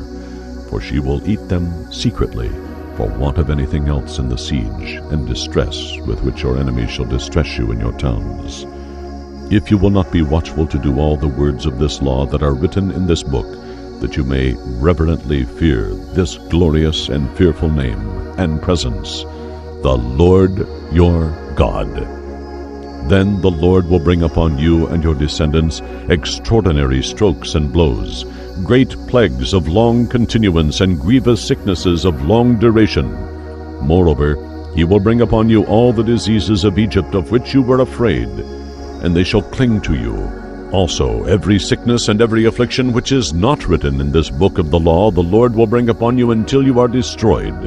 A: For she will eat them secretly, for want of anything else in the siege and distress with which your enemies shall distress you in your towns. If you will not be watchful to do all the words of this law that are written in this book, that you may reverently fear this glorious and fearful name and presence, the Lord your God, then the Lord will bring upon you and your descendants extraordinary strokes and blows, great plagues of long continuance, and grievous sicknesses of long duration. Moreover, he will bring upon you all the diseases of Egypt, of which you were afraid, and they shall cling to you. Also every sickness and every affliction which is not written in this book of the law, the Lord will bring upon you until you are destroyed,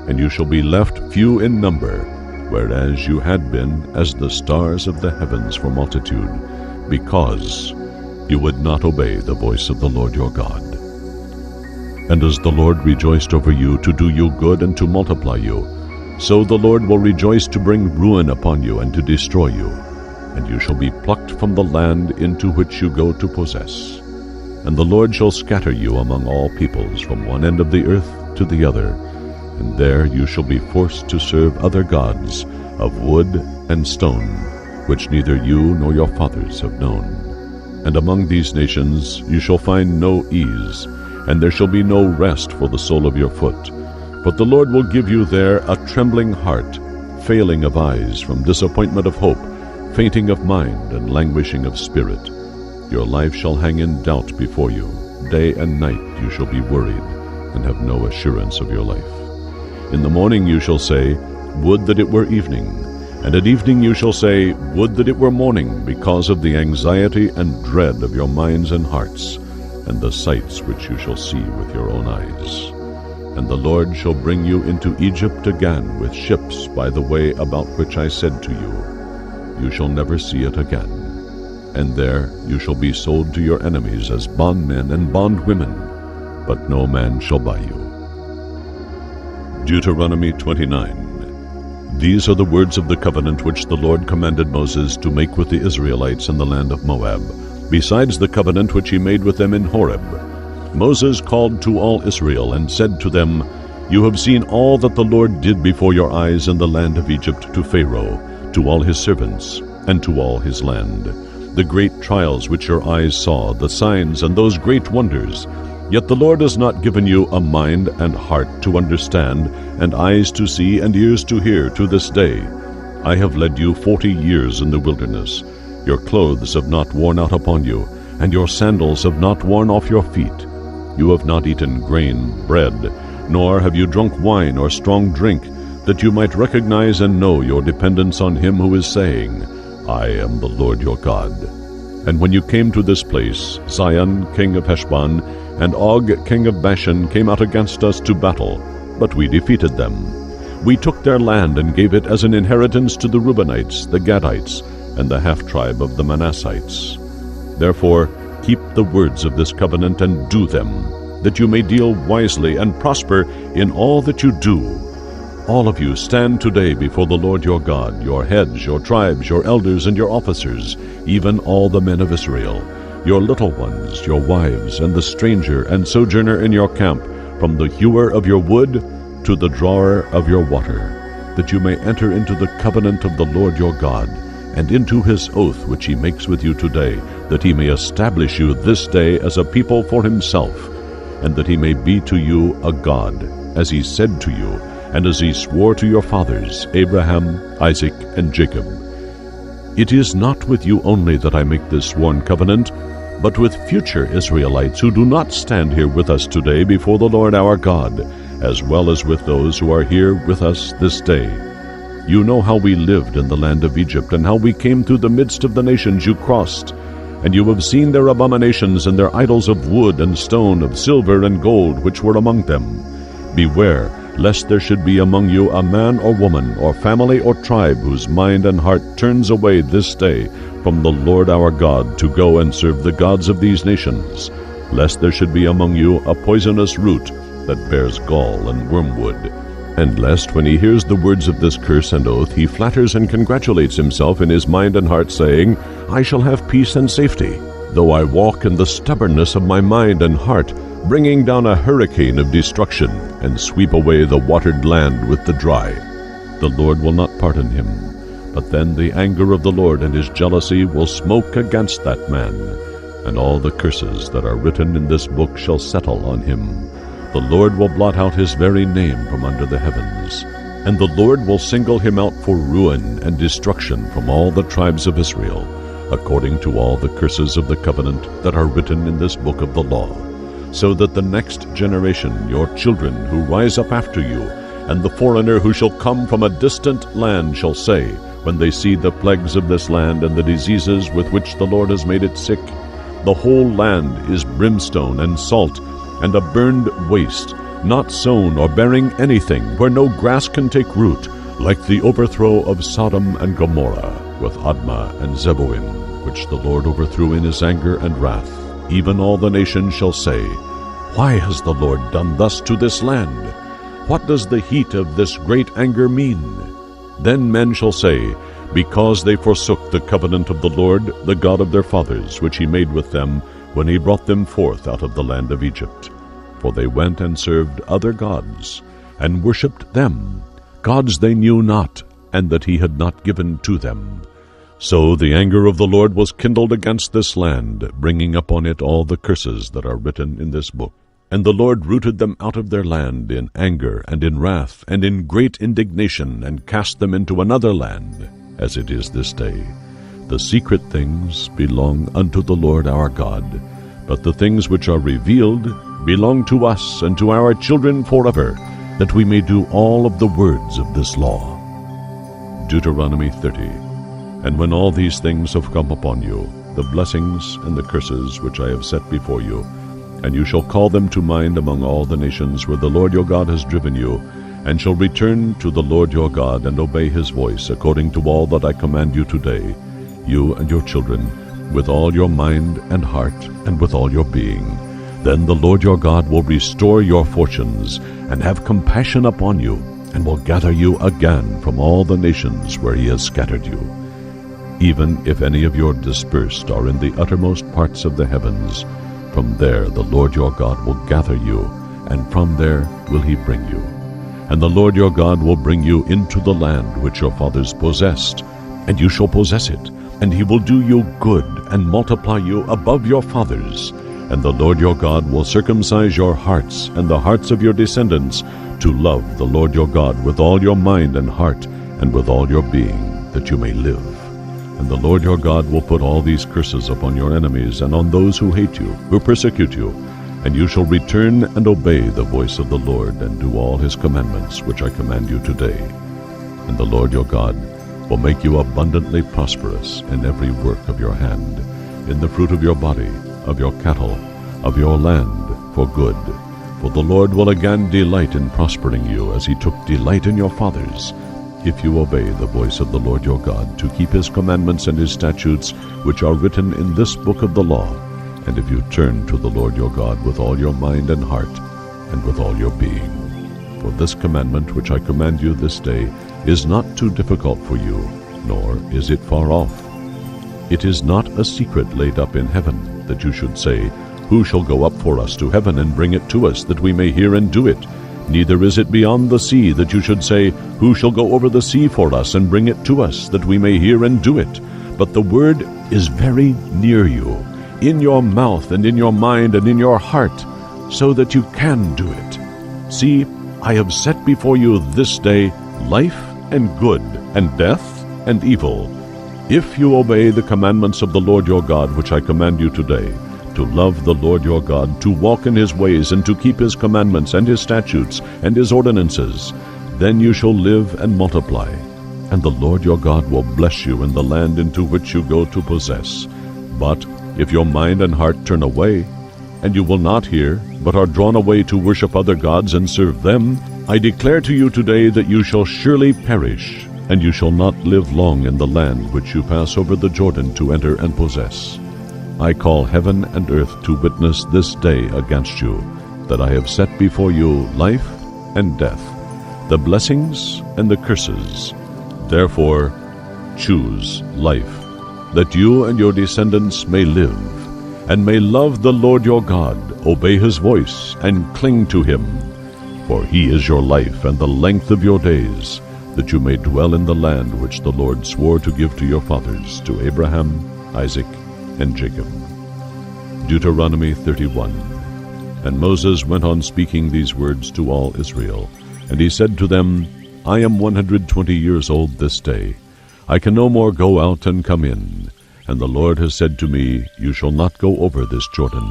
A: and you shall be left few in number, whereas you had been as the stars of the heavens for multitude, because you would not obey the voice of the Lord your God. And as the Lord rejoiced over you to do you good and to multiply you, So the Lord will rejoice to bring ruin upon you and to destroy you, and you shall be plucked from the land into which you go to possess. And the Lord shall scatter you among all peoples from one end of the earth to the other, and there you shall be forced to serve other gods of wood and stone, which neither you nor your fathers have known. And among these nations you shall find no ease, and there shall be no rest for the sole of your foot. But the Lord will give you there a trembling heart, failing of eyes from disappointment of hope, fainting of mind and languishing of spirit. Your life shall hang in doubt before you. Day and night you shall be worried, and have no assurance of your life. In the morning you shall say, Would that it were evening. And at evening you shall say, Would that it were morning, because of the anxiety and dread of your minds and hearts, and the sights which you shall see with your own eyes. And the Lord shall bring you into Egypt again with ships by the way about which I said to you. You shall never see it again. And there you shall be sold to your enemies as bondmen and bondwomen, but no man shall buy you. Deuteronomy 29. These are the words of the covenant which the Lord commanded Moses to make with the Israelites in the land of Moab, besides the covenant which he made with them in Horeb. Moses called to all Israel and said to them, You have seen all that the Lord did before your eyes in the land of Egypt to Pharaoh, to all his servants, and to all his land, the great trials which your eyes saw, the signs and those great wonders. Yet the Lord has not given you a mind and heart to understand, and eyes to see, and ears to hear to this day. I have led you 40 years in the wilderness. Your clothes have not worn out upon you, and your sandals have not worn off your feet. You have not eaten grain, bread, nor have you drunk wine or strong drink, that you might recognize and know your dependence on him who is saying, I am the Lord your God. And when you came to this place, Sihon king of Heshbon and Og king of Bashan came out against us to battle, but we defeated them. We took their land and gave it as an inheritance to the Reubenites, the Gadites, and the half-tribe of the Manassites. Therefore keep the words of this covenant and do them, that you may deal wisely and prosper in all that you do. All of you stand today before the Lord your God, your heads, your tribes, your elders, and your officers, even all the men of Israel, your little ones, your wives, and the stranger and sojourner in your camp, from the hewer of your wood to the drawer of your water, that you may enter into the covenant of the Lord your God, and into his oath which he makes with you today, that he may establish you this day as a people for himself, and that he may be to you a God, as he said to you, and as he swore to your fathers, Abraham, Isaac, and Jacob. It is not with you only that I make this sworn covenant, but with future Israelites who do not stand here with us today before the Lord our God, as well as with those who are here with us this day. You know how we lived in the land of Egypt, and how we came through the midst of the nations you crossed. And you have seen their abominations and their idols of wood and stone, of silver and gold, which were among them. Beware, lest there should be among you a man or woman, or family or tribe, whose mind and heart turns away this day from the Lord our God to go and serve the gods of these nations, lest there should be among you a poisonous root that bears gall and wormwood, and lest when he hears the words of this curse and oath he flatters and congratulates himself in his mind and heart, saying, I shall have peace and safety, though I walk in the stubbornness of my mind and heart, bringing down a hurricane of destruction, and sweep away the watered land with the dry. The Lord will not pardon him, but then the anger of the Lord and his jealousy will smoke against that man, and all the curses that are written in this book shall settle on him. The Lord will blot out his very name from under the heavens, and the Lord will single him out for ruin and destruction from all the tribes of Israel, according to all the curses of the covenant that are written in this book of the law, so that the next generation, your children who rise up after you, and the foreigner who shall come from a distant land shall say, when they see the plagues of this land and the diseases with which the Lord has made it sick, the whole land is brimstone and salt, and a burned waste, not sown or bearing anything, where no grass can take root, like the overthrow of Sodom and Gomorrah, with Admah and Zeboim, which the Lord overthrew in his anger and wrath. Even all the nations shall say, Why has the Lord done thus to this land? What does the heat of this great anger mean? Then men shall say, Because they forsook the covenant of the Lord, the God of their fathers, which he made with them, when he brought them forth out of the land of Egypt. For they went and served other gods, and worshipped them, gods they knew not, and that he had not given to them. So the anger of the Lord was kindled against this land, bringing upon it all the curses that are written in this book. And the Lord rooted them out of their land in anger and in wrath and in great indignation, and cast them into another land, as it is this day. The secret things belong unto the Lord our God, but the things which are revealed belong to us and to our children forever, that we may do all of the words of this law. Deuteronomy 30. And when all these things have come upon you, the blessings and the curses which I have set before you, and you shall call them to mind among all the nations where the Lord your God has driven you, and shall return to the Lord your God, and obey his voice, according to all that I command you today, you and your children, with all your mind and heart, and with all your being. Then the Lord your God will restore your fortunes, and have compassion upon you, and will gather you again from all the nations where he has scattered you. Even if any of your dispersed are in the uttermost parts of the heavens, from there the Lord your God will gather you, and from there will he bring you. And the Lord your God will bring you into the land which your fathers possessed, and you shall possess it, and he will do you good, and multiply you above your fathers. And the Lord your God will circumcise your hearts, and the hearts of your descendants, to love the Lord your God with all your mind and heart, and with all your being, that you may live. And the Lord your God will put all these curses upon your enemies, and on those who hate you, who persecute you. And you shall return and obey the voice of the Lord, and do all his commandments which I command you today. And the Lord your God will make you abundantly prosperous in every work of your hand, in the fruit of your body, of your cattle, of your land, for good. For the Lord will again delight in prospering you, as he took delight in your fathers, if you obey the voice of the Lord your God, to keep his commandments and his statutes, which are written in this book of the law, and if you turn to the Lord your God with all your mind and heart, and with all your being. For this commandment which I command you this day is not too difficult for you, nor is it far off. It is not a secret laid up in heaven, that you should say, Who shall go up for us to heaven and bring it to us, that we may hear and do it? Neither is it beyond the sea, that you should say, Who shall go over the sea for us and bring it to us, that we may hear and do it? But the word is very near you, in your mouth and in your mind and in your heart, so that you can do it. See, I have set before you this day life and good, and death and evil. If you obey the commandments of the Lord your God, which I command you today, to love the Lord your God, to walk in his ways, and to keep his commandments and his statutes and his ordinances, then you shall live and multiply. And the Lord your God will bless you in the land into which you go to possess. But if your mind and heart turn away, and you will not hear, but are drawn away to worship other gods and serve them, I declare to you today that you shall surely perish, and you shall not live long in the land which you pass over the Jordan to enter and possess. I call heaven and earth to witness this day against you, that I have set before you life and death, the blessings and the curses. Therefore choose life, that you and your descendants may live, and may love the Lord your God, obey his voice, and cling to him. For he is your life and the length of your days, that you may dwell in the land which the Lord swore to give to your fathers, to Abraham, Isaac, and Jacob. Deuteronomy 31. And Moses went on speaking these words to all Israel. And he said to them, I am 120 years old this day. I can no more go out and come in. And the Lord has said to me, You shall not go over this Jordan.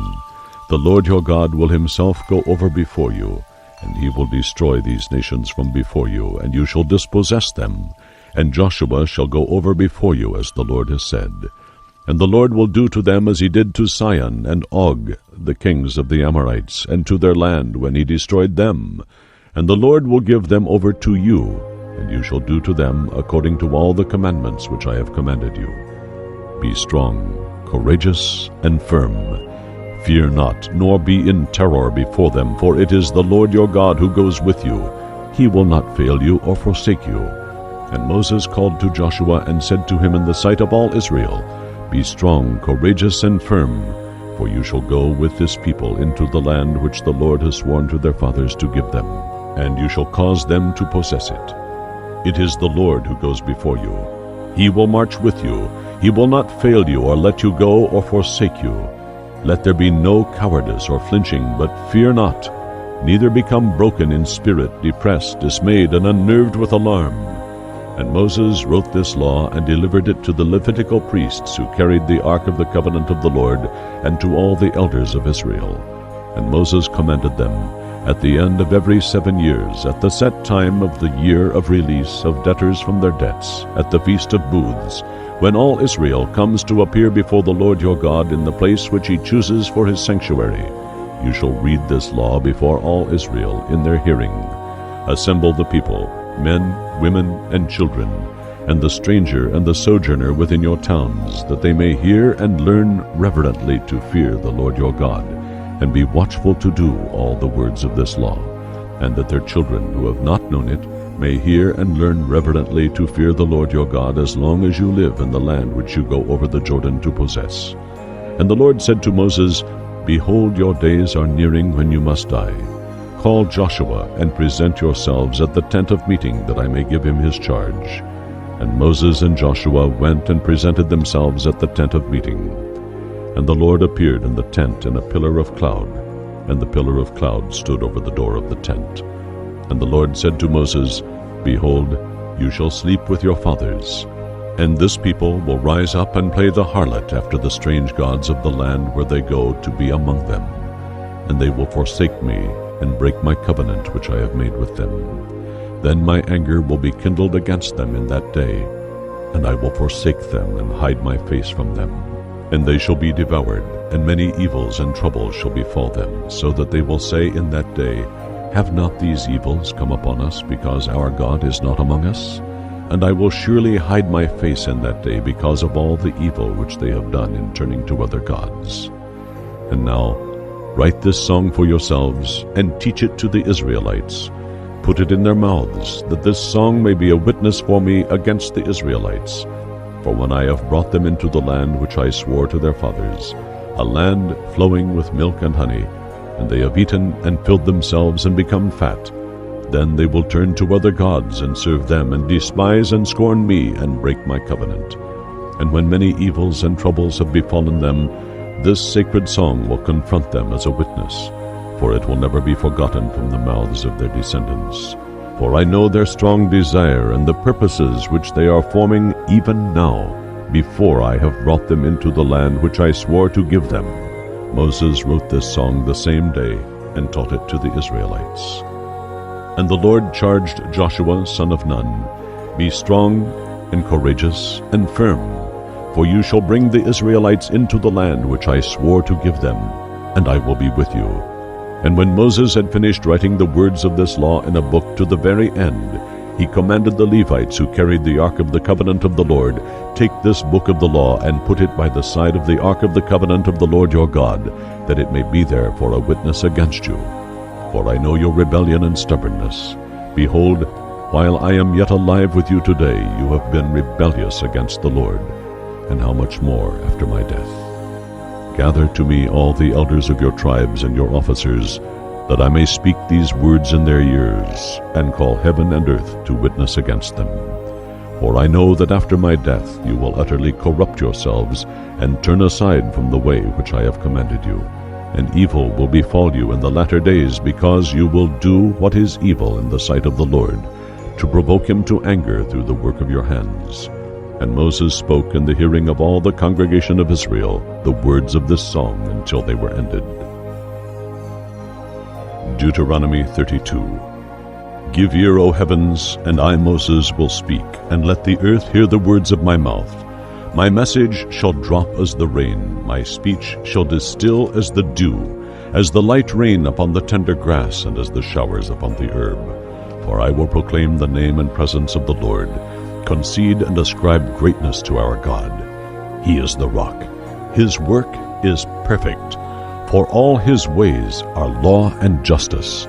A: The Lord your God will himself go over before you, and he will destroy these nations from before you, and you shall dispossess them. And Joshua shall go over before you, as the Lord has said. And the Lord will do to them as he did to Sihon and Og, the kings of the Amorites, and to their land when he destroyed them. And the Lord will give them over to you, and you shall do to them according to all the commandments which I have commanded you. Be strong, courageous, and firm. Fear not, nor be in terror before them, for it is the Lord your God who goes with you. He will not fail you or forsake you. And Moses called to Joshua and said to him in the sight of all Israel, Be strong, courageous, and firm, for you shall go with this people into the land which the Lord has sworn to their fathers to give them, and you shall cause them to possess it. It is the Lord who goes before you. He will march with you. He will not fail you or let you go or forsake you. Let there be no cowardice or flinching, but fear not, neither become broken in spirit, depressed, dismayed, and unnerved with alarm. And Moses wrote this law and delivered it to the Levitical priests who carried the ark of the covenant of the Lord, and to all the elders of Israel. And Moses commanded them, at the end of every 7 years, at the set time of the year of release of debtors from their debts, at the Feast of Booths, when all Israel comes to appear before the Lord your God in the place which he chooses for his sanctuary, you shall read this law before all Israel in their hearing. Assemble the people, men, women, and children, and the stranger and the sojourner within your towns, that they may hear and learn reverently to fear the Lord your God, and be watchful to do all the words of this law, and that their children who have not known it may hear and learn reverently to fear the Lord your God as long as you live in the land which you go over the Jordan to possess. And the Lord said to Moses, Behold, your days are nearing when you must die. Call Joshua and present yourselves at the tent of meeting, that I may give him his charge. And Moses and Joshua went and presented themselves at the tent of meeting. And the Lord appeared in the tent in a pillar of cloud, and the pillar of cloud stood over the door of the tent. And the Lord said to Moses, Behold, you shall sleep with your fathers, and this people will rise up and play the harlot after the strange gods of the land where they go to be among them. And they will forsake me, and break my covenant which I have made with them. Then my anger will be kindled against them in that day, and I will forsake them and hide my face from them. And they shall be devoured, and many evils and troubles shall befall them, so that they will say in that day, Have not these evils come upon us, because our God is not among us? And I will surely hide my face in that day because of all the evil which they have done in turning to other gods. And now, write this song for yourselves, and teach it to the Israelites. Put it in their mouths, that this song may be a witness for me against the Israelites. For when I have brought them into the land which I swore to their fathers, a land flowing with milk and honey, and they have eaten and filled themselves and become fat, then they will turn to other gods and serve them, and despise and scorn me, and break my covenant. And when many evils and troubles have befallen them, this sacred song will confront them as a witness, for it will never be forgotten from the mouths of their descendants. For I know their strong desire and the purposes which they are forming even now, before I have brought them into the land which I swore to give them. Moses wrote this song the same day, and taught it to the Israelites. And the Lord charged Joshua son of Nun, Be strong and courageous and firm, for you shall bring the Israelites into the land which I swore to give them, and I will be with you. And when Moses had finished writing the words of this law in a book to the very end, he commanded the Levites who carried the ark of the covenant of the Lord, Take this book of the law and put it by the side of the ark of the covenant of the Lord your God, that it may be there for a witness against you. For I know your rebellion and stubbornness. Behold, while I am yet alive with you today, you have been rebellious against the Lord, and how much more after my death. Gather to me all the elders of your tribes and your officers, that I may speak these words in their ears, and call heaven and earth to witness against them. For I know that after my death you will utterly corrupt yourselves, and turn aside from the way which I have commanded you. And evil will befall you in the latter days, because you will do what is evil in the sight of the Lord, to provoke him to anger through the work of your hands. And Moses spoke in the hearing of all the congregation of Israel the words of this song until they were ended. Deuteronomy 32. Give ear, O heavens, and I, Moses, will speak, and let the earth hear the words of my mouth. My message shall drop as the rain, my speech shall distill as the dew, as the light rain upon the tender grass, and as the showers upon the herb. For I will proclaim the name and presence of the Lord, concede and ascribe greatness to our God. He is the rock. His work is perfect. For all his ways are law and justice.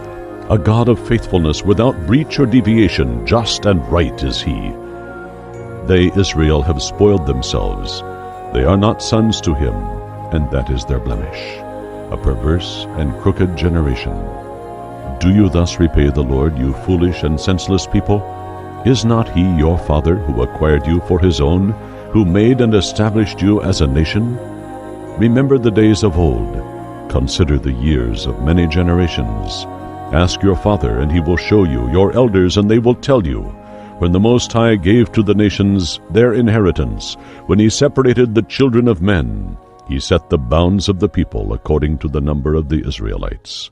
A: A God of faithfulness, without breach or deviation, just and right is he. They, Israel, have spoiled themselves. They are not sons to him, and that is their blemish, a perverse and crooked generation. Do you thus repay the Lord, you foolish and senseless people? Is not he your father who acquired you for his own, who made and established you as a nation? Remember the days of old. Consider the years of many generations. Ask your father, and he will show you, your elders, and they will tell you. When the Most High gave to the nations their inheritance, when he separated the children of men, he set the bounds of the people according to the number of the Israelites.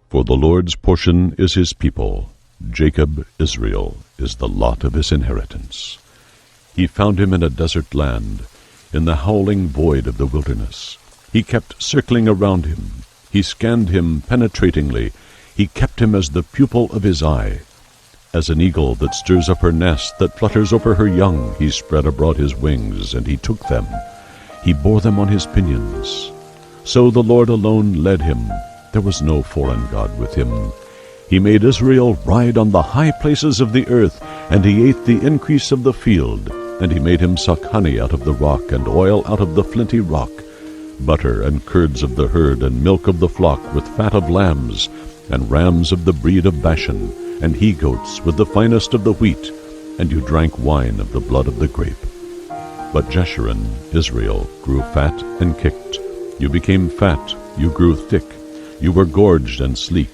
A: For the Lord's portion is his people, Jacob, Israel, is the lot of his inheritance. He found him in a desert land, in the howling void of the wilderness. He kept circling around him. He scanned him penetratingly. He kept him as the pupil of his eye. As an eagle that stirs up her nest, that flutters over her young, he spread abroad his wings, and he took them. He bore them on his pinions. So the Lord alone led him. There was no foreign god with him. He made Israel ride on the high places of the earth, and he ate the increase of the field. And he made him suck honey out of the rock, and oil out of the flinty rock, butter and curds of the herd, and milk of the flock, with fat of lambs, and rams of the breed of Bashan, and he-goats with the finest of the wheat, and you drank wine of the blood of the grape. But Jeshurun, Israel, grew fat and kicked. You became fat, you grew thick, you were gorged and sleek.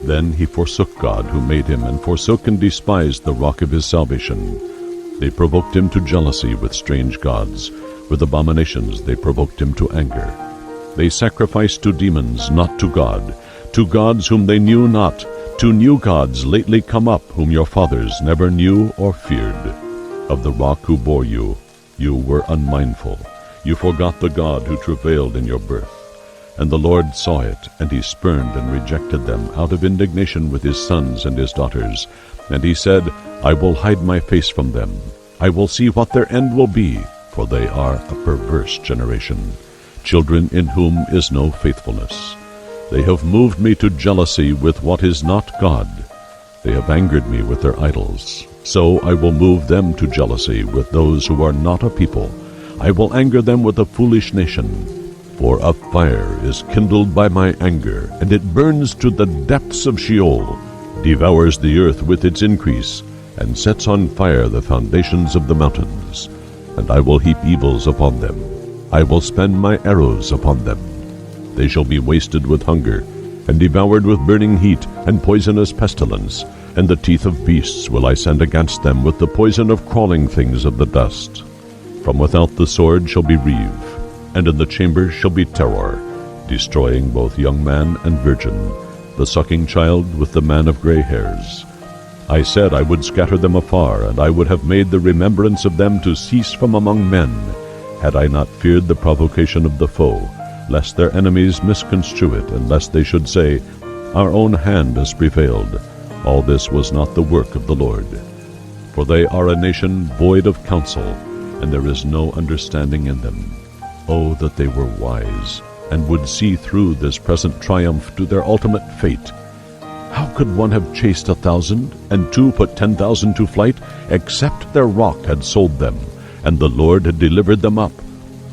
A: Then he forsook God who made him, and forsook and despised the rock of his salvation. They provoked him to jealousy with strange gods. With abominations they provoked him to anger. They sacrificed to demons, not to God, to gods whom they knew not, to new gods lately come up, whom your fathers never knew or feared. Of the rock who bore you, you were unmindful. You forgot the God who travailed in your birth. And the Lord saw it, and he spurned and rejected them out of indignation with his sons and his daughters. And he said, I will hide my face from them. I will see what their end will be, for they are a perverse generation, children in whom is no faithfulness. They have moved me to jealousy with what is not God. They have angered me with their idols. So I will move them to jealousy with those who are not a people. I will anger them with a foolish nation. For a fire is kindled by my anger, and it burns to the depths of Sheol, devours the earth with its increase, and sets on fire the foundations of the mountains. And I will heap evils upon them. I will spend my arrows upon them. They shall be wasted with hunger, and devoured with burning heat, and poisonous pestilence. And the teeth of beasts will I send against them, with the poison of crawling things of the dust. From without the sword shall be reeve, and in the chambers shall be terror, destroying both young man and virgin, the sucking child with the man of gray hairs. I said I would scatter them afar, and I would have made the remembrance of them to cease from among men, had I not feared the provocation of the foe, lest their enemies misconstrue it, and lest they should say, Our own hand has prevailed. All this was not the work of the Lord. For they are a nation void of counsel, and there is no understanding in them. Oh, that they were wise, and would see through this present triumph to their ultimate fate. How could one have chased 1,000, and two put 10,000 to flight, except their rock had sold them, and the Lord had delivered them up?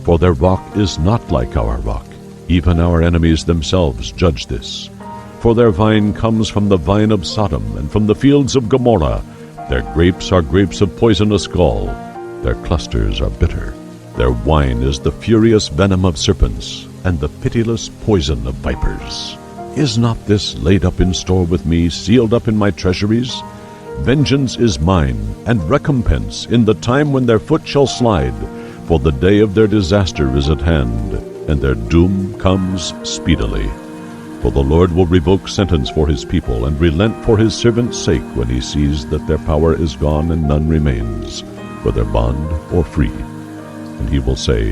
A: For their rock is not like our rock. Even our enemies themselves judge this. For their vine comes from the vine of Sodom, and from the fields of Gomorrah. Their grapes are grapes of poisonous gall. Their clusters are bitter. Their wine is the furious venom of serpents, and the pitiless poison of vipers. Is not this laid up in store with me, sealed up in my treasuries? Vengeance is mine, and recompense in the time when their foot shall slide. For the day of their disaster is at hand, and their doom comes speedily. For the Lord will revoke sentence for his people, and relent for his servants' sake, when he sees that their power is gone and none remains, whether bond or free. And he will say,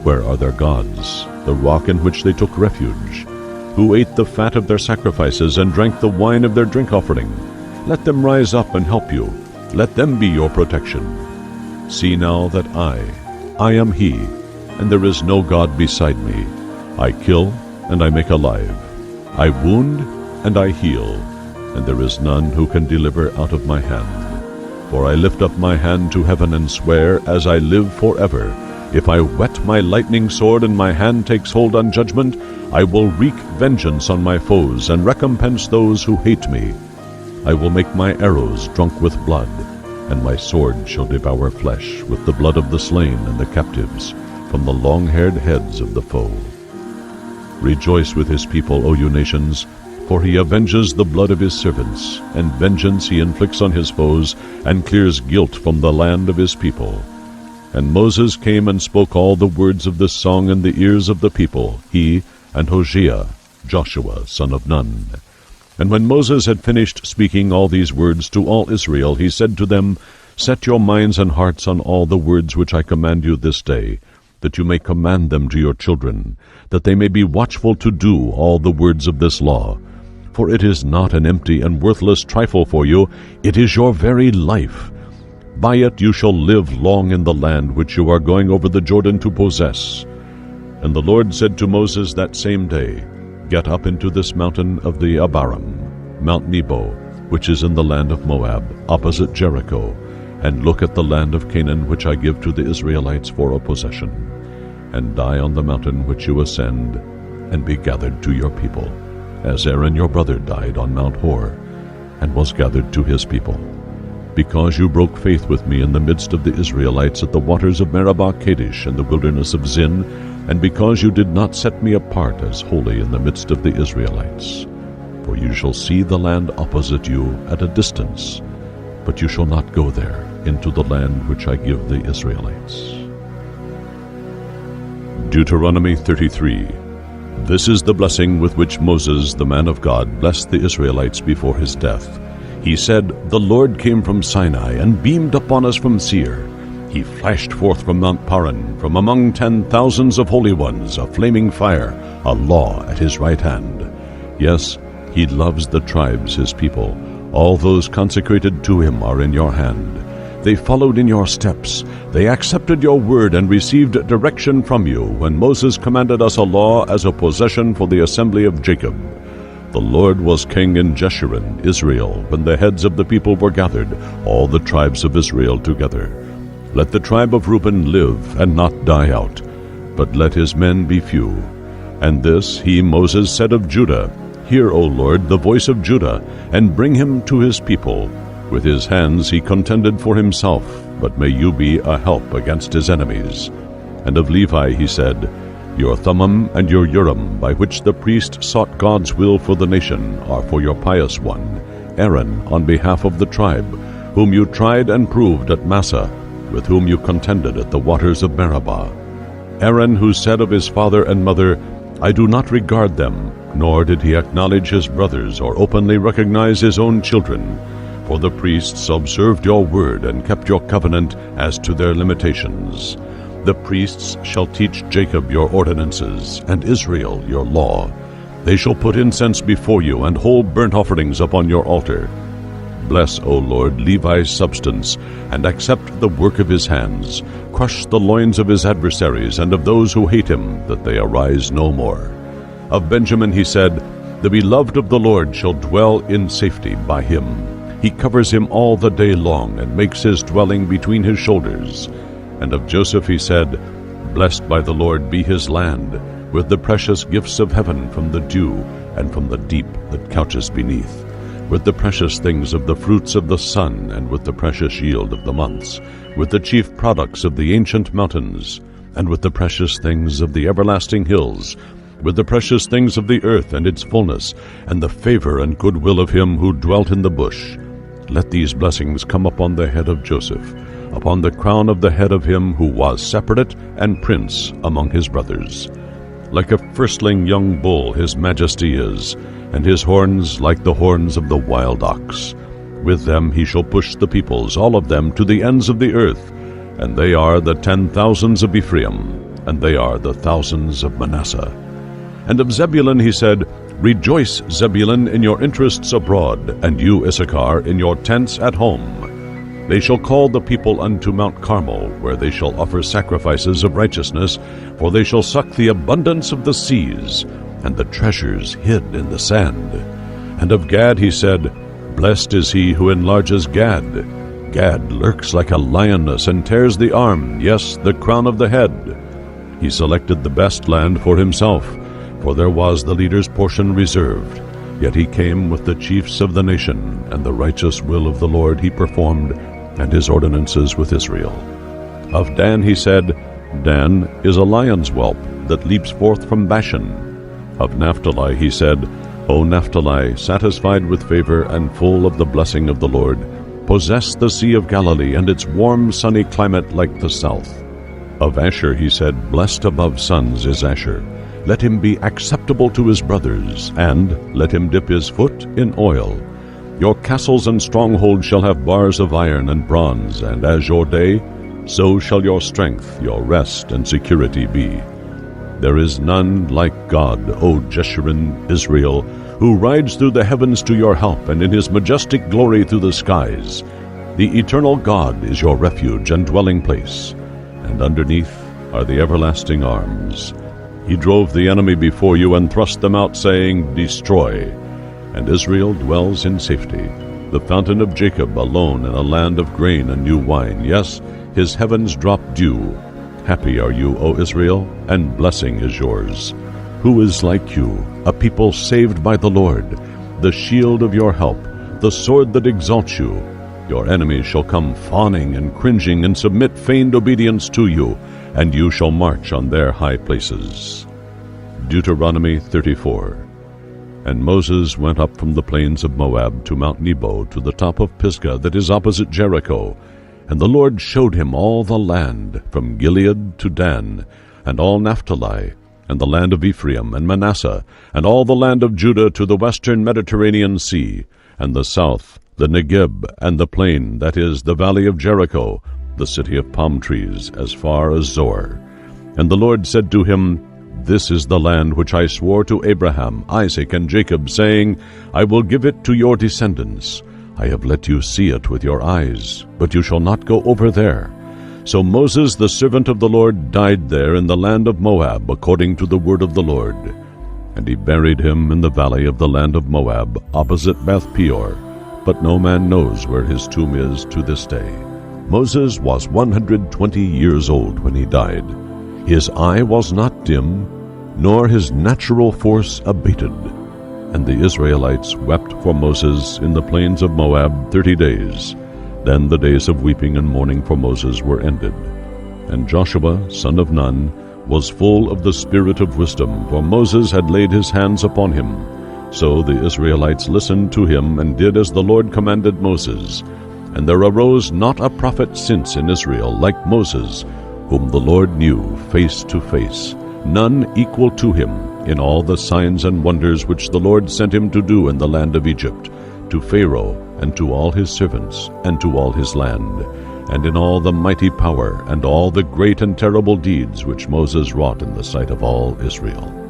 A: Where are their gods, the rock in which they took refuge? Who ate the fat of their sacrifices, and drank the wine of their drink offering? Let them rise up and help you. Let them be your protection. See now that I am he, and there is no God beside me. I kill, and I make alive. I wound, and I heal, and there is none who can deliver out of my hand. For I lift up my hand to heaven and swear, as I live forever, if I whet my lightning sword and my hand takes hold on judgment, I will wreak vengeance on my foes and recompense those who hate me. I will make my arrows drunk with blood, and my sword shall devour flesh with the blood of the slain and the captives, from the long-haired heads of the foe. Rejoice with his people, O you nations, for he avenges the blood of his servants, and vengeance he inflicts on his foes, and clears guilt from the land of his people. And Moses came and spoke all the words of this song in the ears of the people, he and Hosea, Joshua, son of Nun. And when Moses had finished speaking all these words to all Israel, he said to them, Set your minds and hearts on all the words which I command you this day, that you may command them to your children, that they may be watchful to do all the words of this law. For it is not an empty and worthless trifle for you, it is your very life. By it you shall live long in the land which you are going over the Jordan to possess. And the Lord said to Moses that same day, Get up into this mountain of the Abarim, Mount Nebo, which is in the land of Moab, opposite Jericho, and look at the land of Canaan which I give to the Israelites for a possession, and die on the mountain which you ascend, and be gathered to your people, as Aaron your brother died on Mount Hor, and was gathered to his people. Because you broke faith with me in the midst of the Israelites at the waters of Meribah Kadesh and the wilderness of Zin, and because you did not set me apart as holy in the midst of the Israelites. For you shall see the land opposite you at a distance, but you shall not go there into the land which I give the Israelites. Deuteronomy 33. This is the blessing with which Moses, the man of God, blessed the Israelites before his death. He said, The Lord came from Sinai and beamed upon us from Seir. He flashed forth from Mount Paran, from among 10,000s of holy ones, a flaming fire, a law at his right hand. Yes, he loves the tribes, his people. All those consecrated to him are in your hand. They followed in your steps. They accepted your word and received direction from you when Moses commanded us a law as a possession for the assembly of Jacob. The Lord was king in Jeshurun, Israel, when the heads of the people were gathered, all the tribes of Israel together. Let the tribe of Reuben live and not die out, but let his men be few. And this he, Moses, said of Judah, Hear, O Lord, the voice of Judah, and bring him to his people. With his hands he contended for himself, but may you be a help against his enemies. And of Levi he said, Your Thummim and your Urim, by which the priest sought God's will for the nation, are for your pious one, Aaron, on behalf of the tribe, whom you tried and proved at Massah, with whom you contended at the waters of Meribah. Aaron, who said of his father and mother, I do not regard them, nor did he acknowledge his brothers or openly recognize his own children. For the priests observed your word and kept your covenant as to their limitations. The priests shall teach Jacob your ordinances, and Israel your law. They shall put incense before you, and whole burnt offerings upon your altar. Bless, O Lord, Levi's substance, and accept the work of his hands. Crush the loins of his adversaries, and of those who hate him, that they arise no more. Of Benjamin he said, The beloved of the Lord shall dwell in safety by him. He covers him all the day long, and makes his dwelling between his shoulders. And of Joseph he said, Blessed by the Lord be his land, with the precious gifts of heaven from the dew, and from the deep that couches beneath, with the precious things of the fruits of the sun, and with the precious yield of the months, with the chief products of the ancient mountains, and with the precious things of the everlasting hills, with the precious things of the earth and its fullness, and the favor and goodwill of him who dwelt in the bush. Let these blessings come upon the head of Joseph, upon the crown of the head of him who was separate and prince among his brothers. Like a firstling young bull his majesty is, and his horns like the horns of the wild ox. With them he shall push the peoples, all of them, to the ends of the earth. And they are the 10,000s of Ephraim, and they are the thousands of Manasseh. And of Zebulun he said, Rejoice, Zebulun, in your interests abroad, and you, Issachar, in your tents at home. They shall call the people unto Mount Carmel, where they shall offer sacrifices of righteousness, for they shall suck the abundance of the seas, and the treasures hid in the sand. And of Gad he said, Blessed is he who enlarges Gad. Gad lurks like a lioness and tears the arm, yes, the crown of the head. He selected the best land for himself, for there was the leader's portion reserved. Yet he came with the chiefs of the nation, and the righteous will of the Lord he performed, and his ordinances with Israel. Of Dan he said, Dan is a lion's whelp that leaps forth from Bashan. Of Naphtali he said, O Naphtali, satisfied with favor and full of the blessing of the Lord, possess the Sea of Galilee and its warm sunny climate like the south. Of Asher he said, Blessed above sons is Asher. Let him be acceptable to his brothers, and let him dip his foot in oil. Your castles and strongholds shall have bars of iron and bronze, and as your day, so shall your strength, your rest, and security be. There is none like God, O Jeshurun, Israel, who rides through the heavens to your help, and in his majestic glory through the skies. The eternal God is your refuge and dwelling place, and underneath are the everlasting arms. He drove the enemy before you and thrust them out, saying, Destroy. And Israel dwells in safety, the fountain of Jacob alone in a land of grain and new wine. Yes, his heavens drop dew. Happy are you, O Israel, and blessing is yours. Who is like you, a people saved by the Lord, the shield of your help, the sword that exalts you? Your enemies shall come fawning and cringing and submit feigned obedience to you, and you shall march on their high places. Deuteronomy 34. And Moses went up from the plains of Moab to Mount Nebo, to the top of Pisgah that is opposite Jericho. And the Lord showed him all the land, from Gilead to Dan, and all Naphtali, and the land of Ephraim and Manasseh, and all the land of Judah to the western Mediterranean Sea, and the south, the Negeb, and the plain, that is, the valley of Jericho, the city of palm trees, as far as Zor. And the Lord said to him, This is the land which I swore to Abraham, Isaac, and Jacob, saying, I will give it to your descendants. I have let you see it with your eyes, but you shall not go over there. So Moses, the servant of the Lord, died there in the land of Moab, according to the word of the Lord. And he buried him in the valley of the land of Moab, opposite Beth Peor, but no man knows where his tomb is to this day. Moses was 120 years old when he died. His eye was not dim, nor his natural force abated. And the Israelites wept for Moses in the plains of Moab 30 days. Then the days of weeping and mourning for Moses were ended. And Joshua, son of Nun, was full of the spirit of wisdom, for Moses had laid his hands upon him. So the Israelites listened to him and did as the Lord commanded Moses. And there arose not a prophet since in Israel like Moses, whom the Lord knew face to face, none equal to him in all the signs and wonders which the Lord sent him to do in the land of Egypt, to Pharaoh, and to all his servants, and to all his land, and in all the mighty power, and all the great and terrible deeds which Moses wrought in the sight of all Israel.